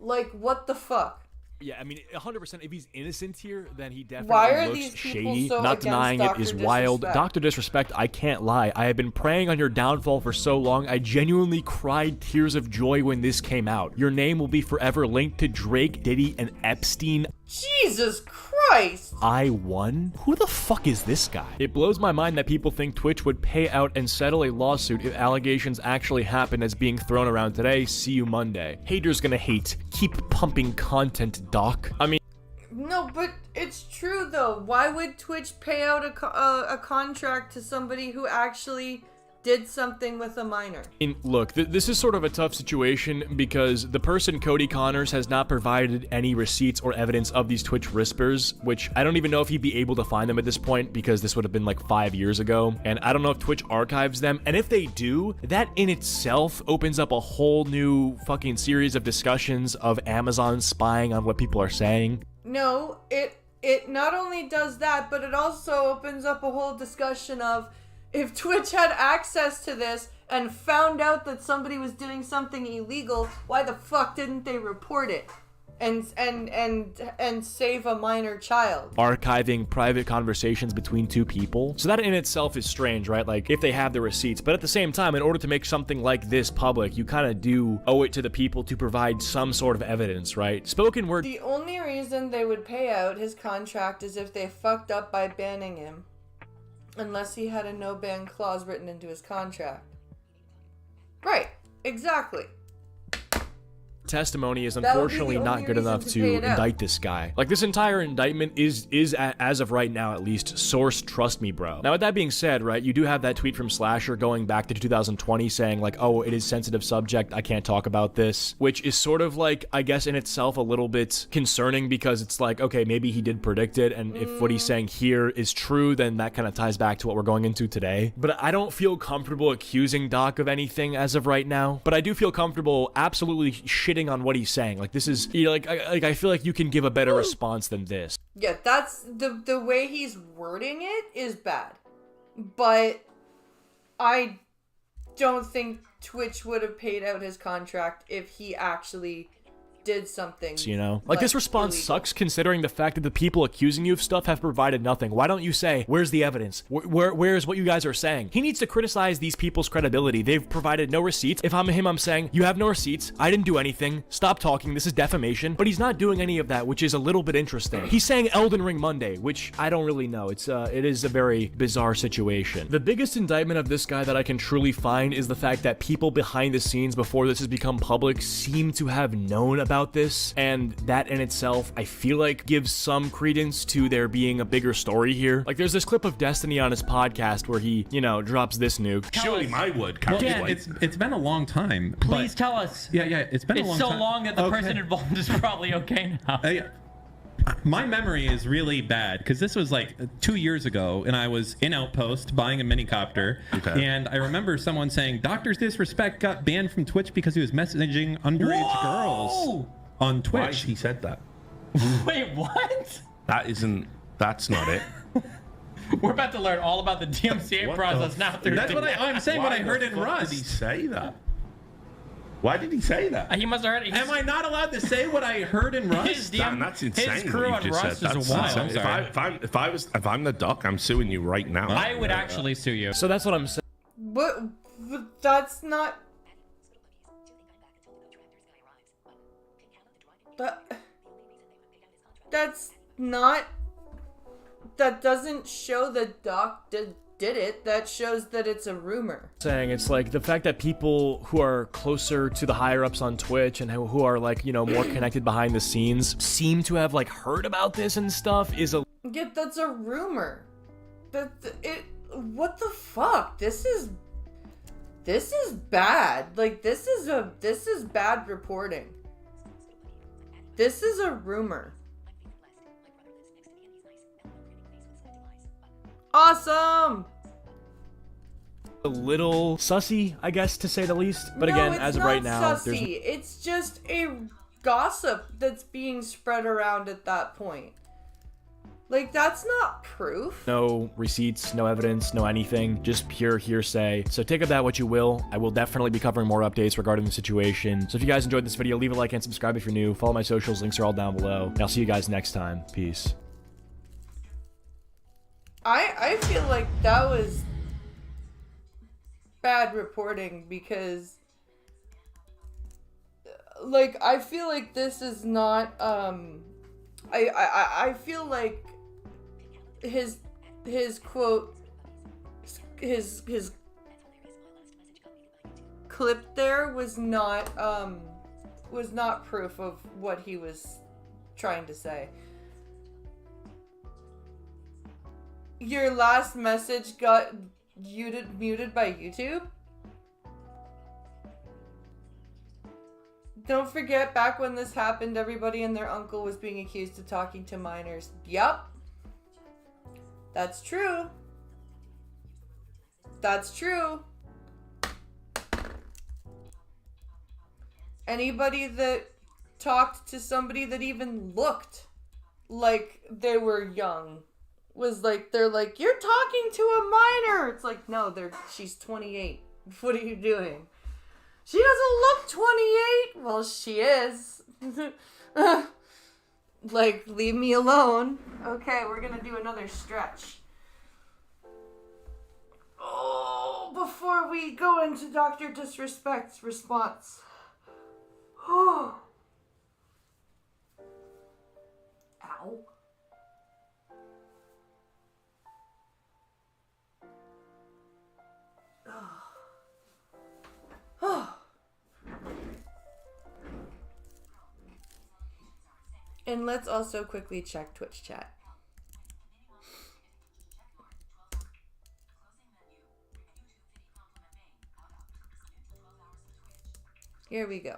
like, what the fuck? Yeah, I mean, 100%. If he's innocent here, then he Why definitely are looks these people shady. so Not against denying it is Dr. wild. Disrespect? Dr. Disrespect, I can't lie. I have been praying on your downfall for so long. I genuinely cried tears of joy when this came out. Your name will be forever linked to Drake, Diddy, and Epstein. Jesus Christ! I won? Who the fuck is this guy? It blows my mind that people think Twitch would pay out and settle a lawsuit if allegations actually happen as being thrown around today. See you Monday. Haters gonna hate. Keep pumping content, Doc. I mean, No, but it's true though. Why would Twitch pay out a contract to somebody who actually did something with a minor? Look, this is sort of a tough situation because the person, Cody Connors, has not provided any receipts or evidence of these Twitch whispers, which I don't even know if he'd be able to find them at this point because this would have been like 5 years ago. And I don't know if Twitch archives them. And if they do, that in itself opens up a whole new fucking series of discussions of Amazon spying on what people are saying. No, it not only does that, but it also opens up a whole discussion of if Twitch had access to this and found out that somebody was doing something illegal, why the fuck didn't they report it and save a minor child? Archiving private conversations between two people. So that in itself is strange, right? Like if they have the receipts, but at the same time, in order to make something like this public, you kind of do owe it to the people to provide some sort of evidence, right? Spoken word. The only reason they would pay out his contract is if they fucked up by banning him. Unless he had a no-ban clause written into his contract. Right, exactly. Testimony is That would be the unfortunately not only good reason enough to to pay it out. indict this guy. Like this entire indictment is as of right now at least source trust me bro. Now with that being said, right, you do have that tweet from Slasher going back to 2020 saying like, oh, it is sensitive subject, I can't talk about this, which is sort of like, I guess in itself a little bit concerning because it's like, okay, maybe he did predict it, and if what he's saying here is true, then that kind of ties back to what we're going into today. But I don't feel comfortable accusing Doc of anything as of right now, but I do feel comfortable absolutely shitting on what he's saying. Like this is, you know, I feel like you can give a better response than this. Yeah, that's the way he's wording it is bad. But I don't think Twitch would have paid out his contract if he actually did something. You know, like this response sucks considering the fact that the people accusing you of stuff have provided nothing. Why don't you say, where's the evidence? Where's what you guys are saying? He needs to criticize these people's credibility. They've provided no receipts. If I'm him, I'm saying, you have no receipts. I didn't do anything. Stop talking. This is defamation. But he's not doing any of that, which is a little bit interesting. He's saying Elden Ring Monday, which I don't really know. It is a very bizarre situation. The biggest indictment of this guy that I can truly find is the fact that people behind the scenes before this has become public seem to have known about this, and that in itself I feel like gives some credence to there being a bigger story here. Like there's this clip of Destiny on his podcast where he, you know, drops this nuke. Surely I would. Well, yeah, it's been a long time. Please tell us. Yeah, it's been a long time. It's so long that the person involved is probably okay now. My memory is really bad because this was like 2 years ago, and I was in Outpost buying a minicopter, and I remember someone saying Dr. Disrespect got banned from Twitch because he was messaging underage girls on Twitch. He said that. Wait, what? That's not it. We're about to learn all about the DMCA process now. That's what I'm saying. What I heard in Rust. Did he say that? Why did he say that? He must have heard it. Am I not allowed to say what I heard in Rust? That's insane. His crew what on you just Rust said. is a wild. If I'm the doc, I'm suing you right now. I would actually sue you. So that's what I'm saying. But that's not. That's not. That doesn't show that Doc did it. That shows that it's a rumor. Saying it's like the fact that people who are closer to the higher ups on Twitch and who are like, you know, more connected behind the scenes seem to have like heard about this and stuff is a. Yeah, that's a rumor. What the fuck? This is bad. Like this is bad reporting. This is a rumor. Awesome! A little sussy, I guess, to say the least. But again, as of right now, sussy. It's just a gossip that's being spread around at that point. Like, that's not proof. No receipts, no evidence, no anything, just pure hearsay. So take of that what you will. I will definitely be covering more updates regarding the situation. So if you guys enjoyed this video, leave a like and subscribe if you're new. Follow my socials, links are all down below. And I'll see you guys next time. Peace. I feel like that was bad reporting because, like, I feel like this is not, I feel like his quote, his clip there was not proof of what he was trying to say. Your last message got muted by YouTube? Don't forget, back when this happened, everybody and their uncle was being accused of talking to minors. Yup. That's true. That's true. Anybody that talked to somebody that even looked like they were young was like, they're like, you're talking to a minor. It's like, no, she's 28. What are you doing? She doesn't look 28. Well, she is. Like, leave me alone. Okay, we're gonna do another stretch. Oh, before we go into Dr. Disrespect's response. Oh. Ow. And let's also quickly check Twitch chat. Here we go.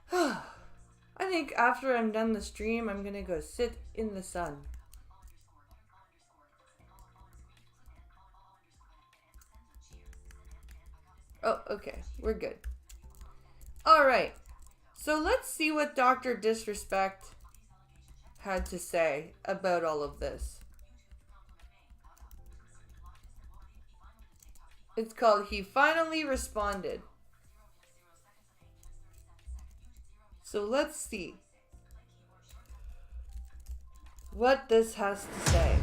I think after I'm done the stream, I'm gonna go sit in the sun. Oh, okay. We're good. Alright. So let's see what Dr. Disrespect had to say about all of this. It's called He Finally Responded. So let's see what this has to say.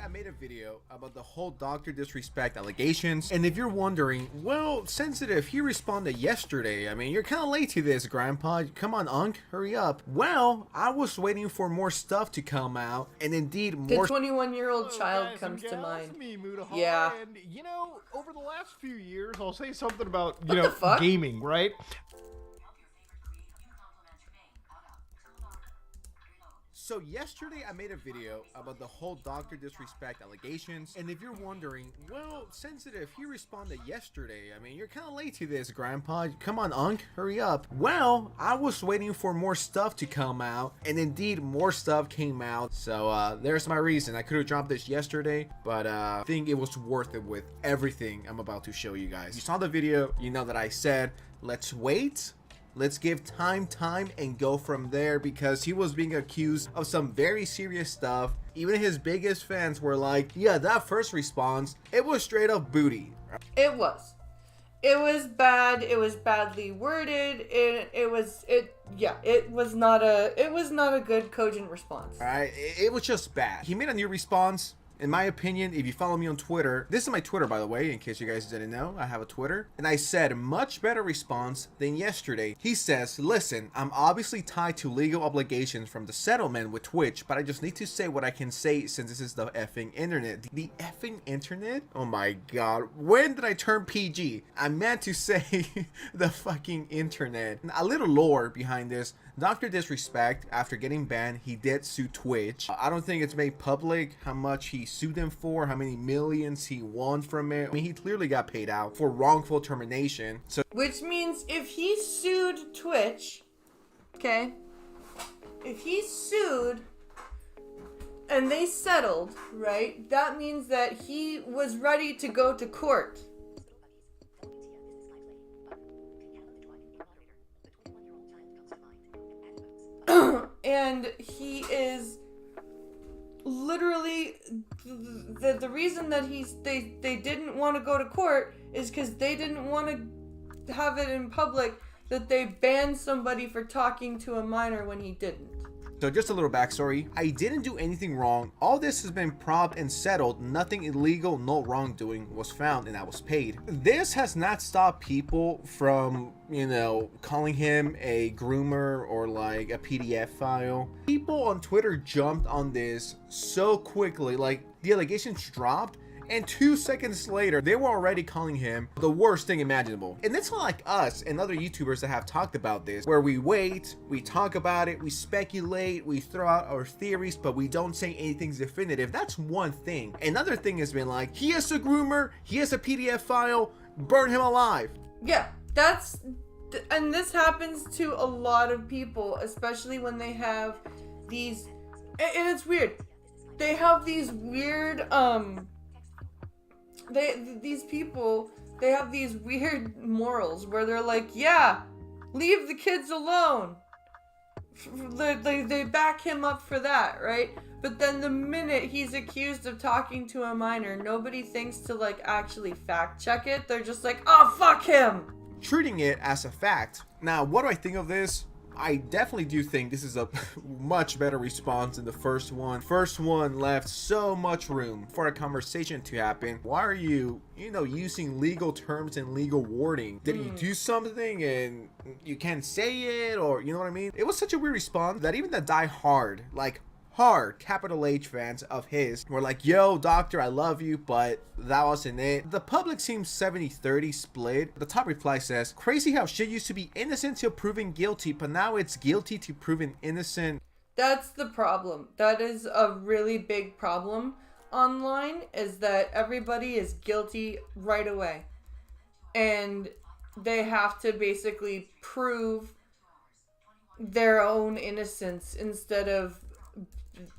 I made a video about the whole Dr. Disrespect allegations, and if you're wondering, well, Sensitive, he responded yesterday. I mean, you're kind of late to this, Grandpa. Come on, Unc, hurry up. Well, I was waiting for more stuff to come out, and indeed more. The 21-year-old child comes to mind. Yeah. And, you know, over the last few years, I'll say something about, you know, gaming, right? So yesterday I made a video about the whole Dr. Disrespect allegations, and if you're wondering, well, Sensitive, he responded yesterday. I mean, you're kind of late to this, Grandpa. Come on, Unc, hurry up. Well, I was waiting for more stuff to come out, and indeed more stuff came out. So there's my reason. I could have dropped this yesterday, but I think it was worth it with everything I'm about to show you guys. You saw the video, you know that I said, let's wait Let's give time and go from there, because he was being accused of some very serious stuff. Even his biggest fans were like, yeah, that first response, it was straight up booty. It was. It was bad. It was badly worded. It was not a good cogent response. All right, it was just bad. He made a new response. In my opinion, if you follow me on Twitter, this is my Twitter, by the way, in case you guys didn't know, I have a Twitter. And I said, much better response than yesterday. He says, listen, I'm obviously tied to legal obligations from the settlement with Twitch, but I just need to say what I can say since this is the effing internet. The effing internet? Oh my god. When did I turn PG? I meant to say the fucking internet. A little lore behind this. Dr. Disrespect, after getting banned, he did sue Twitch. I don't think it's made public how much he sued them for, how many millions he won from it. I mean, he clearly got paid out for wrongful termination. So, which means if he sued Twitch, okay, if he sued and they settled, right, that means that he was ready to go to court. And he is literally the reason that they didn't want to go to court is because they didn't want to have it in public that they banned somebody for talking to a minor when he didn't. So just a little backstory. I didn't do anything wrong. All this has been probbed and settled. Nothing illegal, no wrongdoing was found, and I was paid. This has not stopped people from, you know, calling him a groomer or like a PDF file. People on Twitter jumped on this so quickly. Like, the allegations dropped, and 2 seconds later, they were already calling him the worst thing imaginable. And it's not like us and other YouTubers that have talked about this, where we wait, we talk about it, we speculate, we throw out our theories, but we don't say anything's definitive. That's one thing. Another thing has been like, he is a groomer, he is a PDF file, burn him alive. Yeah, and this happens to a lot of people, especially when they have these, and it's weird. They have these weird, these people, they have these weird morals where they're like, yeah, leave the kids alone. They back him up for that, right? But then the minute he's accused of talking to a minor, nobody thinks to like actually fact check it. They're just like, oh, fuck him. Treating it as a fact. Now, what do I think of this? I definitely do think this is a much better response than the first one. First one left so much room for a conversation to happen. Why are you, using legal terms and legal wording? Did you do something and you can't say it, or you know what I mean? It was such a weird response that even the die-hard, hard capital H fans of his were like, yo, doctor, I love you, but that wasn't it. The public seems 70-30 split. The top reply says, crazy how shit used to be innocent till proven guilty, but now it's guilty to proven innocent. That's the problem. That is a really big problem online, is that everybody is guilty right away. And they have to basically prove their own innocence instead of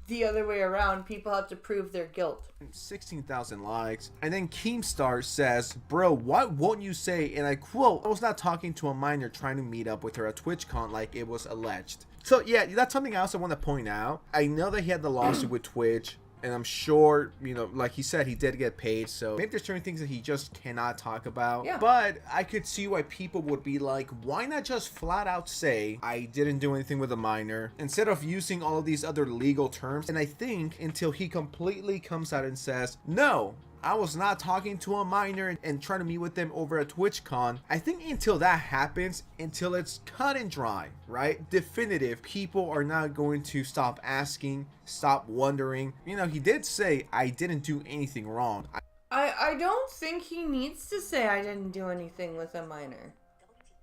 the other way around. People have to prove their guilt. 16,000 likes. And then Keemstar says, bro, what won't you say? And I quote, I was not talking to a minor trying to meet up with her at TwitchCon like it was alleged. So yeah, that's something else I want to point out. I know that he had the lawsuit with Twitch, and I'm sure, like he said, he did get paid, so maybe there's certain things that he just cannot talk about. Yeah. But I could see why people would be like, why not just flat out say, I didn't do anything with a minor, instead of using all of these other legal terms. And I think until he completely comes out and says, no, I was not talking to a minor and trying to meet with them over at TwitchCon. I think until that happens, until it's cut and dry, right? Definitive, people are not going to stop asking, stop wondering. He did say, I didn't do anything wrong. I don't think he needs to say I didn't do anything with a minor.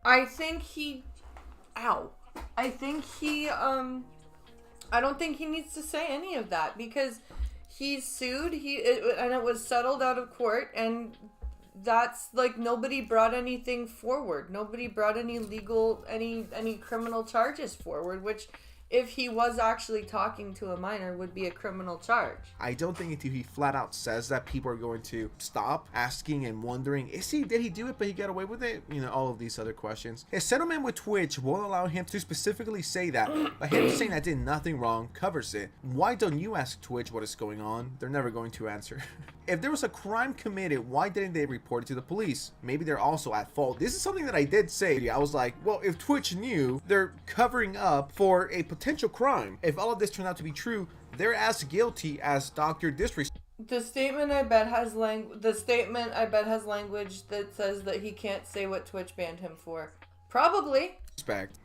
I think he, I don't think he needs to say any of that, because he's sued, and it was settled out of court, and that's like, nobody brought anything forward. Nobody brought any legal, any criminal charges forward, which if he was actually talking to a minor, would be a criminal charge. I don't think until he flat out says that, people are going to stop asking and wondering, did he do it but he got away with it? You know, all of these other questions. His settlement with Twitch won't allow him to specifically say that, but him saying I did nothing wrong covers it. Why don't you ask Twitch what is going on? They're never going to answer. If there was a crime committed, why didn't they report it to the police? Maybe they're also at fault. This is something that I did say. I was like, well, if Twitch knew, they're covering up for a potential crime. If all of this turned out to be true, they're as guilty as Dr. Disrespect. The statement I bet has language that says that he can't say what Twitch banned him for. Probably.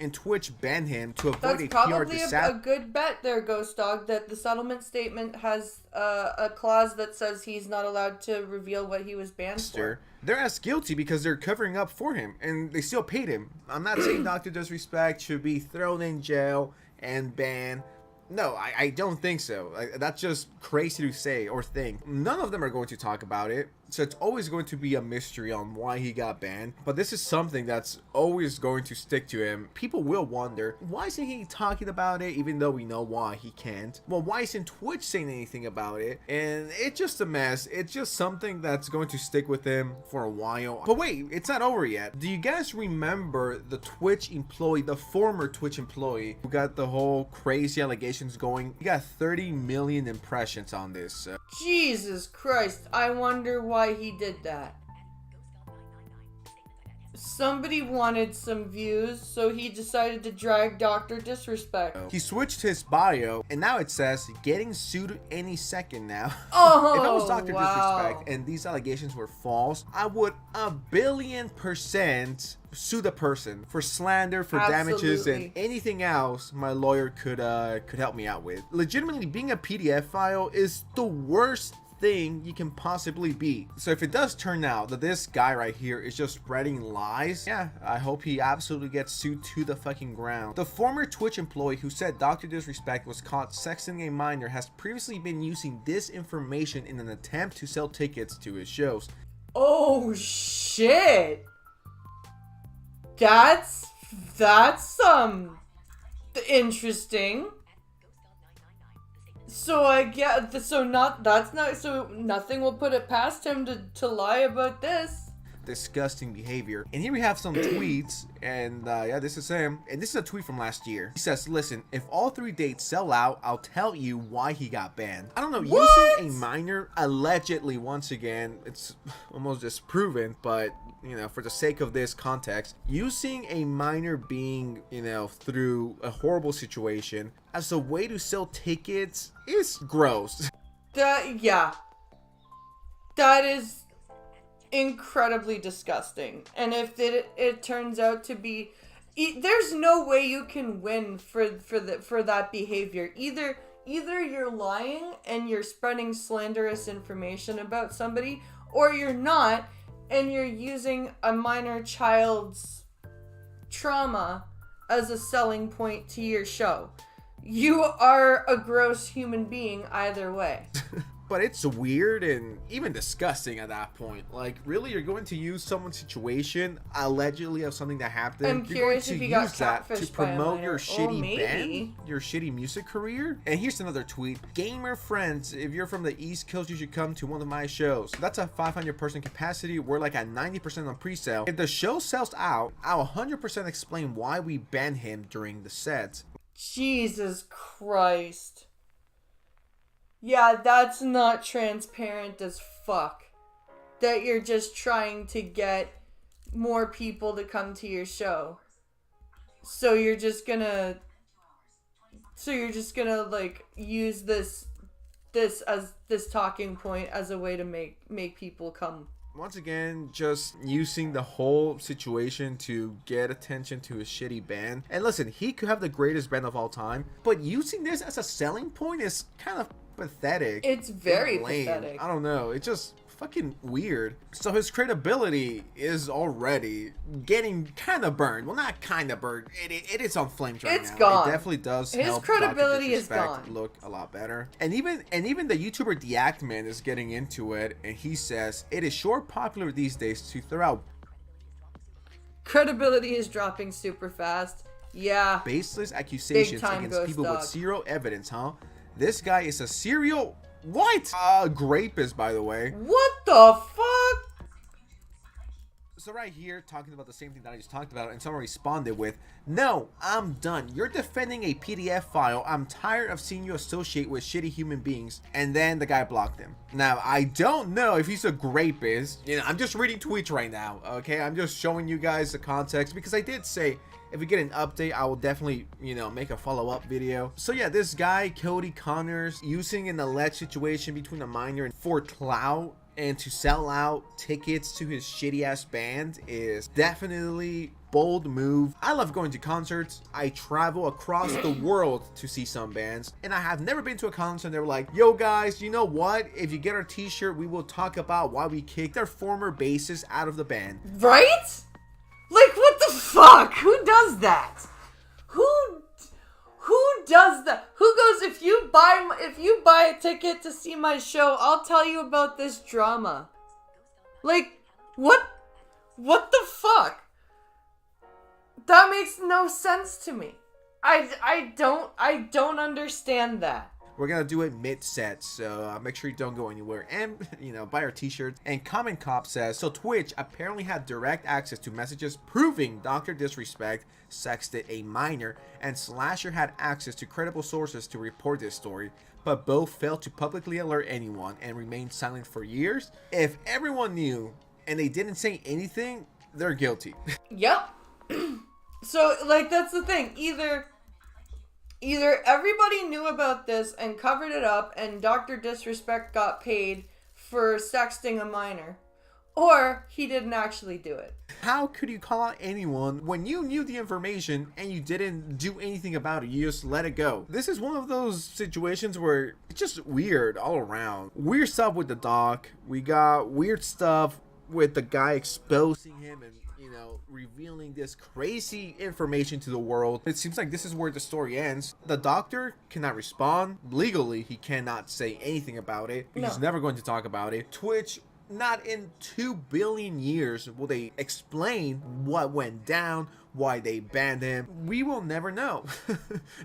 And Twitch banned him to avoid That's a PR probably disaster. a good bet there, Ghost Dog, that the settlement statement has a clause that says he's not allowed to reveal what he was banned for. They're as guilty because they're covering up for him, and they still paid him. I'm not saying Dr. Disrespect should be thrown in jail and banned. No, I don't think so. That's just crazy to say or think. None of them are going to talk about it, so it's always going to be a mystery on why he got banned. But this is something that's always going to stick to him. People will wonder, why isn't he talking about it even though we know why he can't? Well, why isn't Twitch saying anything about it? And it's just a mess. It's just something that's going to stick with him for a while. But wait, it's not over yet. Do you guys remember the Twitch employee, the former Twitch employee who got the whole crazy allegations going? He got 30 million impressions on this. Jesus Christ, I wonder why he did that. Somebody wanted some views, so he decided to drag Dr. Disrespect. He switched his bio, and now it says getting sued any second now. Oh, if I was Dr. wow. Disrespect and these allegations were false, I would 1,000,000,000% sue the person for slander, for damages, and anything else my lawyer could help me out with. Legitimately, being a PDF file is the worst thing you can possibly be. So if it does turn out that this guy right here is just spreading lies, yeah, I hope he absolutely gets sued to the fucking ground. The former Twitch employee who said Dr. Disrespect was caught sexting a minor has previously been using this information in an attempt to sell tickets to his shows. Oh shit. That's interesting. So I get so nothing will put it past him to lie about this. Disgusting behavior. And here we have some tweets, and yeah, this is him, and this is a tweet from last year. He says, listen, if all 3 dates sell out, I'll tell you why he got banned. I don't know, using a minor, allegedly, once again, it's almost disproven, but you know, for the sake of this context, using a minor being, you know, through a horrible situation as a way to sell tickets is gross. Yeah. That is incredibly disgusting. And if it turns out to be, there's no way you can win for that behavior. Either you're lying and you're spreading slanderous information about somebody, or you're not and you're using a minor child's trauma as a selling point to your show. You are a gross human being either way. But it's weird and even disgusting at that point. Like, really, you're going to use someone's situation, allegedly of something that happened. I'm curious if you got catfished to promote your by a shitty minor. band, your shitty music career. And here's another tweet: gamer friends, if you're from the East Coast, you should come to one of my shows. That's a 500-person capacity. We're like at 90% on pre-sale. If the show sells out, I'll 100% explain why we banned him during the sets. Jesus Christ. Yeah, that's not transparent as fuck. That you're just trying to get more people to come to your show. So you're just gonna like use this as this talking point as a way to make people come. Once again, just using the whole situation to get attention to his shitty band. And listen, he could have the greatest band of all time, but using this as a selling point is kind of pathetic. It's very lame. pathetic. I don't know. It's just fucking weird. So his credibility is already getting kind of burned. Well, not kind of burned. It is on flames right now. It's gone. It definitely does. His help credibility Dr. is Disrespect gone. look a lot better. And even the YouTuber The Act Man is getting into it, and he says it is sure popular these days to throw out. Credibility is dropping super fast. Yeah. Baseless accusations Big time against ghost people dog. with zero evidence, huh? This guy is a serial what? Grapist, by the way. What the fuck? So right here, talking about the same thing that I just talked about, and someone responded with, "No, I'm done. You're defending a PDF file. I'm tired of seeing you associate with shitty human beings." And then the guy blocked him. Now, I don't know if he's a rapist. You know, I'm just reading tweets right now, okay? I'm just showing you guys the context, because I did say, if we get an update, I will definitely, you know, make a follow-up video. So yeah, this guy, Cody Connors, using an alleged situation between a minor and for clout, and to sell out tickets to his shitty ass band is definitely bold move. I love going to concerts. I travel across the world to see some bands, and I have never been to a concert and they were like, "Yo guys, you know what? If you get our t-shirt, we will talk about why we kicked our former bassist out of the band." Right? Like, what the fuck? Who does that? Who does that? Who goes, if you buy a ticket to see my show, I'll tell you about this drama. Like, what the fuck? That makes no sense to me. I don't understand that. We're gonna do it mid-set, so make sure you don't go anywhere, and you know, buy our t-shirts. And Common Cop says, so Twitch apparently had direct access to messages proving Dr. Disrespect sexted a minor, and Slasher had access to credible sources to report this story, but both failed to publicly alert anyone and remained silent for years. If everyone knew and they didn't say anything, they're guilty. Yep. So, like, that's the thing. Either everybody knew about this and covered it up and Dr. Disrespect got paid for sexting a minor, or he didn't actually do it. How could you call out anyone when you knew the information and you didn't do anything about it? You just let it go. This is one of those situations where it's just weird all around. Weird stuff with the doc. We got weird stuff with the guy exposing him and, you know, revealing this crazy information to the world. It seems like this is where the story ends. The doctor cannot respond. Legally, he cannot say anything about it. He's never going to talk about it. Twitch, not in 2 billion years will they explain what went down, why they banned him. We will never know.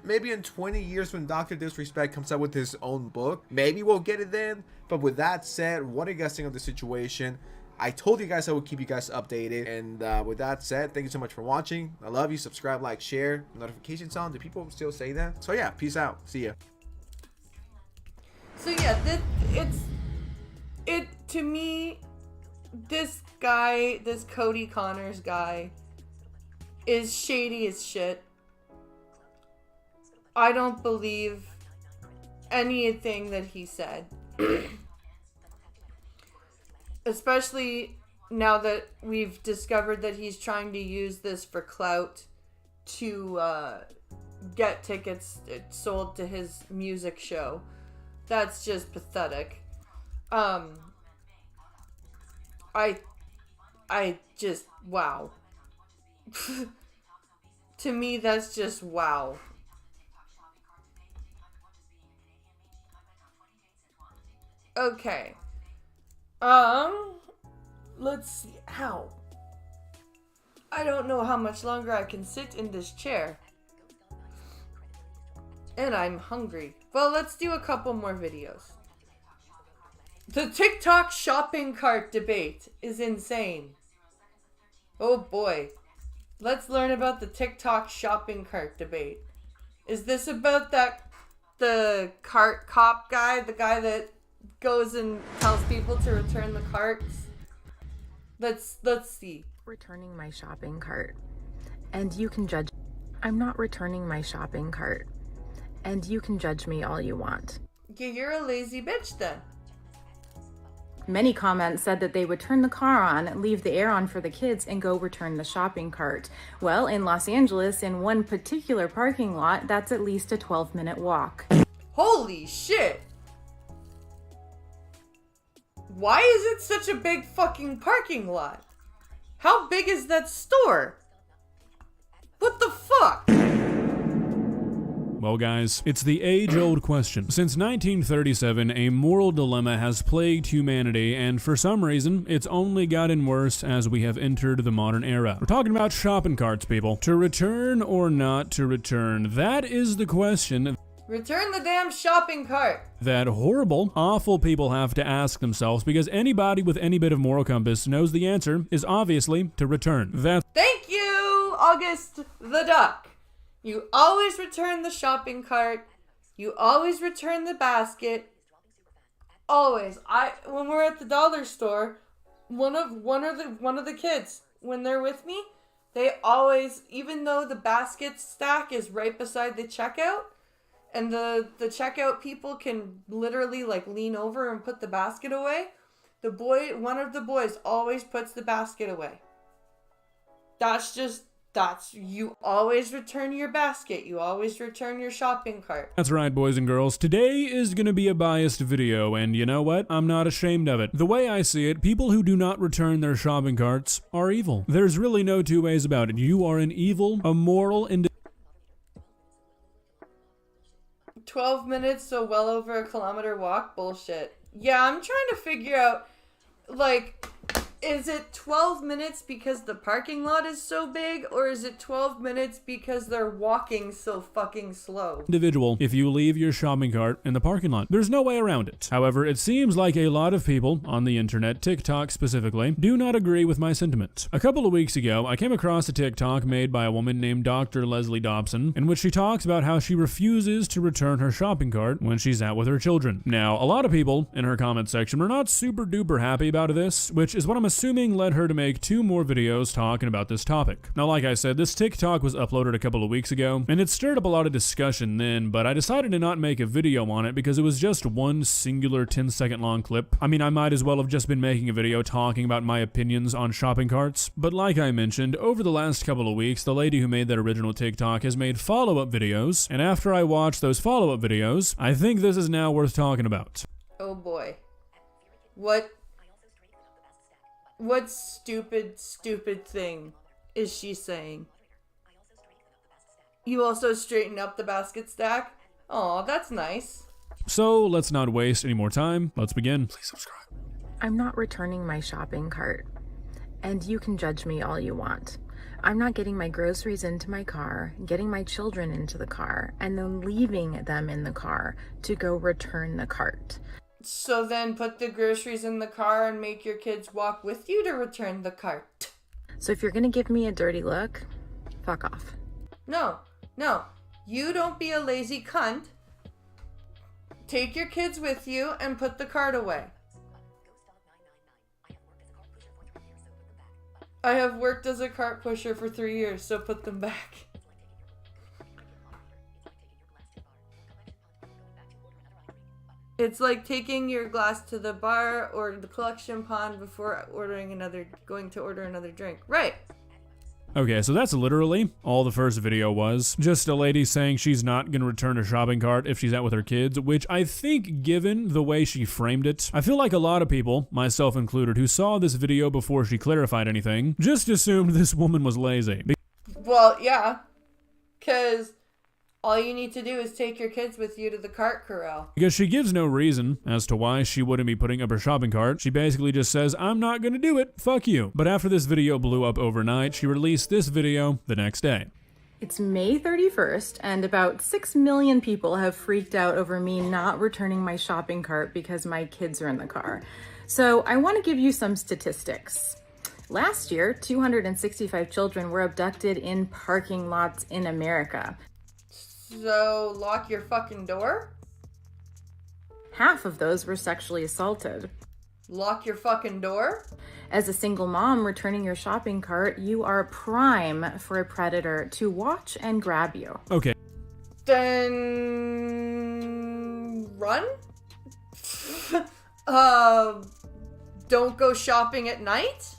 Maybe in 20 years when Dr. Disrespect comes out with his own book, maybe we'll get it then. But with that said, what are you guys think of the situation? I told you guys I would keep you guys updated. And with that said, thank you so much for watching. I love you. Subscribe, like, share, notifications on. Do people still say that? So yeah, peace out. See ya. So yeah, to me, this guy, this Cody Connors guy, is shady as shit. I don't believe anything that he said. Especially now that we've discovered that he's trying to use this for clout to get tickets sold to his music show. That's just pathetic. I just, wow. To me, that's just wow. Okay. Let's see. Ow. I don't know how much longer I can sit in this chair. And I'm hungry. Well, let's do a couple more videos. The TikTok shopping cart debate is insane. Oh boy. Let's learn about the TikTok shopping cart debate. Is this about the cart cop guy? The guy that goes and tells people to return the carts? Let's see. Returning my shopping cart. And you can judge. I'm not returning my shopping cart. And you can judge me all you want. Yeah, you're a lazy bitch then. Many comments said that they would turn the car on, leave the air on for the kids, and go return the shopping cart. Well, in Los Angeles, in one particular parking lot, that's at least a 12-minute walk. Holy shit! Why is it such a big fucking parking lot? How big is that store? What the fuck? Well, guys, it's the age-old question. Since 1937, a moral dilemma has plagued humanity, and for some reason, it's only gotten worse as we have entered the modern era. We're talking about shopping carts, people. To return or not to return? That is the question Return the damn shopping cart. that horrible, awful people have to ask themselves, because anybody with any bit of moral compass knows the answer is obviously to return. Thank you, August the Duck. You always return the shopping cart. You always return the basket. Always. When we're at the dollar store, one of the kids, when they're with me, they always, even though the basket stack is right beside the checkout, and the checkout people can literally like lean over and put the basket away, one of the boys always puts the basket away. You always return your basket. You always return your shopping cart. That's right, boys and girls. Today is gonna be a biased video, and you know what? I'm not ashamed of it. The way I see it, people who do not return their shopping carts are evil. There's really no two ways about it. You are an evil, immoral, 12 minutes, so well over a kilometer walk? Bullshit. Yeah, I'm trying to figure out, like, is it 12 minutes because the parking lot is so big, or is it 12 minutes because they're walking so fucking slow? Individual if you leave your shopping cart in the parking lot. There's no way around it. However, it seems like a lot of people on the internet, TikTok specifically, do not agree with my sentiment. A couple of weeks ago, I came across a TikTok made by a woman named Dr. Leslie Dobson, in which she talks about how she refuses to return her shopping cart when she's out with her children. Now, a lot of people in her comment section were not super duper happy about this, which is what I'm assuming led her to make 2 more videos talking about this topic. Now, like I said, this TikTok was uploaded a couple of weeks ago, and it stirred up a lot of discussion then, but I decided to not make a video on it because it was just one singular 10-second long clip. I mean, I might as well have just been making a video talking about my opinions on shopping carts. But like I mentioned, over the last couple of weeks, the lady who made that original TikTok has made follow-up videos, and after I watched those follow-up videos, I think this is now worth talking about. Oh boy. What stupid thing is she saying? You also straighten up the basket stack? Aw, that's nice. So let's not waste any more time. Let's begin. Please subscribe. I'm not returning my shopping cart. And you can judge me all you want. I'm not getting my groceries into my car, getting my children into the car, and then leaving them in the car to go return the cart. So then put the groceries in the car and make your kids walk with you to return the cart. So if you're gonna give me a dirty look, fuck off. No. You don't be a lazy cunt. Take your kids with you and put the cart away. I have worked as a cart pusher for 3 years, so put them back. It's like taking your glass to the bar or the collection pond before going to order another drink. Right. Okay, so that's literally all the first video was. Just a lady saying she's not gonna return her shopping cart if she's out with her kids, which I think, given the way she framed it, I feel like a lot of people, myself included, who saw this video before she clarified anything, just assumed this woman was lazy. Well, yeah. 'Cause all you need to do is take your kids with you to the cart corral. Because she gives no reason as to why she wouldn't be putting up her shopping cart. She basically just says, I'm not gonna do it, fuck you. But after this video blew up overnight, she released this video the next day. It's May 31st, and about 6 million people have freaked out over me not returning my shopping cart because my kids are in the car. So I want to give you some statistics. Last year, 265 children were abducted in parking lots in America. So, lock your fucking door? Half of those were sexually assaulted. Lock your fucking door? As a single mom returning your shopping cart, you are prime for a predator to watch and grab you. Okay. Then run? Don't go shopping at night?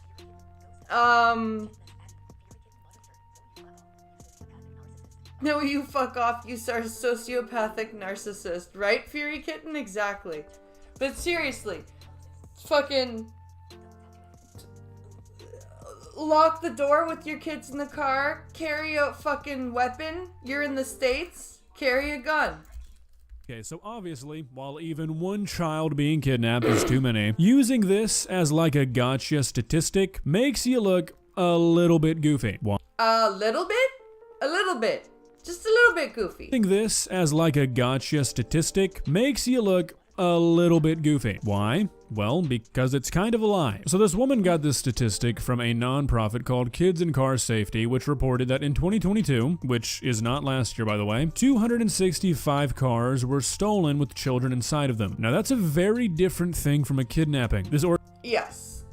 No, you fuck off, you sociopathic narcissist. Right, Fury Kitten? Exactly. But seriously, fucking lock the door with your kids in the car, carry a fucking weapon. You're in the States. carry a gun. Okay, so obviously, while even one child being kidnapped is too many, using this as like a gotcha statistic makes you look a little bit goofy. Why? A little bit? A little bit. Just a little bit goofy. Using this as like a gotcha statistic makes you look a little bit goofy. Why? Well, because it's kind of a lie. So this woman got this statistic from a nonprofit called Kids in Car Safety, which reported that in 2022, which is not last year by the way, 265 cars were stolen with children inside of them. Now that's a very different thing from a kidnapping. Yes.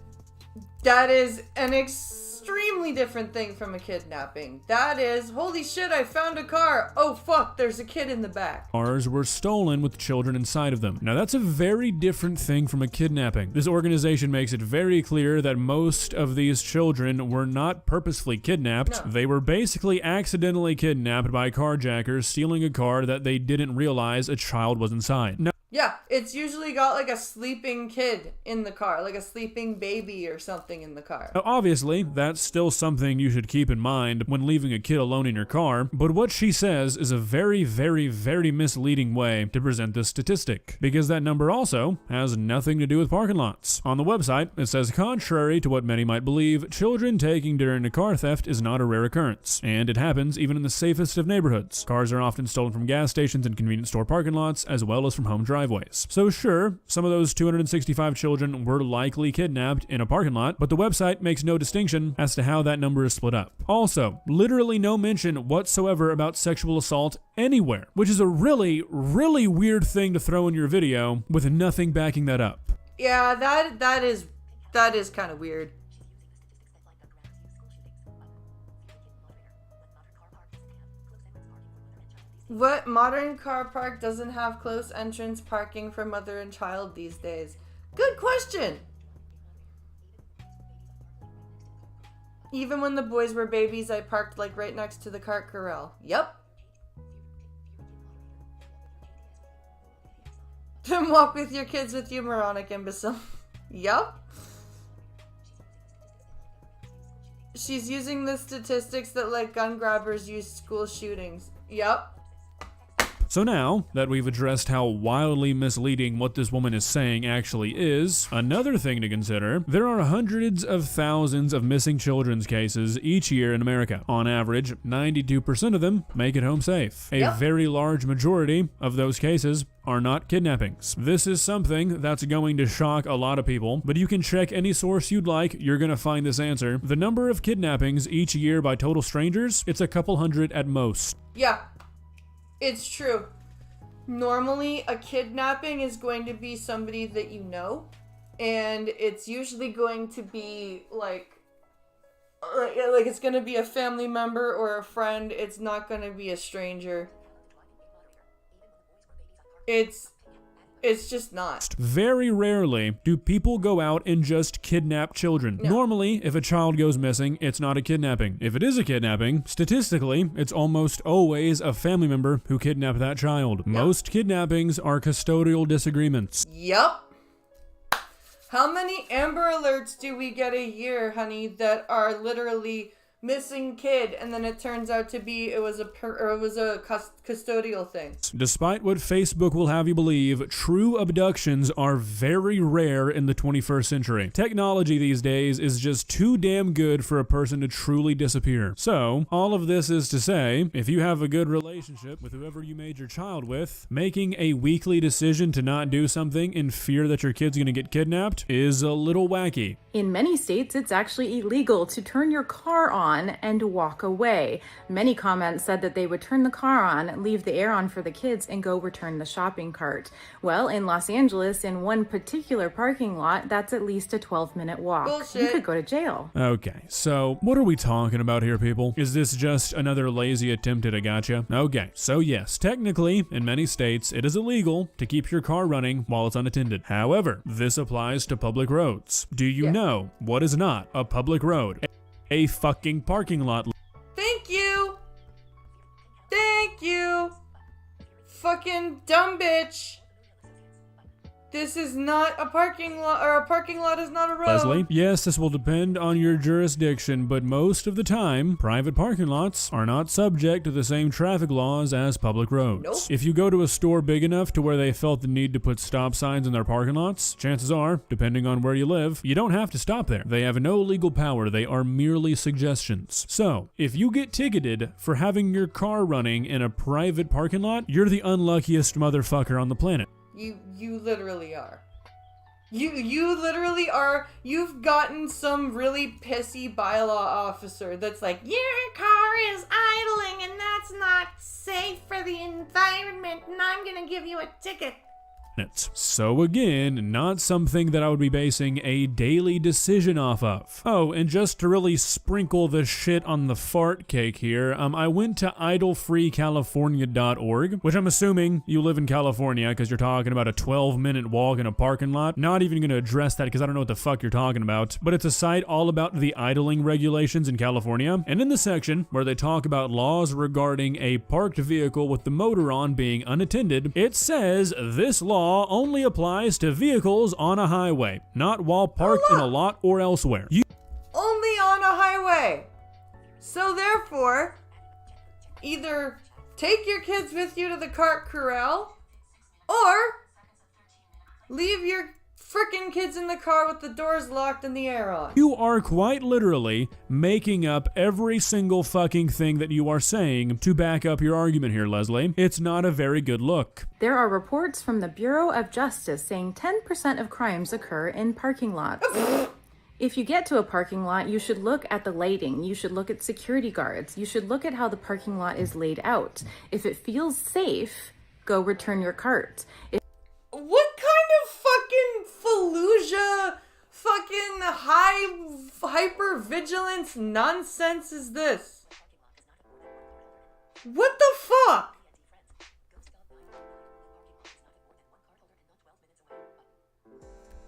That is an extremely different thing from a kidnapping. That is, holy shit, I found a car. Oh fuck, there's a kid in the back. Cars were stolen with children inside of them. Now that's a very different thing from a kidnapping. This organization makes it very clear that most of these children were not purposefully kidnapped. No. They were basically accidentally kidnapped by carjackers stealing a car that they didn't realize a child was inside. Now, Yeah, it's usually got like a sleeping kid in the car, like a sleeping baby or something in the car. now, obviously, that's still something you should keep in mind when leaving a kid alone in your car, but what she says is a very, very, very misleading way to present this statistic, because that number also has nothing to do with parking lots. On the website, it says, contrary to what many might believe, children taking during a car theft is not a rare occurrence, and it happens even in the safest of neighborhoods. Cars are often stolen from gas stations and convenience store parking lots, as well as from home driveways. So sure, some of those 265 children were likely kidnapped in a parking lot, but the website makes no distinction as to how that number is split up. Also, literally no mention whatsoever about sexual assault anywhere, which is a really, really weird thing to throw in your video with nothing backing that up. Yeah, that is kind of weird. What modern car park doesn't have close entrance parking for mother and child these days? Good question. Even when the boys were babies, I parked like right next to the cart corral. Yep. Then walk with your kids with you, moronic imbecile. Yup. She's using the statistics that let gun grabbers use school shootings. Yup. So now that we've addressed how wildly misleading what this woman is saying actually is, another thing to consider, there are hundreds of thousands of missing children's cases each year in America. On average, 92% of them make it home safe. A very large majority of those cases are not kidnappings. This is something that's going to shock a lot of people, but you can check any source you'd like, you're gonna find this answer. The number of kidnappings each year by total strangers, it's a couple hundred at most. Yeah. It's true. Normally, a kidnapping is going to be somebody that you know, and it's usually going to be like it's going to be a family member or a friend. It's not going to be a stranger. It's just not. Very rarely do people go out and just kidnap children. No. Normally, if a child goes missing, it's not a kidnapping. If it is a kidnapping, statistically, it's almost always a family member who kidnapped that child. Most kidnappings are custodial disagreements. Yup. How many Amber Alerts do we get a year, honey, that are literally missing kid, and then it turns out to be it was a custodial thing? Despite what Facebook will have you believe, true abductions are very rare in the 21st century. Technology these days is just too damn good for a person to truly disappear. So, all of this is to say, if you have a good relationship with whoever you made your child with, making a weekly decision to not do something in fear that your kid's gonna get kidnapped is a little wacky. In many states, it's actually illegal to turn your car on and walk away. Many comments said that they would turn the car on, leave the air on for the kids, and go return the shopping cart. Well, in Los Angeles, in one particular parking lot, that's at least a 12-minute walk. Bullshit. You could go to jail. Okay, so what are we talking about here, people? Is this just another lazy attempt at a gotcha? Okay, so yes, technically, in many states, it is illegal to keep your car running while it's unattended. However, this applies to public roads. Do you know what is not a public road? A fucking parking lot. Thank you. Thank you. Fucking dumb bitch. This is not a parking lot, or a parking lot is not a road. Leslie? Yes, this will depend on your jurisdiction, but most of the time, private parking lots are not subject to the same traffic laws as public roads. Nope. If you go to a store big enough to where they felt the need to put stop signs in their parking lots, chances are, depending on where you live, you don't have to stop there. They have no legal power. They are merely suggestions. So, if you get ticketed for having your car running in a private parking lot, you're the unluckiest motherfucker on the planet. You literally are. You literally are. You've gotten some really pissy bylaw officer that's like, your car is idling and that's not safe for the environment and I'm gonna give you a ticket. So again, not something that I would be basing a daily decision off of. Oh, and just to really sprinkle the shit on the fart cake here, I went to idlefreecalifornia.org, which I'm assuming you live in California because you're talking about a 12-minute walk in a parking lot. Not even going to address that because I don't know what the fuck you're talking about, but it's a site all about the idling regulations in California. And in the section where they talk about laws regarding a parked vehicle with the motor on being unattended, it says this law only applies to vehicles on a highway, not while parked in a lot or elsewhere. Only on a highway. So therefore, either take your kids with you to the cart corral, or leave your frickin' kids in the car with the doors locked and the air on. You are quite literally making up every single fucking thing that you are saying to back up your argument here, Leslie. It's not a very good look. There are reports from the Bureau of Justice saying 10% of crimes occur in parking lots. If you get to a parking lot, you should look at the lighting. You should look at security guards. You should look at how the parking lot is laid out. If it feels safe, go return your cart. What kind of fucking Fallujah, fucking hyper-vigilance nonsense is this? What the fuck?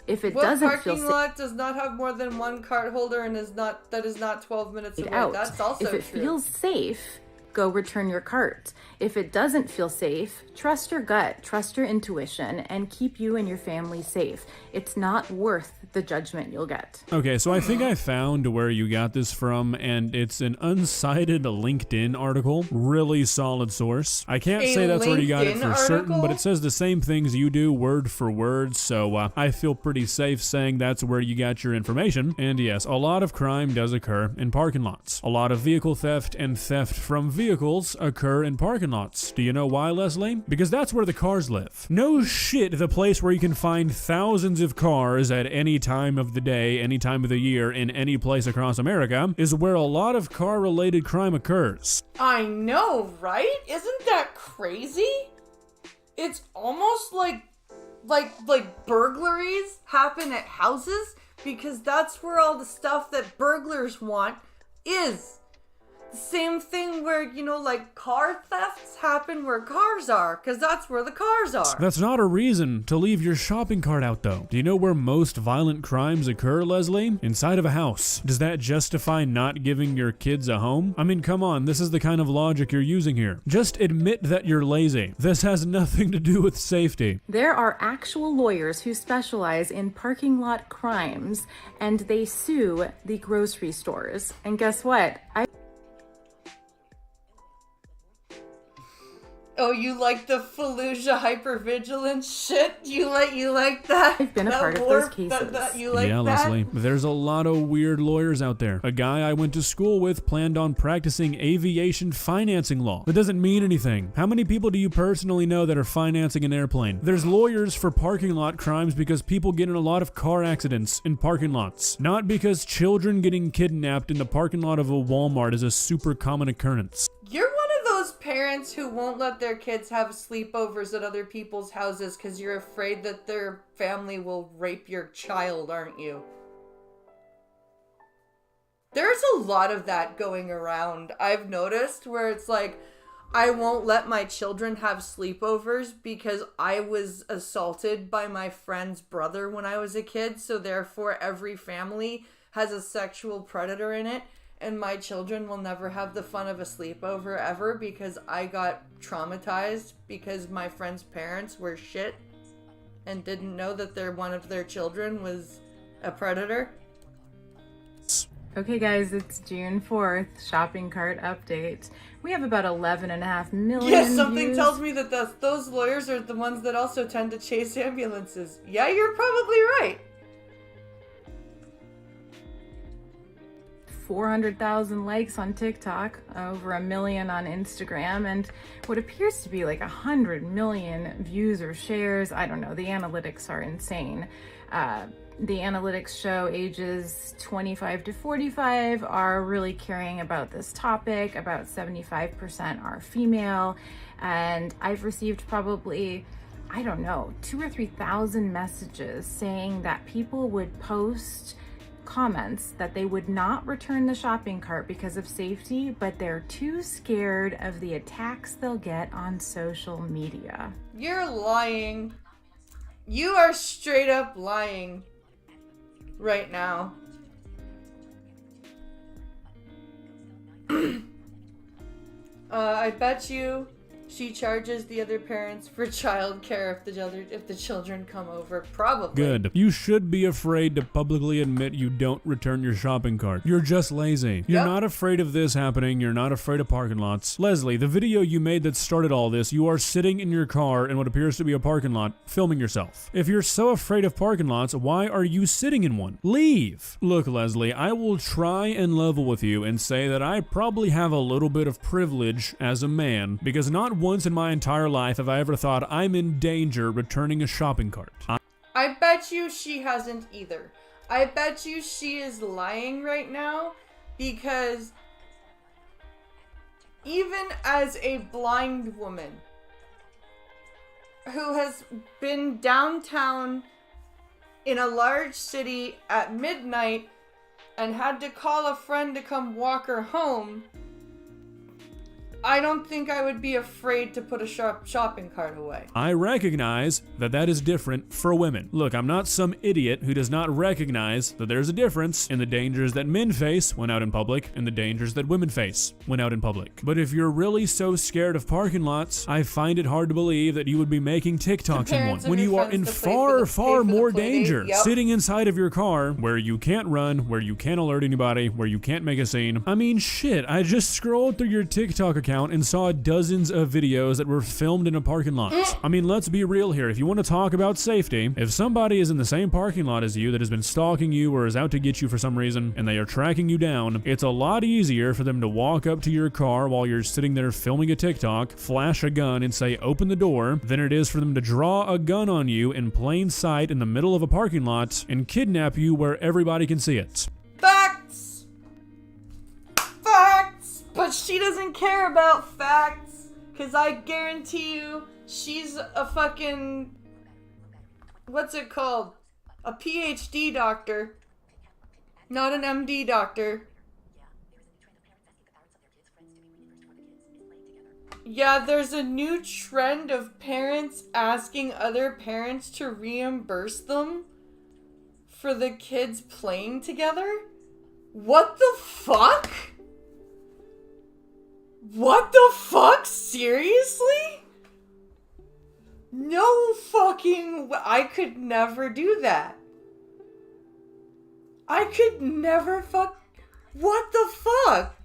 If it doesn't feel parking lot does not have more than one cart holder and is not 12 minutes away. Out. That's also If it true. feels safe, go return your cart. If it doesn't feel safe, trust your gut, trust your intuition, and keep you and your family safe. It's not worth the judgment you'll get. Okay, so I think I found where you got this from, and it's an unsighted LinkedIn article. Really solid source. I can't say that's where you got it for certain, but it says the same things you do word for word, so I feel pretty safe saying that's where you got your information. And yes, a lot of crime does occur in parking lots. A lot of vehicle theft and theft from vehicles occur in parking lots. Do you know why, Leslie? Because that's where the cars live. No shit, the place where you can find thousands of cars at any time of the day, any time of the year, in any place across America, is where a lot of car-related crime occurs. I know, right? Isn't that crazy? It's almost like burglaries happen at houses because that's where all the stuff that burglars want is. The same thing where, like car thefts happen where cars are, because that's where the cars are. That's not a reason to leave your shopping cart out, though. Do you know where most violent crimes occur, Leslie? Inside of a house. Does that justify not giving your kids a home? I mean, come on, this is the kind of logic you're using here. Just admit that you're lazy. This has nothing to do with safety. There are actual lawyers who specialize in parking lot crimes, and they sue the grocery stores. And guess what? Oh, you like the Fallujah hypervigilance shit? You like that? I've been a part of those cases. You like yeah, that? Leslie, there's a lot of weird lawyers out there. A guy I went to school with planned on practicing aviation financing law. That doesn't mean anything. How many people do you personally know that are financing an airplane? There's lawyers for parking lot crimes because people get in a lot of car accidents in parking lots. Not because children getting kidnapped in the parking lot of a Walmart is a super common occurrence. You're one of those parents who won't let their kids have sleepovers at other people's houses because you're afraid that their family will rape your child, aren't you? There's a lot of that going around, I've noticed, where it's like, I won't let my children have sleepovers because I was assaulted by my friend's brother when I was a kid, so therefore every family has a sexual predator in it. And my children will never have the fun of a sleepover ever because I got traumatized because my friend's parents were shit and didn't know that one of their children was a predator? Okay guys, it's June 4th, shopping cart update. We have about 11.5 million Yes, something views. tells me that those lawyers are the ones that also tend to chase ambulances. Yeah, you're probably right. 400,000 likes on TikTok, over 1 million on Instagram, and what appears to be like 100 million views or shares. I don't know, the analytics are insane. The analytics show ages 25 to 45 are really caring about this topic. About 75% are female, and I've received probably, I don't know, 2,000 or 3,000 messages saying that people would post comments that they would not return the shopping cart because of safety, but they're too scared of the attacks they'll get on social media. You're lying. You are straight up lying right now. I bet you she charges the other parents for childcare if the children come over. Probably. Good. You should be afraid to publicly admit you don't return your shopping cart. You're just lazy. You're not afraid of this happening. You're not afraid of parking lots. Leslie, the video you made that started all this, you are sitting in your car in what appears to be a parking lot, filming yourself. If you're so afraid of parking lots, why are you sitting in one? Leave. Look, Leslie, I will try and level with you and say that I probably have a little bit of privilege as a man, because not once in my entire life have I ever thought I'm in danger returning a shopping cart. I bet you she hasn't either. I bet you she is lying right now, because even as a blind woman who has been downtown in a large city at midnight and had to call a friend to come walk her home, I don't think I would be afraid to put a shopping cart away. I recognize that that is different for women. Look, I'm not some idiot who does not recognize that there's a difference in the dangers that men face when out in public and the dangers that women face when out in public. But if you're really so scared of parking lots, I find it hard to believe that you would be making TikToks in one when you are in far more danger. Sitting inside of your car where you can't run, where you can't alert anybody, where you can't make a scene. I mean, shit, I just scrolled through your TikTok account and saw dozens of videos that were filmed in a parking lot. I mean, let's be real here. If you want to talk about safety, if somebody is in the same parking lot as you that has been stalking you or is out to get you for some reason and they are tracking you down, it's a lot easier for them to walk up to your car while you're sitting there filming a TikTok, flash a gun and say open the door, than it is for them to draw a gun on you in plain sight in the middle of a parking lot and kidnap you where everybody can see it. Facts! But she doesn't care about facts, because I guarantee you she's a fucking, what's it called? A PhD doctor, not an MD doctor. Yeah, there's a new trend of parents asking other parents to reimburse them for the kids playing together. What the fuck? What the fuck? Seriously? No fucking I could never do that. I could never What the fuck?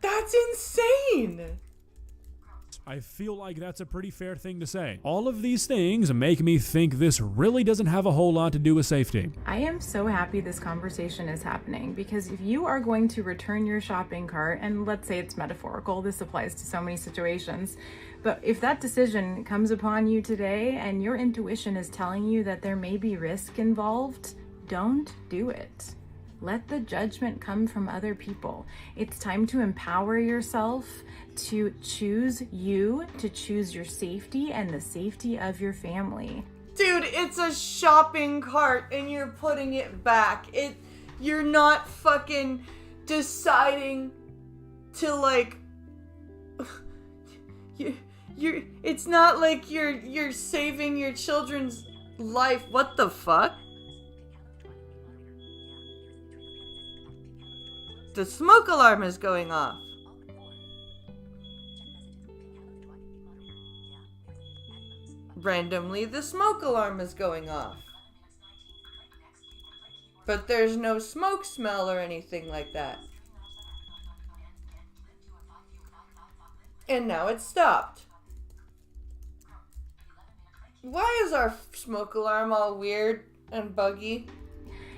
That's insane. I feel like that's a pretty fair thing to say. All of these things make me think this really doesn't have a whole lot to do with safety. I am so happy this conversation is happening, because if you are going to return your shopping cart, and let's say it's metaphorical, this applies to so many situations, but if that decision comes upon you today and your intuition is telling you that there may be risk involved, don't do it. Let the judgment come from other people. It's time to empower yourself to choose you, to choose your safety and the safety of your family. Dude, it's a shopping cart and you're putting it back. You're not fucking deciding to like it's not like you're saving your children's life. What the fuck? The smoke alarm is going off. randomly the smoke alarm is going off. But there's no smoke smell or anything like that. And now it's stopped. Why is our smoke alarm all weird and buggy?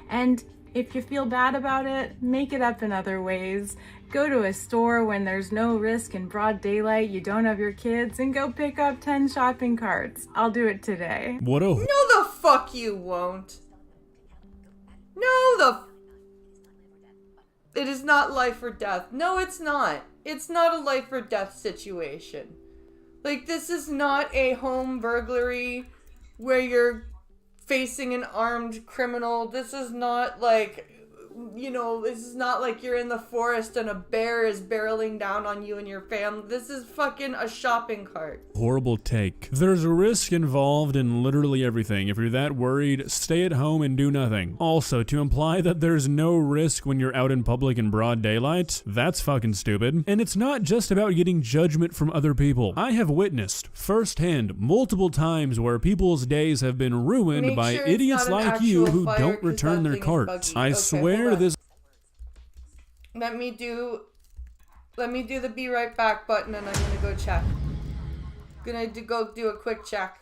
And if you feel bad about it, make it up in other ways. Go to a store when there's no risk in broad daylight, you don't have your kids, and go pick up 10 shopping carts. I'll do it today. What a... No the fuck you won't. No the... It is not life or death. No, it's not. It's not a life or death situation. Like, this is not a home burglary where you're facing an armed criminal. This is not like, you know, this is not like you're in the forest and a bear is barreling down on you and your family. This is fucking a shopping cart. Horrible take. There's a risk involved in literally everything. If you're that worried, stay at home and do nothing. Also, to imply that there's no risk when you're out in public in broad daylight, that's fucking stupid. And it's not just about getting judgment from other people. I have witnessed firsthand multiple times where people's days have been ruined by idiots like you who don't return their cart. I swear this... Let me do the be right back button and I'm gonna go check. Go do a quick check.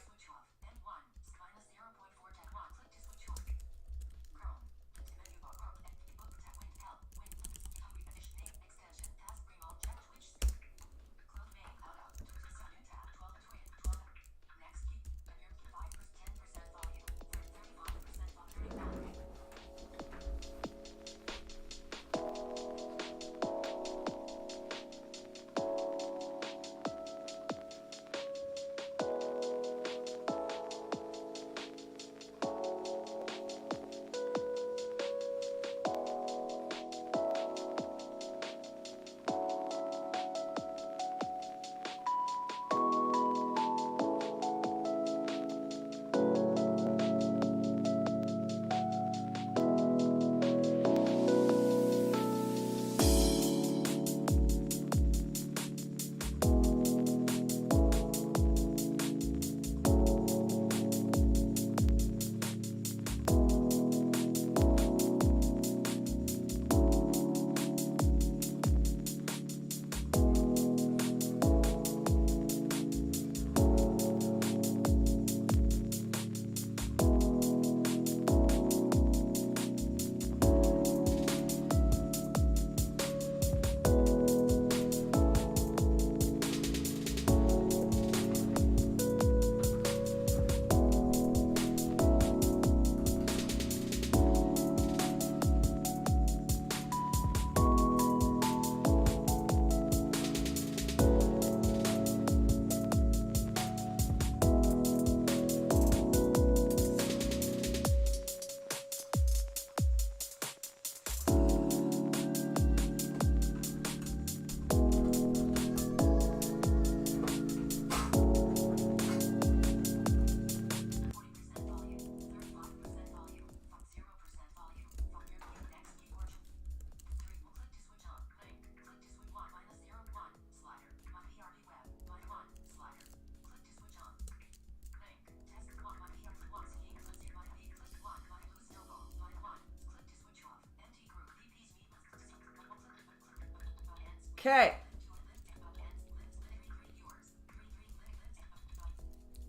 Okay.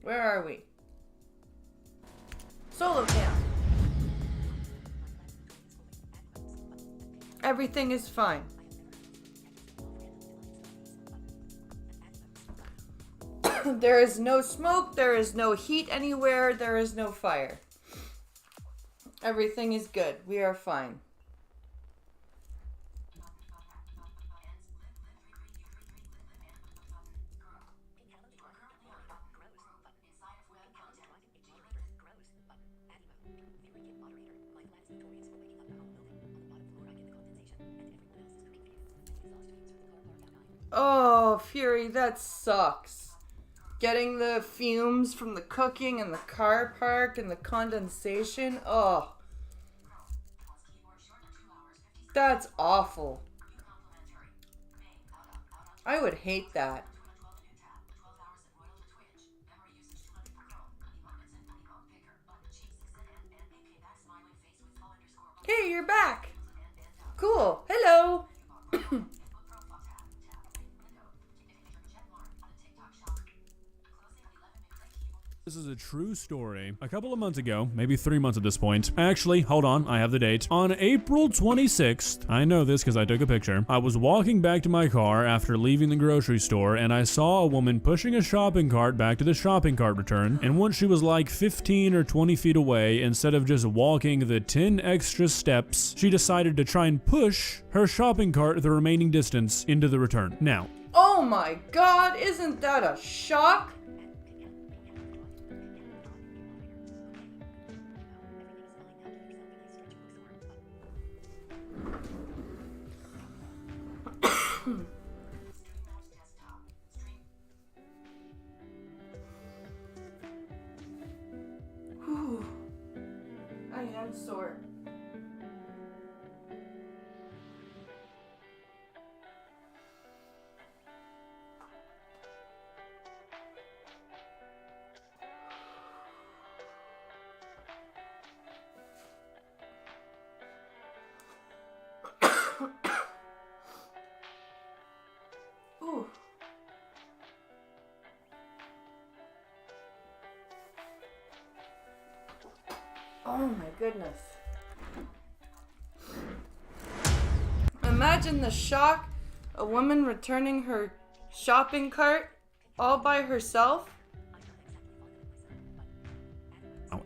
Where are we? Solo camp. Everything is fine. There is no smoke, there is no heat anywhere, there is no fire. Everything is good. We are fine. Oh, Fury, that sucks. Getting the fumes from the cooking and the car park and the condensation. Oh. That's awful. I would hate that. hey, you're back. Cool. Hello. This is a true story. A couple of months ago, maybe 3 months at this point. Actually, hold on, I have the date. On April 26th, I know this because I took a picture. I was walking back to my car after leaving the grocery store, and I saw a woman pushing a shopping cart back to the shopping cart return. And once she was like 15 or 20 feet away, instead of just walking the 10 extra steps, she decided to try and push her shopping cart the remaining distance into the return. Now, oh my God, isn't that a shock? Whew. I am sore. Ooh. Oh my goodness. Imagine the shock, a woman returning her shopping cart all by herself.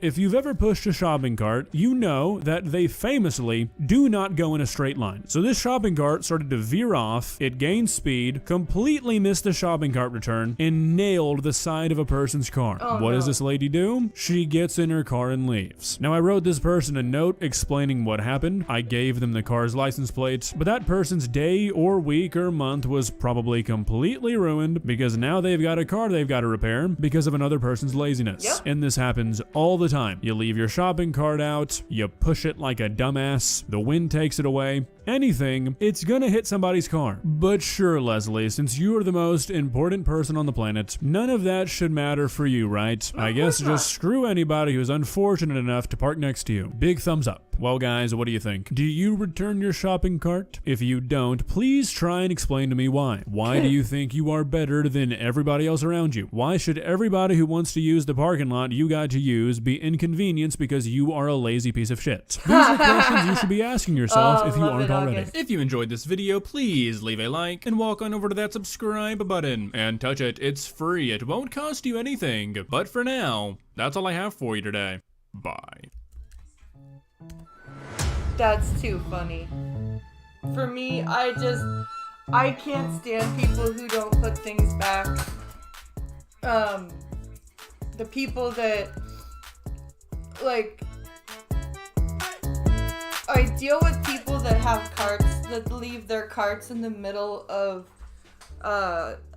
if you've ever pushed a shopping cart, you know that they famously do not go in a straight line. So this shopping cart started to veer off, it gained speed, completely missed the shopping cart return, and nailed the side of a person's car. What does this lady do? She gets in her car and leaves. Now I wrote this person a note explaining what happened. I gave them the car's license plates, but that person's day or week or month was probably completely ruined because now they've got a car they've got to repair because of another person's laziness. And this happens all the time. You leave your shopping cart out, you push it like a dumbass, the wind takes it away, anything, it's gonna hit somebody's car. But sure, Leslie, since you are the most important person on the planet, none of that should matter for you, right? I guess just screw anybody who's unfortunate enough to park next to you. Big thumbs up. Well guys, what do you think? Do you return your shopping cart? If you don't, please try and explain to me why. Why do you think you are better than everybody else around you? Why should everybody who wants to use the parking lot you got to use be inconvenienced because you are a lazy piece of shit? These are questions you should be asking yourself if you aren't already. If you enjoyed this video, please leave a like and walk on over to that subscribe button and touch it. It's free. It won't cost you anything. But for now, that's all I have for you today. Bye. That's too funny. For me, I can't stand people who don't put things back. The people that, like, I deal with people that have carts, that leave their carts in the middle of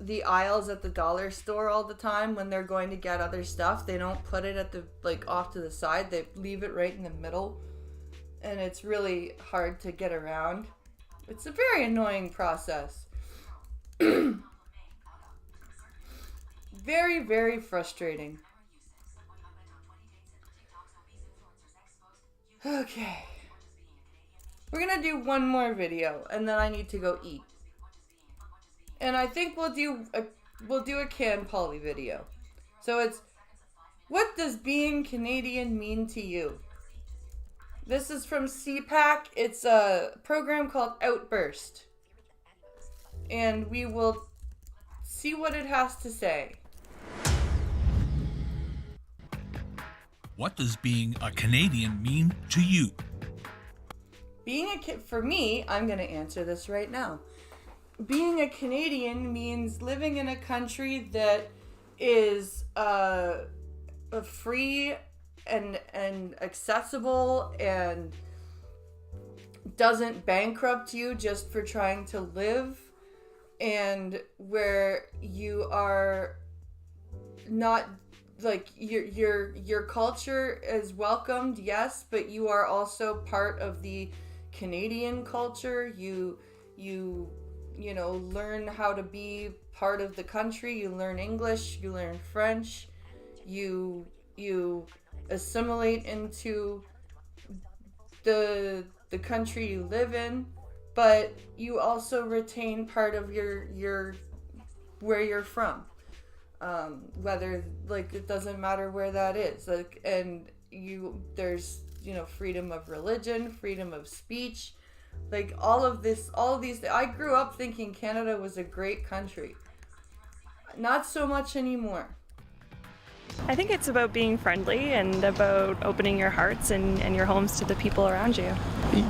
the aisles at the dollar store all the time when they're going to get other stuff. They don't put it at the, like, off to the side. They leave it right in the middle. And it's really hard to get around. It's a very annoying process. Very, very frustrating. Okay. We're gonna do one more video, and then I need to go eat. And I think we'll do a Can Polly video. So it's, what does being Canadian mean to you? This is from CPAC. It's a program called Outburst. And we will see what it has to say. What does being a Canadian mean to you? For me, I'm going to answer this right now. Being a Canadian means living in a country that is free and accessible and doesn't bankrupt you just for trying to live, and where you are not, like, your culture is welcomed, yes, but you are also part of the Canadian culture. You know, learn how to be part of the country. You learn English, you learn French, you assimilate into the the country you live in, but you also retain part of your where you're from. Whether, like, it doesn't matter where that is, like, and there's, you know, freedom of religion, freedom of speech, like all of these. I grew up thinking Canada was a great country. Not so much anymore. I think it's about being friendly and about opening your hearts and your homes to the people around you.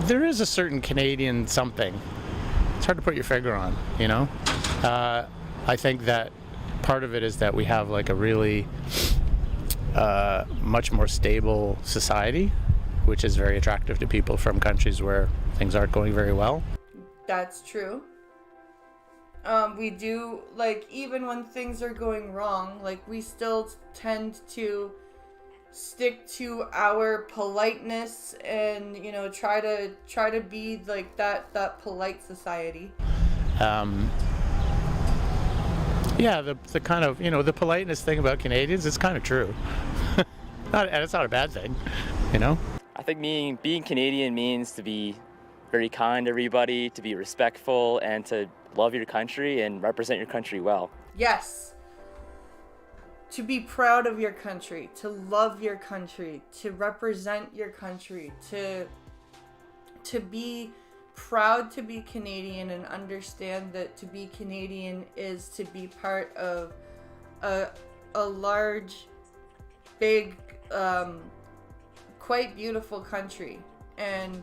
There is a certain Canadian something. It's hard to put your finger on, you know? I think that part of it is that we have like a really much more stable society, which is very attractive to people from countries where things aren't going very well. That's true. We do, like, even when things are going wrong, like, we still tend to stick to our politeness and, you know, try to be like that polite society. Yeah, the kind of, you know, the politeness thing about Canadians is kind of true. And it's not a bad thing, you know? I think being Canadian means to be very kind to everybody, to be respectful, and to love your country and represent your country well. Yes. To be proud of your country, to love your country, to represent your country, to be proud to be Canadian and understand that to be Canadian is to be part of a large, big, quite beautiful country, and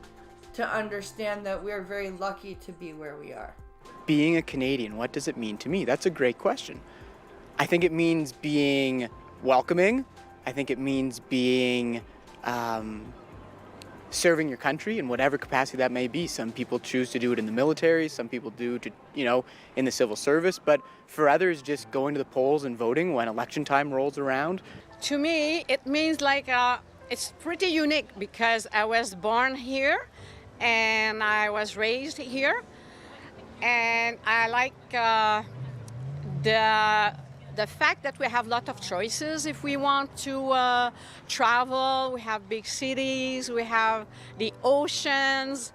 to understand that we're very lucky to be where we are. Being a Canadian, what does it mean to me? That's a great question. I think it means being welcoming. I think it means being serving your country in whatever capacity that may be. Some people choose to do it in the military, some people do to, you know, in the civil service, but for others, just going to the polls and voting when election time rolls around. To me, it means like it's pretty unique because I was born here and I was raised here, and I like the fact that we have a lot of choices if we want to travel. We have big cities, we have the oceans,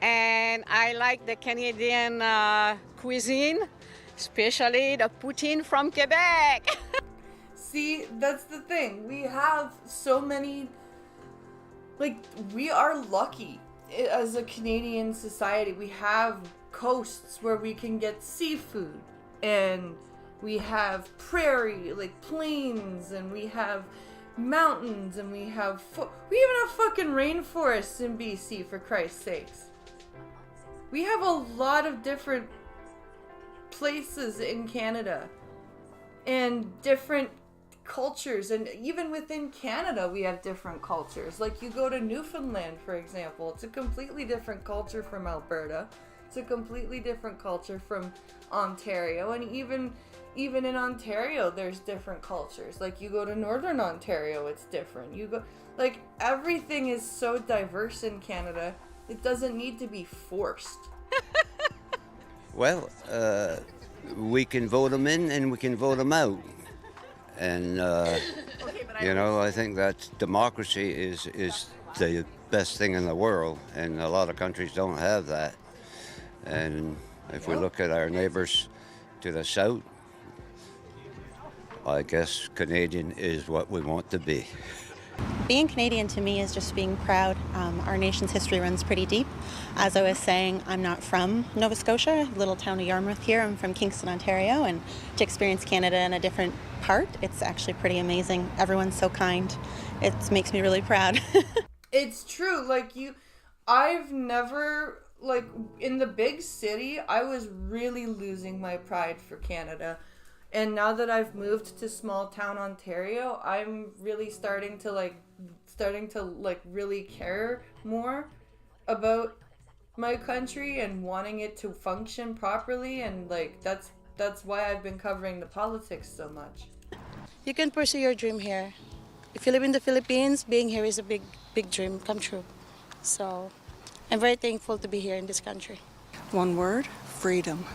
and I like the Canadian cuisine, especially the poutine from Quebec. See, that's the thing. We have so many, like, we are lucky as a Canadian society. We have coasts where we can get seafood, and we have prairie, like plains, and we have mountains, and we even have fucking rainforests in BC, for Christ's sakes. We have a lot of different places in Canada and different cultures, and even within Canada we have different cultures. Like, you go to Newfoundland, for example, it's a completely different culture from Alberta. It's a completely different culture from Ontario, and even in Ontario there's different cultures. Like, you go to Northern Ontario, it's different. You go, like, everything is so diverse in Canada, it doesn't need to be forced. Well, we can vote them in and we can vote them out. And, you know, I think that democracy is the best thing in the world, and a lot of countries don't have that. And if we look at our neighbors to the south, I guess Canadian is what we want to be. Being Canadian to me is just being proud. Our nation's history runs pretty deep. As I was saying, I'm not from Nova Scotia, little town of Yarmouth here. I'm from Kingston, Ontario, and to experience Canada in a different part, it's actually pretty amazing. Everyone's so kind. It makes me really proud. It's true. Like, I've never, like, in the big city, I was really losing my pride for Canada. And now that I've moved to small town Ontario, I'm really starting to really care more about my country and wanting it to function properly. And, like, that's why I've been covering the politics so much. You can pursue your dream here. If you live in the Philippines, being here is a big dream come true. So I'm very thankful to be here in this country. One word, freedom.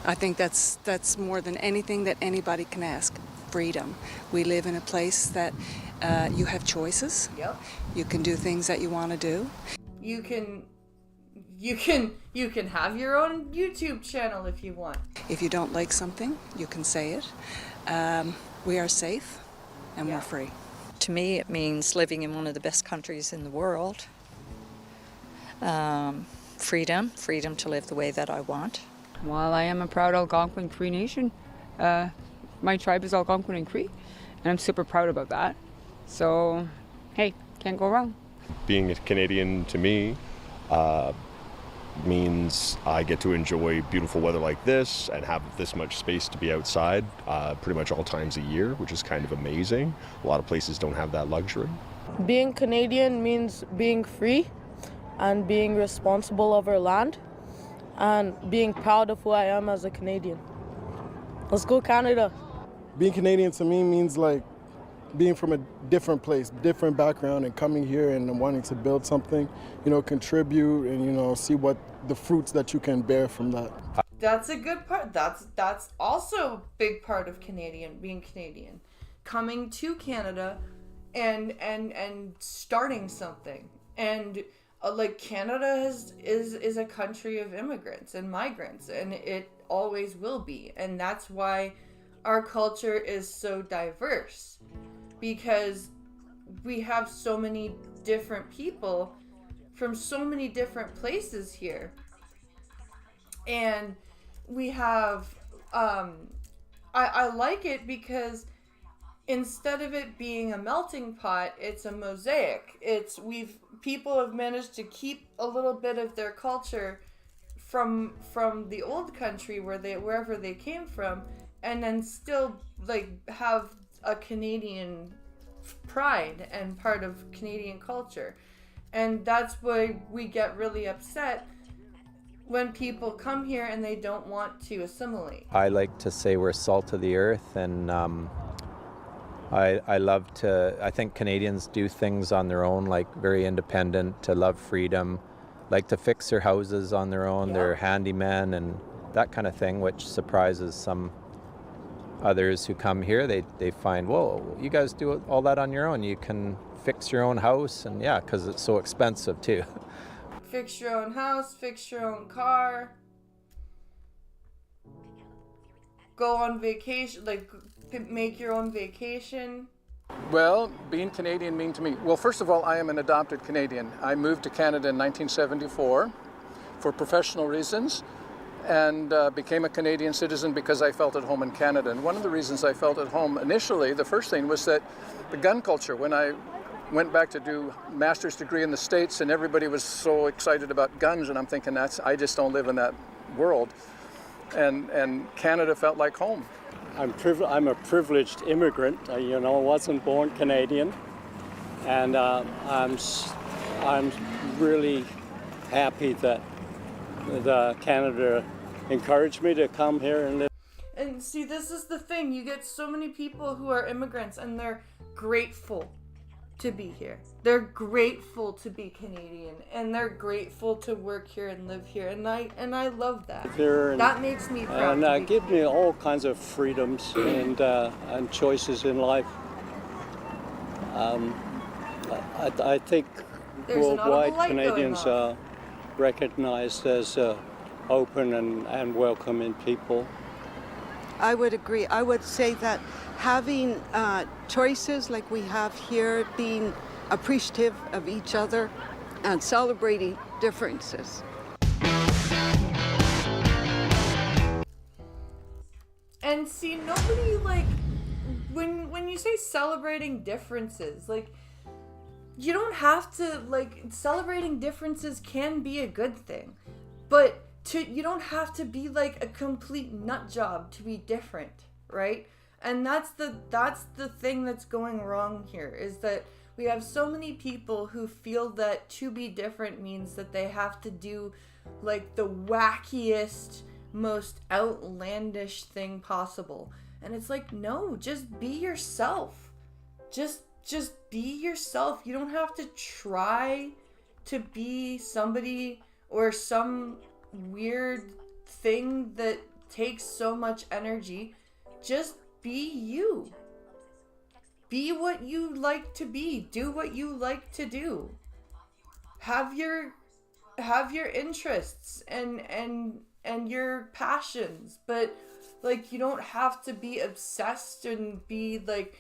I think that's more than anything that anybody can ask. Freedom. We live in a place that You have choices. Yep. You can do things that you want to do. You can have your own YouTube channel if you want. If you don't like something, you can say it. We are safe and we're free. To me, it means living in one of the best countries in the world. Freedom to live the way that I want. While I am a proud Algonquin Cree Nation, my tribe is Algonquin and Cree, and I'm super proud about that. So, hey, can't go wrong. Being a Canadian to me means I get to enjoy beautiful weather like this and have this much space to be outside pretty much all times a year, which is kind of amazing. A lot of places don't have that luxury. Being Canadian means being free and being responsible of our land and being proud of who I am as a Canadian. Let's go Canada. Being Canadian to me means like being from a different place, different background, and coming here and wanting to build something, contribute and, see what the fruits that you can bear from that. That's a good part. That's also a big part of being Canadian. Coming to Canada and starting something. And like Canada is a country of immigrants and migrants, and it always will be. And that's why our culture is so diverse, because we have so many different people from so many different places here. And we have I like it because instead of it being a melting pot, it's a mosaic. People have managed to keep a little bit of their culture from the old country wherever they came from, and then still like have a Canadian pride and part of Canadian culture. And that's why we get really upset when people come here and they don't want to assimilate. I like to say we're salt of the earth, and I think Canadians do things on their own, like very independent, to love freedom, like to fix their houses on their own. Yeah. They're handyman and that kind of thing, which surprises some others who come here. They find, whoa, you guys do all that on your own. You can fix your own house, and yeah, because it's so expensive too. Fix your own house, fix your own car, go on vacation, like make your own vacation. Well, being Canadian means to me, well, first of all, I am an adopted Canadian. I moved to Canada in 1974 for professional reasons, and became a Canadian citizen because I felt at home in Canada. And one of the reasons I felt at home initially, the first thing was that the gun culture, when I went back to do a master's degree in the States and everybody was so excited about guns, and I'm thinking I just don't live in that world. And Canada felt like home. I'm a privileged immigrant, wasn't born Canadian, and I'm really happy that Canada encouraged me to come here and live. And see, this is the thing, you get so many people who are immigrants and they're grateful to be here. They're grateful to be Canadian, and they're grateful to work here and live here, and I love that. That makes me proud. And gives me all kinds of freedoms and choices in life. I think worldwide Canadians are recognized as open and welcoming people. I would agree. I would say that having choices like we have here, being appreciative of each other and celebrating differences. And see, nobody, like, when you say celebrating differences, like, you don't have to, like, celebrating differences can be a good thing, but you don't have to be like a complete nut job to be different, right? And that's the thing that's going wrong here, is that we have so many people who feel that to be different means that they have to do like the wackiest, most outlandish thing possible. And it's like, no, just be yourself. Just be yourself. You don't have to try to be somebody or some weird thing that takes so much energy. Just be you. be what you like to be. Do what you like to do. Have your interests and your passions, but like you don't have to be obsessed and be like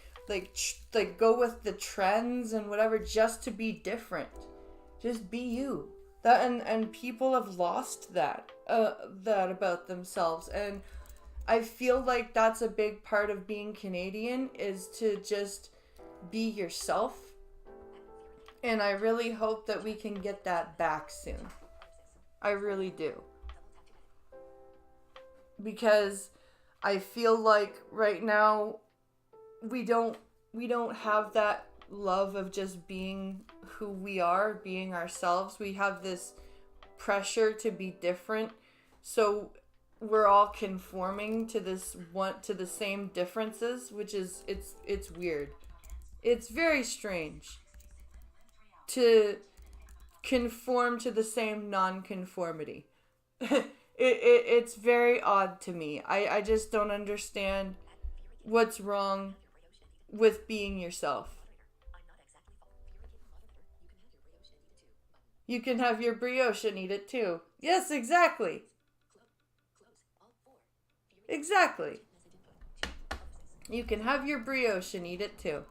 go with the trends and whatever just to be different. Just be you. That and people have lost that about themselves, and I feel like that's a big part of being Canadian, is to just be yourself. And I really hope that we can get that back soon. I really do. Because I feel like right now we don't have that love of just being who we are, being ourselves. We have this pressure to be different. So we're all conforming to the same differences, which is it's weird. It's very strange to conform to the same non-conformity. It's very odd to me. I just don't understand what's wrong with being yourself. You can have your brioche and eat it too. Yes, exactly. Exactly. You can have your brioche and eat it too.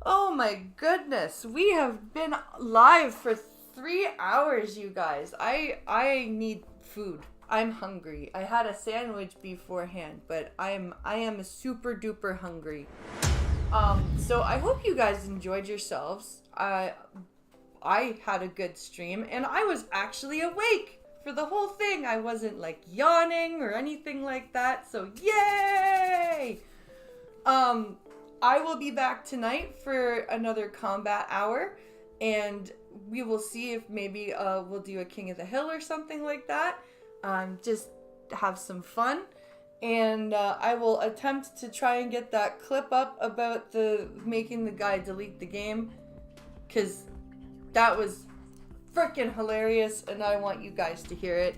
Oh my goodness. We have been live for 3 hours, you guys. I need food. I'm hungry. I had a sandwich beforehand, but I am super duper hungry. So I hope you guys enjoyed yourselves. I had a good stream, and I was actually awake for the whole thing. I wasn't like yawning or anything like that, so yay! I will be back tonight for another combat hour, and we will see if maybe we'll do a King of the Hill or something like that. Just have some fun. And I will attempt to try and get that clip up about the making the guy delete the game, because that was freaking hilarious and I want you guys to hear it.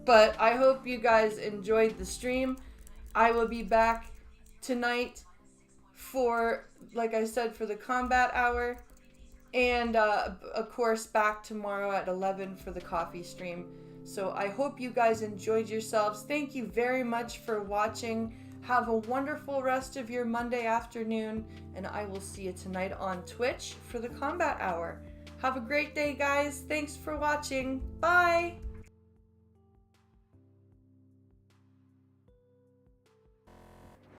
But I hope you guys enjoyed the stream. I will be back tonight for, like I said, for the combat hour, and of course back tomorrow at 11 for the coffee stream. So I hope you guys enjoyed yourselves. Thank you very much for watching. Have a wonderful rest of your Monday afternoon, and I will see you tonight on Twitch for the combat hour. Have a great day, guys. Thanks for watching. Bye.